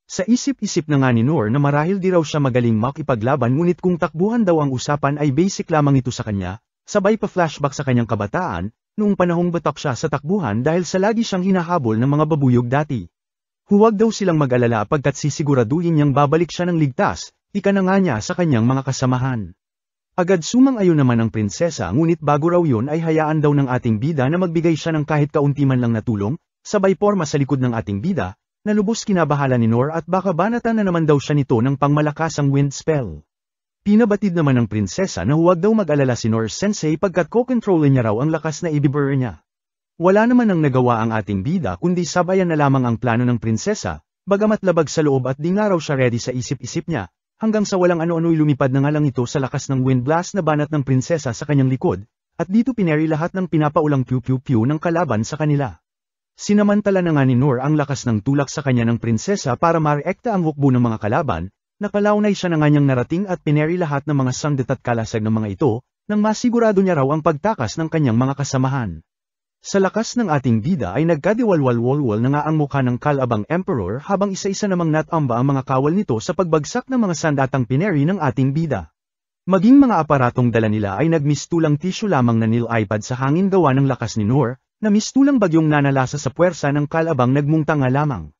Sa isip-isip na nga ni Noor na marahil di raw siya magaling makipaglaban ngunit kung takbuhan daw ang usapan ay basic lamang ito sa kanya, sabay pa flashback sa kanyang kabataan, noong panahong batak siya sa takbuhan dahil sa lagi siyang hinahabol ng mga babuyog dati. Huwag daw silang mag-alala pagkat sisiguraduhin niyang babalik siya ng ligtas, ika na nga niya sa kanyang mga kasamahan. Agad sumang-ayon naman ang prinsesa ngunit bago raw yun ay hayaan daw ng ating bida na magbigay siya ng kahit kaunti man lang na tulong, sabay porma sa likod ng ating bida, na lubos kinabahala ni Noor at baka banatan na naman daw siya nito ng pangmalakasang wind spell. Pinabatid naman ng prinsesa na huwag daw mag-alala si Norse sensei pagkat ko-controlin niya raw ang lakas na ibibur niya. Wala naman ang nagawa ang ating bida kundi sabayan na lamang ang plano ng prinsesa, bagamat labag sa loob at di nga raw siya ready sa isip-isip niya, hanggang sa walang ano-ano'y lumipad na nga lang ito sa lakas ng wind blast na banat ng prinsesa sa kanyang likod, at dito pineri lahat ng pinapaulang pew-pew-pew ng kalaban sa kanila. Sinamantala na nga ni Noor ang lakas ng tulak sa kanya ng prinsesa para marekta ang hukbo ng mga kalaban, napalaunay siya na nga niyang narating at pineri lahat ng mga sangdat at kalasag ng mga ito, nang masigurado niya raw ang pagtakas ng kanyang mga kasamahan. Sa lakas ng ating bida ay nagkadiwalwal-walwal na nga ang mukha ng kalabang emperor habang isa-isa namang natamba ang mga kawal nito sa pagbagsak ng mga sandatang pineri ng ating bida. Maging mga aparatong dala nila ay nagmistulang tissue lamang na nil-iPad sa hangin gawa ng lakas ni Noor, na mistulang bagyong nanalasa sa puwersa ng kalabang nagmungta nga lamang.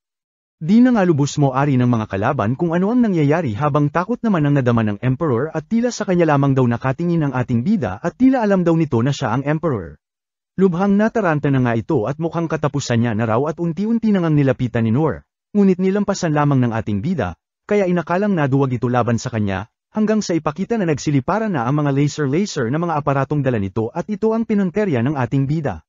Di na nga lubos mo ari ng mga kalaban kung ano ang nangyayari habang takot naman ang nadama ng emperor at tila sa kanya lamang daw nakatingin ang ating bida at tila alam daw nito na siya ang emperor. Lubhang nataranta na nga ito at mukhang katapusan niya na raw at unti-unti na ngang nilapitan ni Noor, ngunit nilampasan lamang ng ating bida, kaya inakalang naduwag ito laban sa kanya, hanggang sa ipakita na nagsilipara na ang mga laser-laser na mga aparatong dala nito at ito ang pinunterya ng ating bida.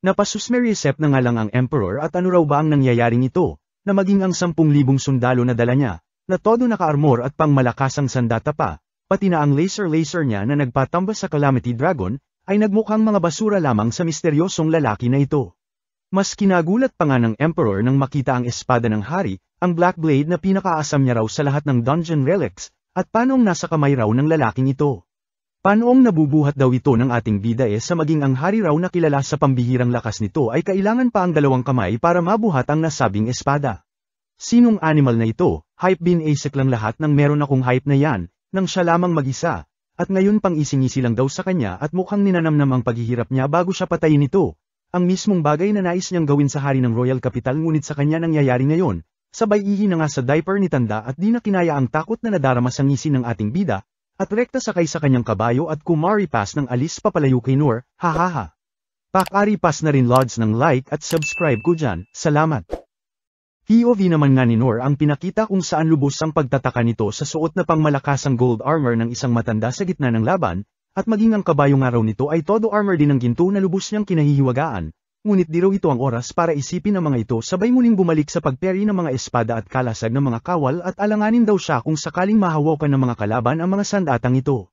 Napasusmerisep na nga lang ang emperor at ano raw ba ang nangyayaring ito, na maging ang 10,000 sundalo na dala niya, na todo naka-armor at pangmalakasang sandata pa, pati na ang laser-laser niya na nagpatamba sa Calamity Dragon, ay nagmukhang mga basura lamang sa misteryosong lalaki na ito. Mas kinagulat pa nga ng Emperor nang makita ang espada ng hari, ang Black Blade na pinakaasam niya raw sa lahat ng dungeon relics, at paanoong nasa kamay raw ng lalaking ito. Paanoong nabubuhat daw ito ng ating bida sa maging ang hari raw na kilala sa pambihirang lakas nito ay kailangan pa ang 2 kamay para mabuhat ang nasabing espada. Sinong animal na ito? Hype bin asik lang lahat ng meron akong hype na yan, nang siya lamang mag-isa, at ngayon pang isingisi lang daw sa kanya at mukhang ninanamnam ang paghihirap niya bago siya patayin ito. Ang mismong bagay na nais niyang gawin sa hari ng Royal Capital ngunit sa kanya nangyayari ngayon, sabay ihi na nga sa diaper ni Tanda at di na kinaya ang takot na nadarama sa ngisi ng ating bida, at rekta sakay sa kanyang kabayo at kumaripas ng alis papalayo kay Noor, hahaha. Pakaripas na rin lods ng like at subscribe ko dyan, salamat. POV naman nga ni Noor ang pinakita kung saan lubos ang pagtataka nito sa suot na pangmalakasang gold armor ng isang matanda sa gitna ng laban, at maging ang kabayo nga raw nito ay todo armor din ng ginto na lubos niyang kinahihiwagaan, ngunit di raw ito ang oras para isipin ang mga ito sabay muling bumalik sa pagperi ng mga espada at kalasag ng mga kawal at alanganin daw siya kung sakaling mahawakan ng mga kalaban ang mga sandatang ito.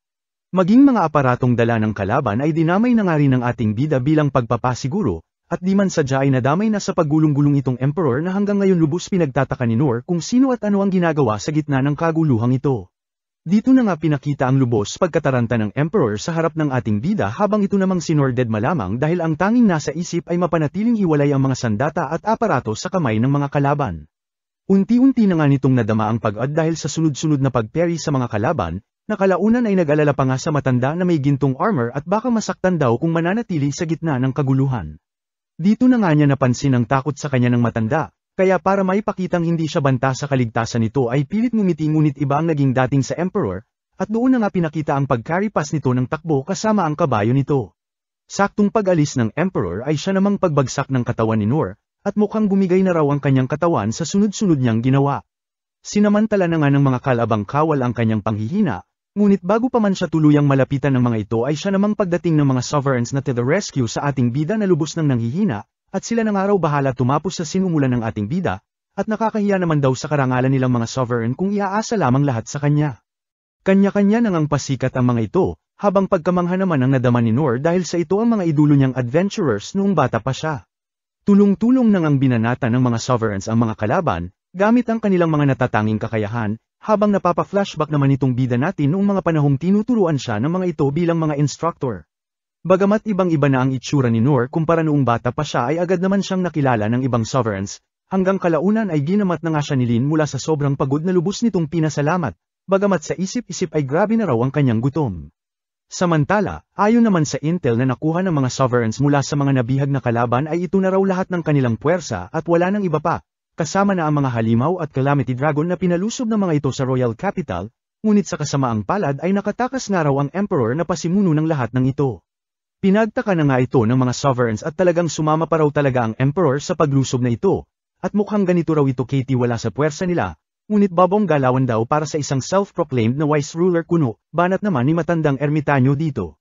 Maging mga aparatong dala ng kalaban ay dinamay na nga rin ng ating bida bilang pagpapasiguro, at di man sadya ay nadamay na sa paggulong-gulong itong emperor na hanggang ngayon lubos pinagtataka ni Noor kung sino at ano ang ginagawa sa gitna ng kaguluhang ito. Dito na nga pinakita ang lubos pagkataranta ng Emperor sa harap ng ating bida habang ito namang si Noor dead malamang dahil ang tanging nasa isip ay mapanatiling hiwalay ang mga sandata at aparato sa kamay ng mga kalaban. Unti-unti na nga nitong nadama ang pag-ad dahil sa sunod-sunod na pagperi sa mga kalaban, na kalaunan ay nag-alala pa nga sa matanda na may gintong armor at baka masaktan daw kung mananatili sa gitna ng kaguluhan. Dito na nga niya napansin ang takot sa kanya ng matanda. Kaya para maipakitang hindi siya banta sa kaligtasan nito ay pilit ngumiti ngunit iba ang naging dating sa Emperor, at doon na nga pinakita ang pag-carry pass nito ng takbo kasama ang kabayo nito. Saktong pag-alis ng Emperor ay siya namang pagbagsak ng katawan ni Noor, at mukhang bumigay na raw ang kanyang katawan sa sunod-sunod niyang ginawa. Sinamantala na nga ng mga kalabang kawal ang kanyang panghihina, ngunit bago pa man siya tuluyang malapitan ng mga ito ay siya namang pagdating ng mga sovereigns na to the rescue sa ating bida na lubos nang nanghihina, at sila na nga raw bahala tumapos sa sinumulan ng ating bida, at nakakahiya naman daw sa karangalan nilang mga sovereign kung iaasa lamang lahat sa kanya. Kanya-kanya nang ang pasikat ang mga ito, habang pagkamangha naman ang nadama ni Noor dahil sa ito ang mga idolo niyang adventurers noong bata pa siya. Tulong-tulong nang ang binanata ng mga sovereigns ang mga kalaban, gamit ang kanilang mga natatanging kakayahan, habang napapa-flashback naman itong bida natin noong mga panahong tinuturuan siya ng mga ito bilang mga instructor. Bagamat ibang-iba na ang itsura ni Noor kumpara noong bata pa siya ay agad naman siyang nakilala ng ibang sovereigns, hanggang kalaunan ay ginamat na nga siya ni Lin mula sa sobrang pagod na lubos nitong pinasalamat, bagamat sa isip-isip ay grabe na raw ang kanyang gutom. Samantala, ayon naman sa intel na nakuha ng mga sovereigns mula sa mga nabihag na kalaban ay ito na raw lahat ng kanilang puwersa at wala nang iba pa, kasama na ang mga halimaw at Calamity Dragon na pinalusob ng mga ito sa Royal Capital, ngunit sa kasamaang palad ay nakatakas nga raw ang Emperor na pasimuno ng lahat ng ito. Pinagtaka na nga ito ng mga sovereigns at talagang sumama pa raw talaga ang Emperor sa paglusob na ito, at mukhang ganito raw ito Katie wala sa puwersa nila, ngunit babong galawan daw para sa isang self-proclaimed na wise ruler kuno, banat naman ni matandang ermitanyo dito.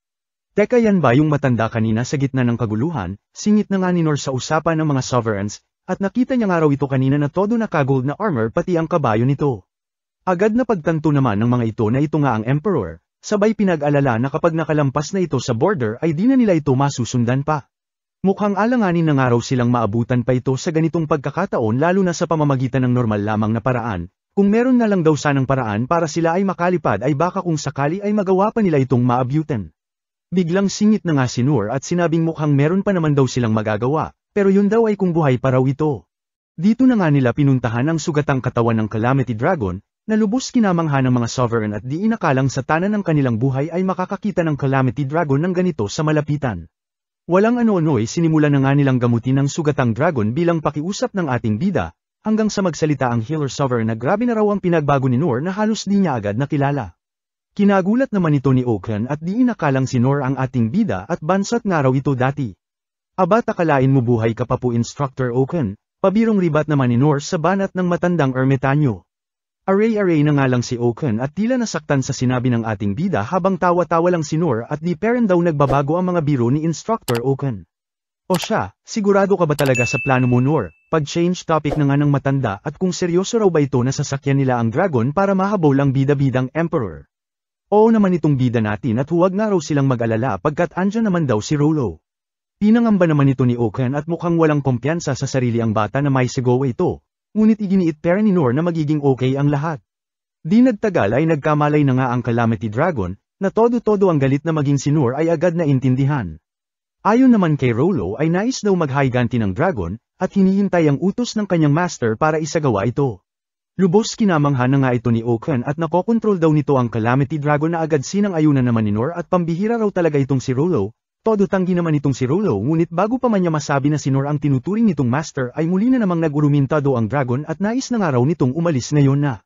Teka yan ba yung matanda kanina sa gitna ng kaguluhan, singit na nga ni Noor sa usapan ng mga sovereigns, at nakita niya nga raw ito kanina na todo naka-gold na armor pati ang kabayo nito. Agad na pagtanto naman ng mga ito na ito nga ang Emperor. Sabay pinag-alala na kapag nakalampas na ito sa border ay di na nila ito masusundan pa. Mukhang alanganin na nga raw silang maabutan pa ito sa ganitong pagkakataon lalo na sa pamamagitan ng normal lamang na paraan, kung meron na lang daw sanang paraan para sila ay makalipad ay baka kung sakali ay magawa pa nila itong maabutan. Biglang singit na nga si Noor at sinabing mukhang meron pa naman daw silang magagawa, pero yun daw ay kung buhay pa raw ito. Dito na nga nila pinuntahan ang sugatang katawan ng Calamity Dragon, na lubos kinamangha ng mga sovereign at di inakalang sa tanan ng kanilang buhay ay makakakita ng Calamity Dragon ng ganito sa malapitan. Walang ano-ano'y sinimulan na nga nilang gamutin ang sugatang dragon bilang pakiusap ng ating bida, hanggang sa magsalita ang healer sovereign na grabe na raw ang pinagbago ni Noor na halos di niya agad nakilala. Kinagulat naman ito ni Oaken at di inakalang si Noor ang ating bida at bansat nga raw ito dati. Aba takalain mo buhay ka pa po Instructor Oaken, pabirong ribat naman ni Noor sa banat ng matandang ermitanyo. Aray-aray na nga lang si Oaken at tila nasaktan sa sinabi ng ating bida habang tawa-tawa lang si Noor at di peren daw nagbabago ang mga biro ni Instructor Oaken. O siya, sigurado ka ba talaga sa plano mo Noor? Pag-change topic na nga ng matanda at kung seryoso raw ba ito na sasakyan nila ang dragon para mahabol ang bida-bidang Emperor. Oo naman itong bida natin at huwag nga raw silang mag-alala pagkat andyan naman daw si Rollo. Pinangamba naman ito ni Oaken at mukhang walang kumpiyansa sa sarili ang bata na may sigaw ito. Ngunit iginiit pera ni Noor na magiging okay ang lahat. Di nagtagal ay nagkamalay na nga ang Calamity Dragon, na todo-todo ang galit na maging si Noor ay agad na intindihan. Ayon naman kay Rollo ay nais daw maghiganti ng dragon, at hinihintay ang utos ng kanyang master para isagawa ito. Lubos kinamangha na nga ito ni Oaken at nakokontrol daw nito ang Calamity Dragon na agad sinang-ayunan naman ni Noor at pambihira raw talaga itong si Rollo. Todo tanggi naman itong si Rollo ngunit bago pa man niya masabi na si Noor ang tinuturing nitong master ay muli na namang nag-urumintado ang dragon at nais na nga raw nitong umalis ngayon na.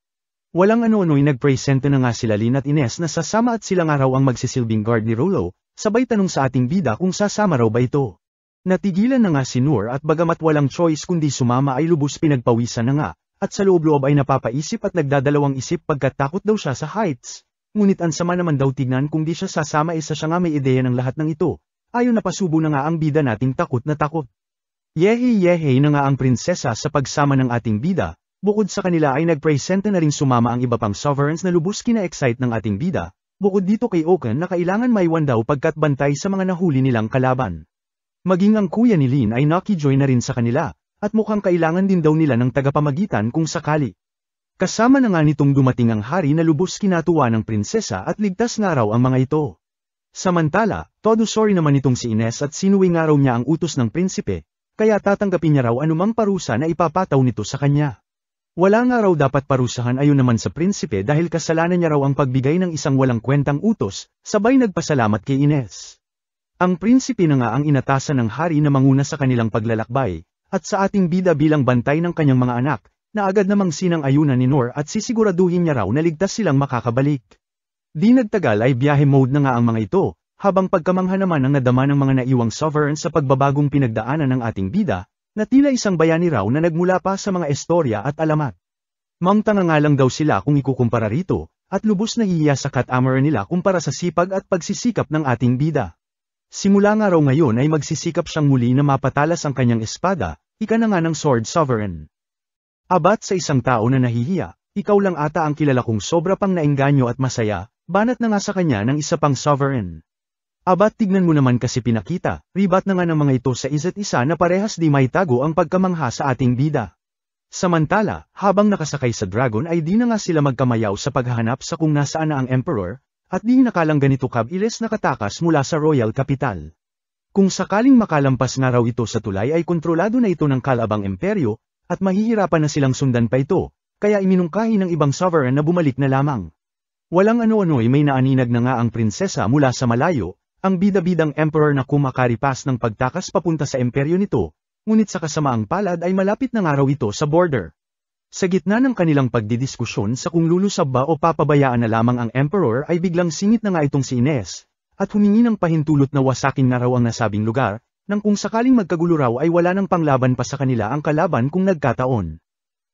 Walang ano-ano'y nagpresente na nga sila Lin at Ines na sasama at sila nga raw ang magsisilbing guard ni Rollo, sabay tanong sa ating bida kung sasama raw ba ito. Natigilan na nga si Noor at bagamat walang choice kundi sumama ay lubos pinagpawisan na nga, at sa loob-loob ay napapaisip at nagdadalawang isip pagkat takot daw siya sa heights. Ngunit ang sama naman daw tignan kung di siya sasama isa siya nga may ideya ng lahat ng ito. Ayon na pasubo na nga ang bida nating takot na takot. Yehe-yehe na nga ang prinsesa sa pagsama ng ating bida, bukod sa kanila ay nagpresente na rin sumama ang iba pang sovereigns na lubos kina-excite ng ating bida, bukod dito kay Oaken na kailangan maiwan daw pagkat bantay sa mga nahuli nilang kalaban. Maging ang kuya ni Lin ay nakijoin na rin sa kanila, at mukhang kailangan din daw nila ng tagapamagitan kung sakali. Kasama na nga nitong dumating ang hari na lubos kinatuwa ng prinsesa at ligtas nga raw ang mga ito. Samantala, todo sorry naman itong si Ines at sinuwi nga raw niya ang utos ng prinsipe, kaya tatanggapin niya raw anumang parusa na ipapataw nito sa kanya. Wala nga raw dapat parusahan ayon naman sa prinsipe dahil kasalanan niya raw ang pagbigay ng isang walang kwentang utos, sabay nagpasalamat kay Ines. Ang prinsipe na nga ang inatasan ng hari na manguna sa kanilang paglalakbay, at sa ating bida bilang bantay ng kanyang mga anak, na agad namang sinang-ayunan ni Noor at sisiguraduhin niya raw na ligtas silang makakabalik. Di nagtagal ay biyahe mode na nga ang mga ito, habang pagkamangha naman ang nadama ng mga naiwang sovereign sa pagbabagong pinagdaanan ng ating bida, na tila isang bayani raw na nagmula pa sa mga estorya at alamat. Mangtanga nga lang daw sila kung ikukumpara rito, at lubos na hihiya sa catamaran nila kumpara sa sipag at pagsisikap ng ating bida. Simula nga raw ngayon ay magsisikap siyang muli na mapatalas ang kanyang espada, ika na nga ng sword sovereign. Abat sa isang tao na nahihiya, ikaw lang ata ang kilala kong sobra pang naengganyo at masaya, banat na nga sa kanya ng isa pang sovereign. Abat tignan mo naman kasi pinakita, ribat na nga ng mga ito sa isa't isa na parehas di may tago ang pagkamangha sa ating bida. Samantala, habang nakasakay sa dragon ay di na nga sila magkamayaw sa paghahanap sa kung nasaan na ang emperor, at di nakalang ganito kabilis nakatakas mula sa royal capital. Kung sakaling makalampas nga raw ito sa tulay ay kontrolado na ito ng kalabang imperyo, at mahihirapan na silang sundan pa ito, kaya iminungkahi ng ibang sovereign na bumalik na lamang. Walang ano-ano'y may naaninag na nga ang prinsesa mula sa malayo, ang bida-bidang emperor na kumakaripas ng pagtakas papunta sa imperyo nito, ngunit sa kasamaang palad ay malapit na nga raw ito sa border. Sa gitna ng kanilang pagdidiskusyon sa kung lulusab ba o papabayaan na lamang ang emperor ay biglang singit na nga itong si Ines, at humingi ng pahintulot na wasakin na raw ang nasabing lugar, nang kung sakaling magkagulo raw ay wala nang panglaban pa sa kanila ang kalaban kung nagkataon.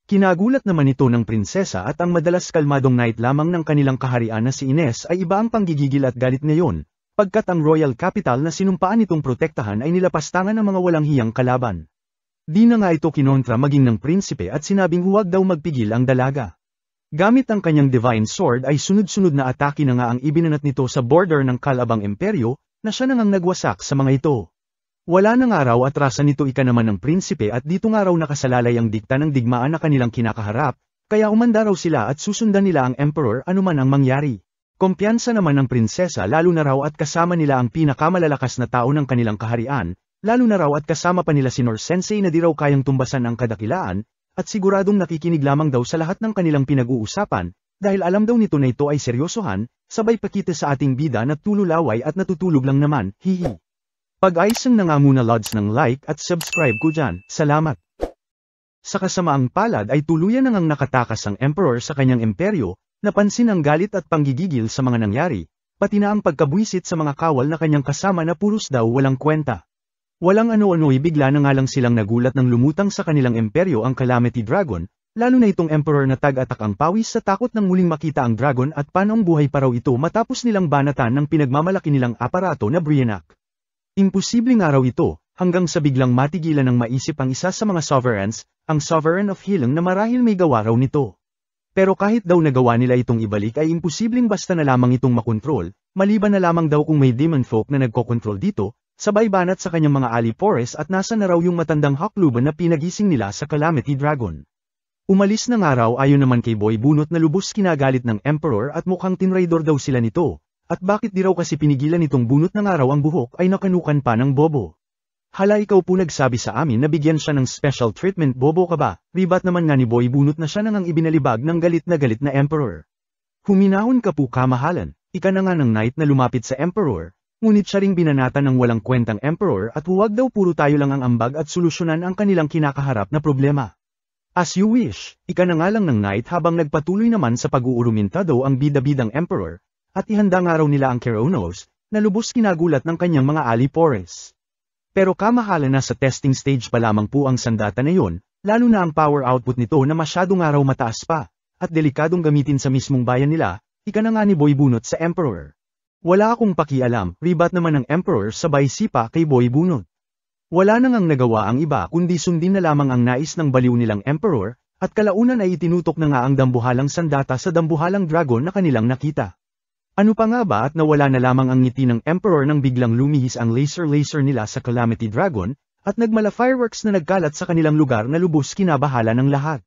Kinagulat naman ito ng prinsesa at ang madalas kalmadong knight lamang ng kanilang kaharian na si Ines ay iba ang panggigigil at galit ngayon, pagkat ang royal capital na sinumpaan itong protektahan ay nilapastangan ng mga walang hiyang kalaban. Di na nga ito kinontra maging ng prinsipe at sinabing huwag daw magpigil ang dalaga. Gamit ang kanyang divine sword ay sunod-sunod na atake na nga ang ibinanat nito sa border ng kalabang imperyo, na siya na ngang nagwasak sa mga ito. Wala na nga raw atrasan nito ika naman ng prinsipe at dito nga raw nakasalalay ang dikta ng digmaan na kanilang kinakaharap, kaya umanda raw sila at susundan nila ang emperor anuman ang mangyari. Kumpiyansa naman ng prinsesa lalo na raw at kasama nila ang pinakamalalakas na tao ng kanilang kaharian, lalo na raw at kasama pa nila si Noor Sensei na di raw kayang tumbasan ang kadakilaan, at siguradong nakikinig lamang daw sa lahat ng kanilang pinag-uusapan, dahil alam daw nito na ito ay seryosohan, sabay pakita sa ating bida na tululaway at natutulog lang naman, hihi. Pag-ayos na nga muna lods ng like at subscribe ko dyan, salamat. Sa kasamaang palad ay tuluyan na ngang nakatakas ang emperor sa kanyang imperyo, napansin ang galit at panggigigil sa mga nangyari, pati na ang pagkabwisit sa mga kawal na kanyang kasama na puros daw walang kwenta. Walang ano-ano'y bigla na nga lang silang nagulat nang lumutang sa kanilang imperyo ang Calamity Dragon, lalo na itong emperor na tag-atak ang pawis sa takot nang muling makita ang dragon at panong buhay pa raw ito matapos nilang banatan ng pinagmamalaki nilang aparato na Brionac. Imposible nga raw ito, hanggang sa biglang matigilan ng maisip ang isa sa mga sovereigns, ang Sovereign of Healing na marahil may gawa raw nito. Pero kahit daw nagawa nila itong ibalik ay imposibleng basta na lamang itong makontrol, maliban na lamang daw kung may demon folk na nagkokontrol dito, sabay banat sa kanyang mga alipores at nasa na raw yung matandang hakluban na pinagising nila sa Calamity Dragon. Umalis na nga raw ayon naman kay Boy Bunot na lubos kinagalit ng Emperor at mukhang tinraidor daw sila nito, at bakit di raw kasi pinigilan nitong Bunot na nga raw ang buhok ay nakanukan pa ng bobo. Hala ikaw po nagsabi sa amin na bigyan siya ng special treatment bobo ka ba, ribat naman nga ni Boy Bunot na siya nang ibinalibag ng galit na Emperor. Huminahon ka po kamahalan, ika na nga ng knight na lumapit sa Emperor, ngunit siya ring binanatan ng walang kwentang Emperor at huwag daw puro tayo lang ang ambag at solusyonan ang kanilang kinakaharap na problema. As you wish, ika na nga lang ng knight habang nagpatuloy naman sa pag-uurumintado ang bida-bidang Emperor, at ihanda nga raw nila ang Keronos, na lubos kinagulat ng kanyang mga alipores. Pero kamahalan na sa testing stage pa lamang po ang sandata na yon, lalo na ang power output nito na masyado nga raw mataas pa, at delikadong gamitin sa mismong bayan nila, ika na nga ni Boy Bunot sa Emperor. Wala akong pakialam, ribat naman ng Emperor sabay sipa kay Boy Bunot. Wala na ngang nagawa ang iba kundi sundin na lamang ang nais ng baliw nilang Emperor, at kalaunan ay itinutok na nga ang dambuhalang sandata sa dambuhalang dragon na kanilang nakita. Ano pa nga ba at nawala na lamang ang ngiti ng Emperor nang biglang lumihis ang laser nila sa Calamity Dragon, at nagmala fireworks na nagkalat sa kanilang lugar na lubos kinabahala ng lahat.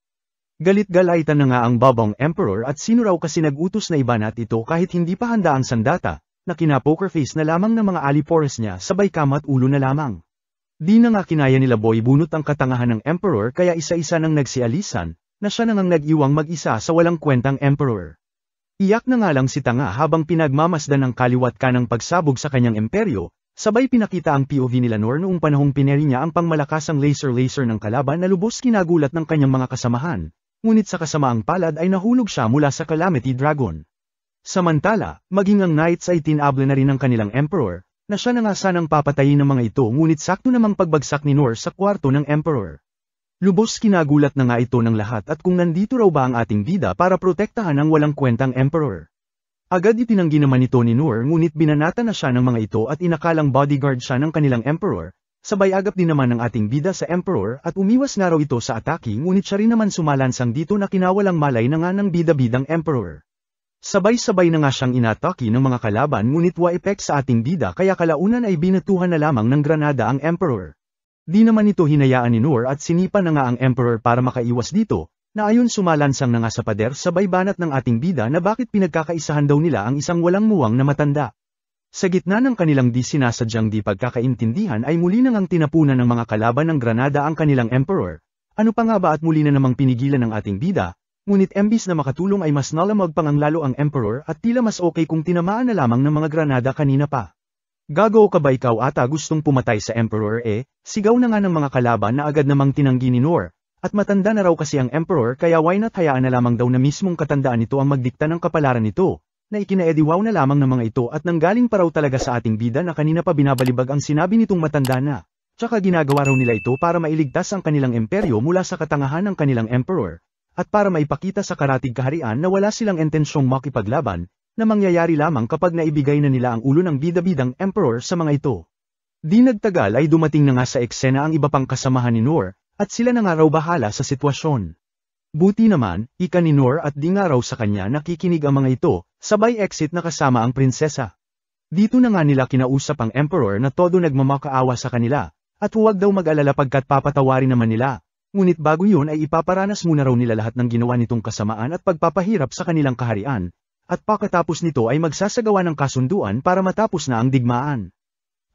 Galit-galaitan na nga ang Bobong Emperor at sino raw kasi nag-utos na ibanat ito kahit hindi pa handa ang sandata, na kina-poker face na lamang ng mga alipores niya sabay kamat ulo na lamang. Di na nga kinaya nila Boy bunot ang katangahan ng Emperor kaya isa-isa nang nagsialisan, na siya nang nag-iwang mag-isa sa walang kwentang Emperor. Iyak na nga lang si Tanga habang pinagmamasdan ng kaliwat kanang pagsabog sa kanyang imperyo, sabay pinakita ang POV ni Lanor noong panahong pineri niya ang pangmalakasang laser ng kalaban na lubos kinagulat ng kanyang mga kasamahan, ngunit sa kasamaang palad ay nahulog siya mula sa Calamity Dragon. Samantala, maging ang Knights ay tinable na rin ng kanilang Emperor, na siya na nga sanang papatayin ng mga ito ngunit sakto namang pagbagsak ni Nor sa kwarto ng Emperor. Lubos kinagulat na nga ito ng lahat at kung nandito raw ba ang ating bida para protektahan ang walang kwentang Emperor. Agad itinanggi naman ito ni Nor ngunit binanata na siya ng mga ito at inakalang bodyguard siya ng kanilang Emperor, sabay agap din naman ng ating bida sa Emperor at umiwas nga raw ito sa atake ngunit siya rin naman sumalansang dito na kinawalang malay na nga ng bida-bidang Emperor. Sabay-sabay na nga siyang inatake ng mga kalaban ngunit wa epek sa ating bida kaya kalaunan ay binatuhan na lamang ng granada ang Emperor. Di naman ito hinayaan ni Nor at sinipa na nga ang Emperor para makaiwas dito, na ayon sumalansang na nga sa pader sabay banat ng ating bida na bakit pinagkakaisahan daw nila ang isang walang muwang na matanda. Sa gitna ng kanilang di sinasadyang di pagkakaintindihan ay muli nang tinapunan ng mga kalaban ng granada ang kanilang Emperor. Ano pa nga ba at muli na namang pinigilan ng ating bida, ngunit imbis na makatulong ay mas nalamag pang ang lalo ang Emperor at tila mas okay kung tinamaan na lamang ng mga granada kanina pa. Gago ka ba ikaw ata gustong pumatay sa Emperor sigaw na nga ng mga kalaban na agad namang tinanggi ni Nor, at matanda na raw kasi ang Emperor kaya why not hayaan na lamang daw na mismong katandaan nito ang magdikta ng kapalaran nito, na ikinaediwaw na lamang ng mga ito at nanggaling pa raw talaga sa ating bida na kanina pa binabalibag ang sinabi nitong matanda na, tsaka ginagawa raw nila ito para mailigtas ang kanilang imperyo mula sa katangahan ng kanilang Emperor, at para maipakita sa karatig kaharian na wala silang intensyong makipaglaban, na mangyayari lamang kapag naibigay na nila ang ulo ng bida-bidang Emperor sa mga ito. Di nagtagal ay dumating na nga sa eksena ang iba pang kasamahan ni Nor, at sila na nga raw bahala sa sitwasyon. Buti naman, ika ni Nor at di nga raw sa kanya nakikinig ang mga ito, sabay exit na kasama ang prinsesa. Dito na nga nila kinausap ang Emperor na todo nagmamakaawa sa kanila, at huwag daw mag-alala pagkat papatawarin naman nila, ngunit bago yun ay ipaparanas muna raw nila lahat ng ginawa nitong kasamaan at pagpapahirap sa kanilang kaharian. At pagkatapos nito ay magsasagawa ng kasunduan para matapos na ang digmaan.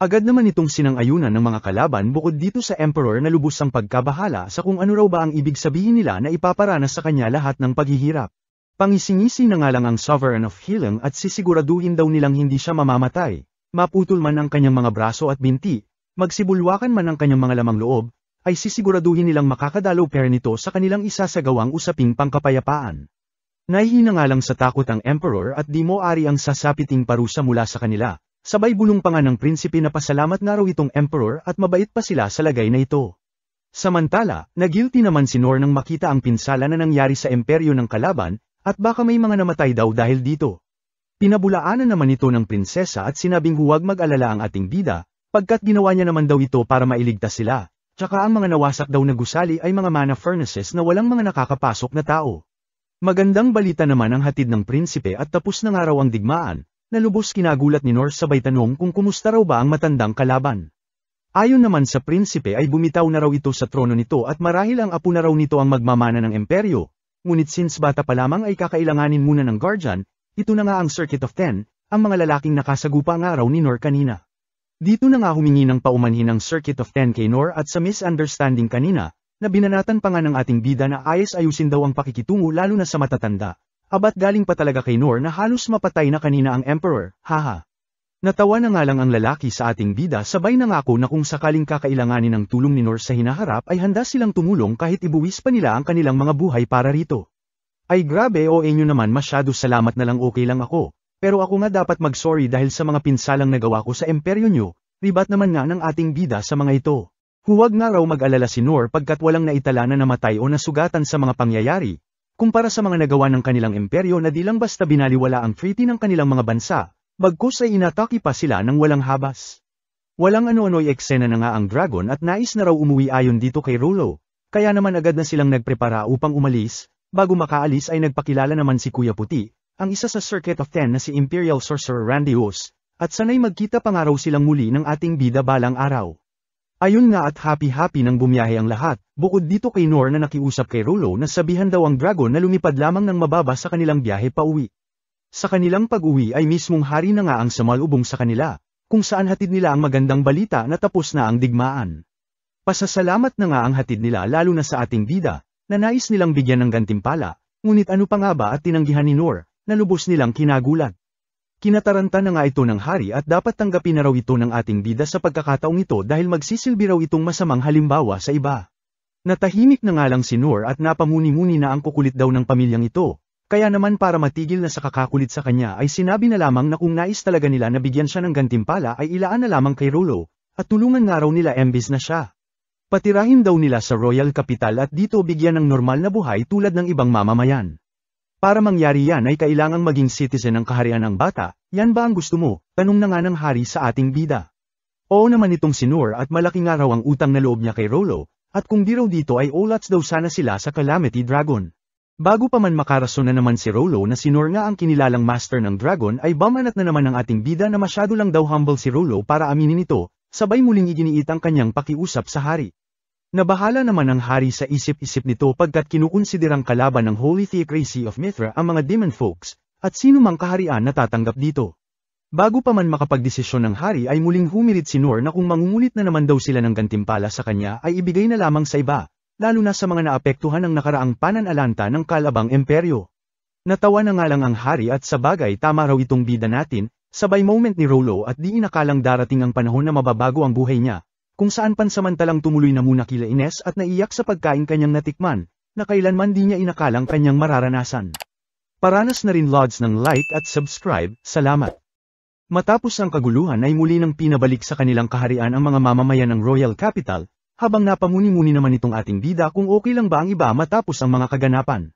Agad naman itong sinang-ayunan ng mga kalaban bukod dito sa Emperor na lubos ang pagkabahala sa kung ano raw ba ang ibig sabihin nila na ipaparanas sa kanya lahat ng paghihirap. Pangisingisi na nga lang ang Sovereign of Healing at sisiguraduhin daw nilang hindi siya mamamatay, maputol man ang kanyang mga braso at binti, magsibulwakan man ang kanyang mga lamang loob, ay sisiguraduhin nilang makakadalaw pera nito sa kanilang isasagawang usaping pangkapayapaan. Nahihina nga lang sa takot ang Emperor at di mo ari ang sasapiting parusa mula sa kanila, sabay bulong pa nga ng prinsipe na pasalamat nga raw itong Emperor at mabait pa sila sa lagay na ito. Samantala, nagilty naman si Nor nang makita ang pinsala na nangyari sa imperyo ng kalaban, at baka may mga namatay daw dahil dito. Pinabulaanan naman ito ng prinsesa at sinabing huwag mag-alala ang ating bida, pagkat ginawa niya naman daw ito para mailigtas sila, tsaka ang mga nawasak daw na gusali ay mga mana furnaces na walang mga nakakapasok na tao. Magandang balita naman ang hatid ng prinsipe at tapos na nga raw ang digmaan, na lubos kinagulat ni Nor sabay tanong kung kumusta raw ba ang matandang kalaban. Ayon naman sa prinsipe ay bumitaw na raw ito sa trono nito at marahil ang apo na raw nito ang magmamana ng imperyo, ngunit since bata pa lamang ay kakailanganin muna ng guardian, ito na nga ang Circuit of 10, ang mga lalaking nakasagupa nga raw ni Nor kanina. Dito na nga humingi ng paumanhin ng Circuit of 10 kay Nor at sa misunderstanding kanina, na binanatan pa nga ng ating bida na ayos-ayusin daw ang pakikitungo lalo na sa matatanda. Abat galing pa talaga kay Nor na halos mapatay na kanina ang Emperor, haha. Natawa na nga lang ang lalaki sa ating bida sabay nangako na kung sakaling kakailanganin ng tulong ni Nor sa hinaharap ay handa silang tumulong kahit ibuwis pa nila ang kanilang mga buhay para rito. Ay grabe o enyo naman masyado salamat na lang okay lang ako, pero ako nga dapat mag-sorry dahil sa mga pinsalang nagawa ko sa imperyo nyo, ribat naman nga ng ating bida sa mga ito. Huwag nga raw mag-alala si Nor pagkat walang naitala na namatay o nasugatan sa mga pangyayari, kumpara sa mga nagawa ng kanilang imperyo na di lang basta binaliwala ang treaty ng kanilang mga bansa, bagkus ay inatake pa sila ng walang habas. Walang ano-ano'y eksena na nga ang dragon at nais na raw umuwi ayon dito kay Rolo, kaya naman agad na silang nagprepara upang umalis, bago makaalis ay nagpakilala naman si Kuya Puti, ang isa sa Circuit of 10 na si Imperial Sorcerer Randios, at sanay magkita pa nga raw silang muli ng ating bida balang araw. Ayun nga at happy-happy nang bumiyahe ang lahat, Bukod dito kay Noor na nakiusap kay Rolo na sabihan daw ang dragon na lumipad lamang ng mababa sa kanilang biyahe pauwi. Sa kanilang pag-uwi ay mismong hari na nga ang sumalubong sa kanila, kung saan hatid nila ang magandang balita na tapos na ang digmaan. Pasasalamat na nga ang hatid nila lalo na sa ating bida, na nais nilang bigyan ng gantimpala, ngunit ano pa nga ba at tinanggihan ni Noor, na lubos nilang kinagulat. Kinataranta na nga ito ng hari at dapat tanggapin na raw ito ng ating bida sa pagkakataong ito dahil magsisilbi raw itong masamang halimbawa sa iba. Natahimik na nga lang si Noor at napamuni-muni na ang kukulit daw ng pamilyang ito, kaya naman para matigil na sa kakakulit sa kanya ay sinabi na lamang na kung nais talaga nila na bigyan siya ng gantimpala ay ilaan na lamang kay Rolo, at tulungan nga raw nila imbes na siya. Patirahin daw nila sa royal capital at dito bigyan ng normal na buhay tulad ng ibang mamamayan. Para mangyari yan ay kailangang maging citizen ng kaharian ng bata, yan ba ang gusto mo? Tanong na nga ng hari sa ating bida. Oo naman itong si Noor at malaki nga raw ang utang na loob niya kay Rolo. At kung di raw dito ay olats daw sana sila sa Calamity Dragon. Bago pa man makarason na naman si Rolo na si Noor nga ang kinilalang master ng dragon ay bamanat na naman ng ating bida na masyado lang daw humble si Rolo para aminin ito, sabay muling iginiit ang kanyang pakiusap sa hari. Nabahala naman ang hari sa isip-isip nito pagkat kinukonsiderang kalaban ng Holy Theocracy of Mithra ang mga demon folks, at sino mang kaharian na tatanggap dito. Bago pa man makapagdesisyon ng hari ay muling humirit si Noor na kung mangungulit na naman daw sila ng gantimpala sa kanya ay ibigay na lamang sa iba, lalo na sa mga naapektuhan ng nakaraang pananalanta ng kalabang imperyo. Natawa na nga lang ang hari at sa bagay tama raw itong bida natin, sabay moment ni Rolo at di inakalang darating ang panahon na mababago ang buhay niya, kung saan pansamantalang tumuloy na muna kila Ines at naiyak sa pagkain kanyang natikman, na kailanman di niya inakalang kanyang mararanasan. Paranas na rin lods ng like at subscribe, salamat. Matapos ang kaguluhan ay muli nang pinabalik sa kanilang kaharian ang mga mamamayan ng Royal Capital, habang napamuni-muni naman itong ating bida kung okay lang ba ang iba matapos ang mga kaganapan.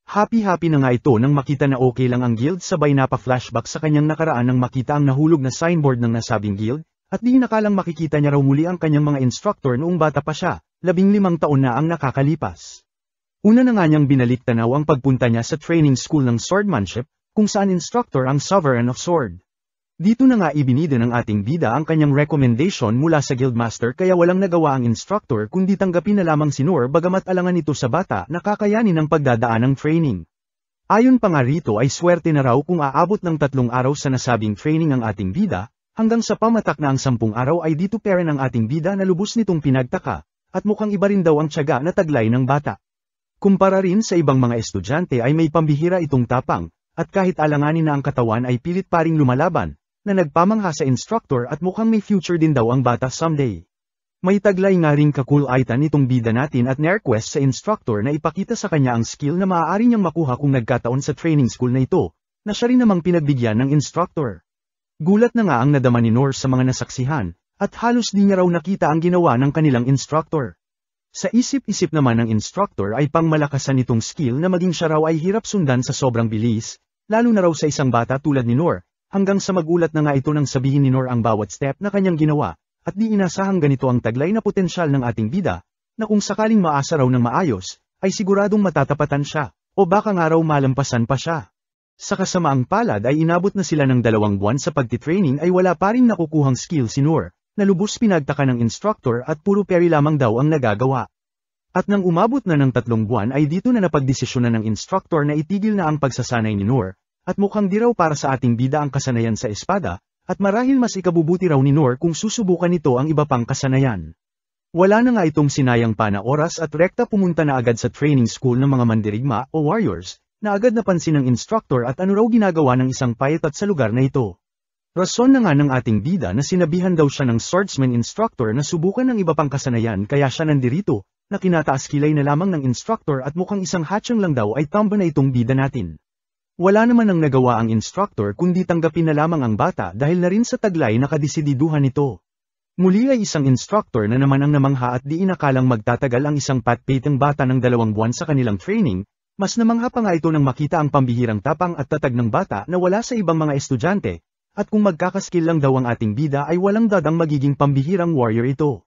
Happy-happy na nga ito nang makita na okay lang ang guild sabay napa-flashback sa kanyang nakaraan nang makita ang nahulog na signboard ng nasabing guild, at di nakalang makikita niya raw muli ang kanyang mga instructor noong bata pa siya, 15 taon na ang nakakalipas. Una na nga niyang binalik tanaw ang pagpunta niya sa training school ng swordmanship, kung saan instructor ang Sovereign of Sword. Dito na nga ibinida ng ating bida ang kanyang recommendation mula sa guildmaster kaya walang nagawa ang instructor kundi tanggapin na lamang si Noor bagamat alangan ito sa bata na kakayanin ng pagdadaan ng training. Ayon pa nga rito ay swerte na raw kung aabot ng 3 araw sa nasabing training ang ating bida, hanggang sa pamatak na ang 10 araw ay dito pera ng ating bida na lubos nitong pinagtaka, at mukhang iba rin daw ang tiyaga na taglay ng bata. Kumpara rin sa ibang mga estudyante ay may pambihira itong tapang, at kahit alanganin na ang katawan ay pilit pa ring lumalaban, na nagpamangha sa instructor at mukhang may future din daw ang bata someday. May taglay nga ring kakulaitan itong bida natin at na-request sa instructor na ipakita sa kanya ang skill na maaari niyang makuha kung nagkataon sa training school na ito, na siya rin namang pinagbigyan ng instructor. Gulat na nga ang nadama ni Noor sa mga nasaksihan, at halos di niya raw nakita ang ginawa ng kanilang instructor. Sa isip-isip naman ng instructor ay pangmalakasan itong skill na maging siya raw ay hirap sundan sa sobrang bilis, lalo na raw sa isang bata tulad ni Noor. Hanggang sa magulat na nga ito nang sabihin ni Noor ang bawat step na kanyang ginawa, at di inasahang ganito ang taglay na potensyal ng ating bida, na kung sakaling maasa raw ng maayos, ay siguradong matatapatan siya, o baka nga raw malampasan pa siya. Sa kasamaang palad ay inabot na sila ng 2 buwan sa pagtitraining ay wala pa rin nakukuhang skill si Noor, na lubos pinagtaka ng instructor at puro peri lamang daw ang nagagawa. At nang umabot na ng 3 buwan ay dito na napagdesisyonan ng instructor na itigil na ang pagsasanay ni Noor, at mukhang di raw para sa ating bida ang kasanayan sa espada, at marahil mas ikabubuti raw ni Noor kung susubukan nito ang iba pang kasanayan. Wala na nga itong sinayang pa na oras at rekta pumunta na agad sa training school ng mga mandirigma o warriors, na agad napansin ng instructor at ano raw ginagawa ng isang payatat sa lugar na ito. Rason na nga ng ating bida na sinabihan daw siya ng swordsman instructor na subukan ng iba pang kasanayan kaya siya nandirito, na kinataas kilay na lamang ng instructor at mukhang isang hatchang lang daw ay tamba na itong bida natin. Wala naman ang nagawa ang instructor kundi tanggapin na lamang ang bata dahil na rin sa taglay na kadesididuhan nito. Muli ay isang instructor na naman ang namangha at di inakalang magtatagal ang isang patpatang bata ng 2 buwan sa kanilang training, mas namangha pa nga ito nang makita ang pambihirang tapang at tatag ng bata na wala sa ibang mga estudyante, at kung magkakaskill lang daw ang ating bida ay walang dadang magiging pambihirang warrior ito.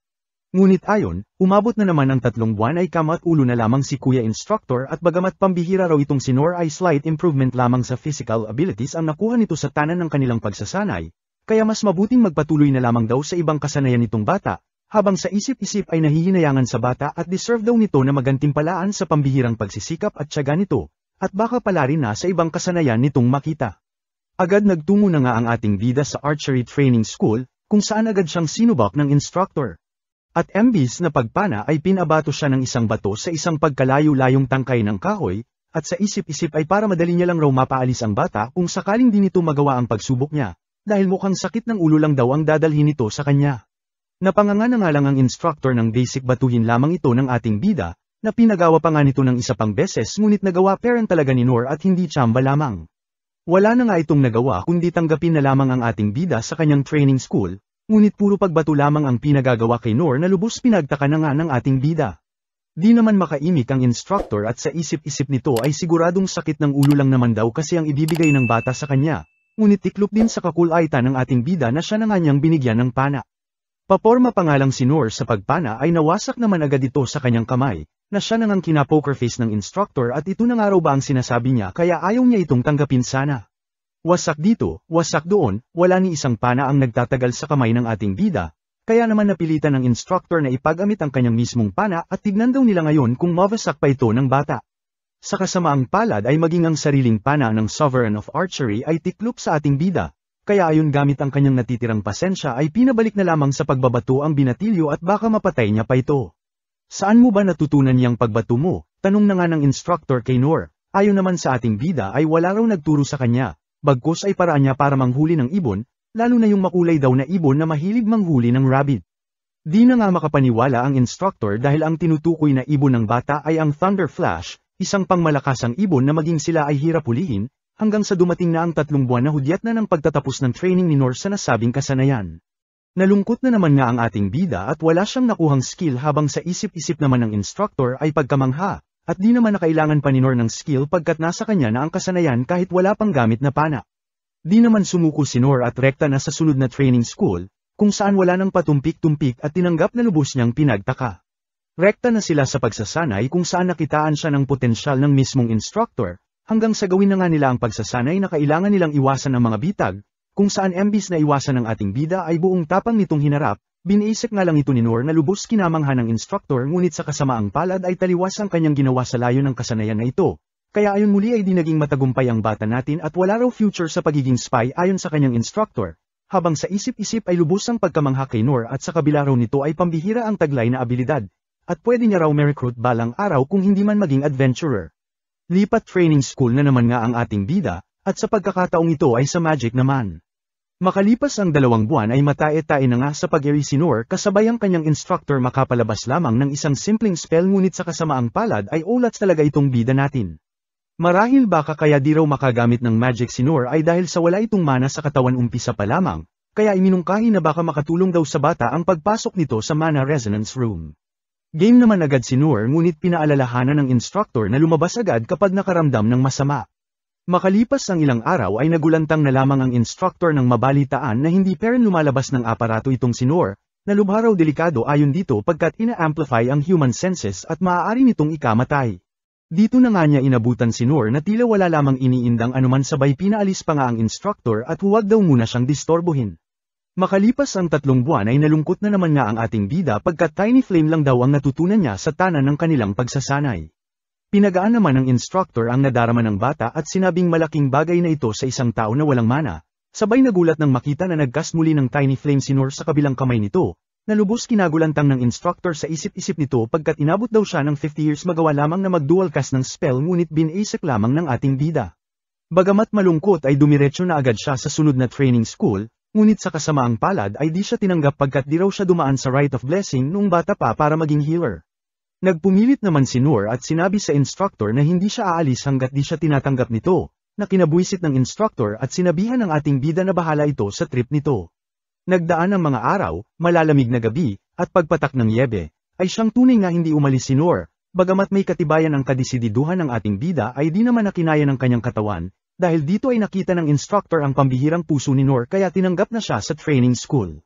Ngunit ayon, umabot na naman ang 3 buwan ay kama at ulo na lamang si Kuya Instructor at bagamat pambihira raw itong si Noor ay slight improvement lamang sa physical abilities ang nakuha nito sa tanan ng kanilang pagsasanay, kaya mas mabuting magpatuloy na lamang daw sa ibang kasanayan nitong bata, habang sa isip-isip ay nahihinayangan sa bata at deserve daw nito na magantimpalaan sa pambihirang pagsisikap at tiyaga nito, at baka pala rin na sa ibang kasanayan nitong makita. Agad nagtungo na nga ang ating bida sa archery training school, kung saan agad siyang sinubak ng instructor. At imbis na pagpana ay pinabato siya ng isang bato sa isang pagkalayo-layong tangkay ng kahoy, at sa isip-isip ay para madali niya lang raw mapaalis ang bata kung sakaling di nito magawa ang pagsubok niya, dahil mukhang sakit ng ulo lang daw ang dadalhin nito sa kanya. Napanganga na nga lang ang instructor ng basic batuhin lamang ito ng ating bida, na pinagawa pa nga nito ng isa pang beses ngunit nagawa parent talaga ni Noor at hindi tsamba lamang. Wala na nga itong nagawa kundi tanggapin na lamang ang ating bida sa kanyang training school, ngunit puro pagbato lamang ang pinagagawa kay Noor na lubos pinagtaka na nga ng ating bida. Di naman makaimik ang instructor at sa isip-isip nito ay siguradong sakit ng ulo lang naman daw kasi ang ibibigay ng bata sa kanya, ngunit tiklop din sa kakulaitan ng ating bida na siya na nga niyang binigyan ng pana. Paporma pa nga lang si Noor sa pagpana ay nawasak naman agad ito sa kanyang kamay, na siya nang kinapoker face ng instructor at ito na nga raw ba ang sinasabi niya kaya ayaw niya itong tanggapin sana. Wasak dito, wasak doon, wala ni isang pana ang nagtatagal sa kamay ng ating bida, kaya naman napilitan ng instructor na ipagamit ang kanyang mismong pana at tignan daw nila ngayon kung mawasak pa ito ng bata. Sa kasamaang palad ay maging ang sariling pana ng Sovereign of Archery ay tiklop sa ating bida. Kaya ayon gamit ang kanyang natitirang pasensya ay pinabalik na lamang sa pagbabato ang binatilyo at baka mapatay niya pa ito. Saan mo ba natutunan niyang pagbato mo? Tanong na nga ng instructor kay Noor. Ayon naman sa ating bida ay wala raw nagturo sa kanya, bagkus ay paraan niya para manghuli ng ibon, lalo na yung makulay daw na ibon na mahilig manghuli ng rabbit. Di na nga makapaniwala ang instructor dahil ang tinutukoy na ibon ng bata ay ang Thunder Flash, isang pangmalakasang ibon na maging sila ay hirap hulihin, hanggang sa dumating na ang 3 buwan na hudyat na ng pagtatapos ng training ni Noor sa nasabing kasanayan. Nalungkot na naman nga ang ating bida at wala siyang nakuhang skill habang sa isip-isip naman ng instructor ay pagkamangha, at di naman nakailangan pa ni Noor ng skill pagkat nasa kanya na ang kasanayan kahit wala pang gamit na pana. Di naman sumuko si Noor at rekta na sa sunod na training school, kung saan wala nang patumpik-tumpik at tinanggap na lubos niyang pinagtaka. Rekta na sila sa pagsasanay kung saan nakitaan siya ng potensyal ng mismong instructor, hanggang sa gawin na nga nila ang pagsasanay na kailangan nilang iwasan ang mga bitag, kung saan imbis na iwasan ng ating bida ay buong tapang nitong hinarap, biniisip nga lang ito ni Noor na lubos kinamangha ng instructor ngunit sa kasamaang palad ay taliwas ang kanyang ginawa sa layo ng kasanayan na ito, kaya ayon muli ay di naging matagumpay ang bata natin at wala raw future sa pagiging spy ayon sa kanyang instructor, habang sa isip-isip ay lubos ang pagkamangha kay Noor at sa kabila raw nito ay pambihira ang taglay na abilidad, at pwede niya raw ma-recruit balang araw kung hindi man maging adventurer. Lipat training school na naman nga ang ating bida, at sa pagkakataong ito ay sa Magic naman. Makalipas ang 2 buwan ay matae-tae na nga sa pag-eri si Noor kasabay ang kanyang instructor makapalabas lamang ng isang simpleng spell ngunit sa kasamaang palad ay ulats talaga itong bida natin. Marahil baka kaya di raw makagamit ng magic si Noor ay dahil sa wala itong mana sa katawan umpisa pa lamang, kaya iminungkahi na baka makatulong daw sa bata ang pagpasok nito sa mana resonance room. Game naman agad si Noor ngunit pinaalalahanan ng instructor na lumabas agad kapag nakaramdam ng masama. Makalipas ang ilang araw ay nagulantang na lamang ang instructor ng mabalitaan na hindi pa rin lumalabas ng aparato itong si Noor, na lubha raw delikado ayon dito pagkat ina-amplify ang human senses at maaari nitong ikamatay. Dito na nga niya inabutan si Noor na tila wala lamang iniindang anuman sabay pinaalis pa nga ang instructor at huwag daw muna siyang distorbohin. Makalipas ang 3 buwan ay nalungkot na naman nga ang ating bida pagkat tiny flame lang daw ang natutunan niya sa tanan ng kanilang pagsasanay. Pinagaan naman ng instructor ang nadarama ng bata at sinabing malaking bagay na ito sa isang tao na walang mana, sabay nagulat nang makita na nagcast muli ng tiny flame si Noor sa kabilang kamay nito, na lubos kinagulantang ng instructor sa isip-isip nito pagkat inabot daw siya ng 50 years magawa lamang na mag-dual cast ng spell ngunit biniisip lamang ng ating bida. Bagamat malungkot ay dumiretso na agad siya sa sunod na training school, ngunit sa kasamaang palad ay di siya tinanggap pagkat di raw siya dumaan sa rite of blessing noong bata pa para maging healer. Nagpumilit naman si Noor at sinabi sa instructor na hindi siya aalis hanggat di siya tinatanggap nito, na kinabuisit ng instructor at sinabihan ng ating bida na bahala ito sa trip nito. Nagdaan ang mga araw, malalamig na gabi, at pagpatak ng yebe, ay siyang tunay nga hindi umalis si Noor, bagamat may katibayan ang kadesididuhan ng ating bida ay di naman nakinaya ng kanyang katawan, dahil dito ay nakita ng instructor ang pambihirang puso ni Noor kaya tinanggap na siya sa training school.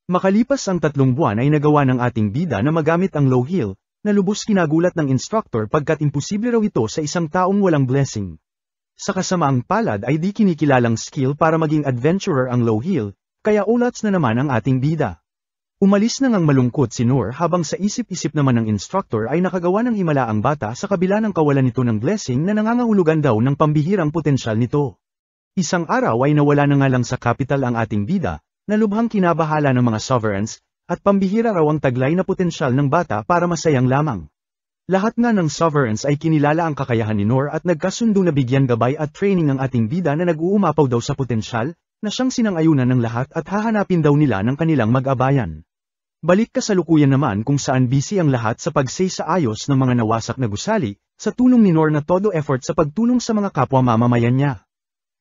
Makalipas ang 3 buwan ay nagawa ng ating bida na magamit ang low heel, na lubos kinagulat ng instructor pagkat imposible raw ito sa isang taong walang blessing. Sa kasamaang palad ay di kinikilalang skill para maging adventurer ang low heel, kaya ulats na naman ang ating bida. Umalis na ngang malungkot si Noor habang sa isip-isip naman ng instructor ay nakagawa ng himala ang bata sa kabila ng kawalan nito ng blessing na nangangahulugan daw ng pambihirang potensyal nito. Isang araw ay nawala na nga lang sa capital ang ating bida, na lubhang kinabahala ng mga sovereigns, at pambihira raw ang taglay na potensyal ng bata para masayang lamang. Lahat nga ng sovereigns ay kinilala ang kakayahan ni Noor at nagkasundo na bigyan gabay at training ang ating bida na nag-uumapaw daw sa potensyal, na siyang sinang-ayunan ng lahat at hahanapin daw nila ng kanilang mag-abayan. Balik kasalukuyan naman kung saan busy ang lahat sa pagsay sa ayos ng mga nawasak na gusali, sa tulong ni Noor na todo effort sa pagtulong sa mga kapwa mamamayan niya.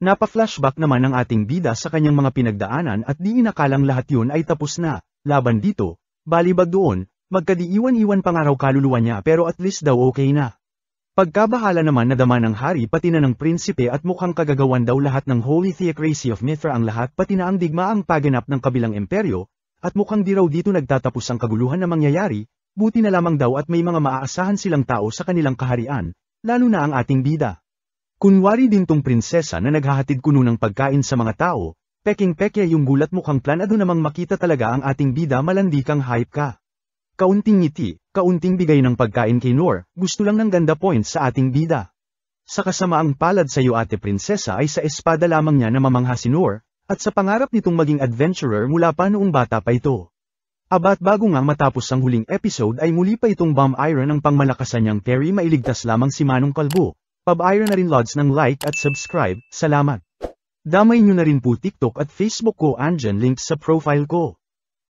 Napa-flashback naman ang ating bida sa kanyang mga pinagdaanan at di inakalang lahat yun ay tapos na, laban dito, balibag doon, magkadiiwan-iwan pangaraw kaluluwa niya pero at least daw okay na. Pagkabahala naman nadama ng hari pati na ng prinsipe at mukhang kagagawan daw lahat ng Holy Theocracy of Mithra ang lahat pati na ang digmaang paganap ng kabilang imperyo, at mukhang di raw dito nagtatapos ang kaguluhan na mangyayari, buti na lamang daw at may mga maaasahan silang tao sa kanilang kaharian, lalo na ang ating bida. Kunwari din tong prinsesa na naghahatid kuno ng pagkain sa mga tao, peking-pekya yung gulat mukhang planado namang makita talaga ang ating bida malandi kang hype ka. Kaunting ngiti, kaunting bigay ng pagkain kay Noor, gusto lang ng ganda points sa ating bida. Sa kasamaang palad sa iyo ate prinsesa ay sa espada lamang niya na mamangha si Noor, at sa pangarap nitong maging adventurer mula pa noong bata pa ito. Abat bago nga matapos ang huling episode ay muli pa itong bomb iron ang pangmalakasan niyang Perry mailigtas lamang si Manong Kalbo. Pab-iron na rin lods ng like at subscribe, salamat. Damay nyo na rin po TikTok at Facebook ko andyan link sa profile ko.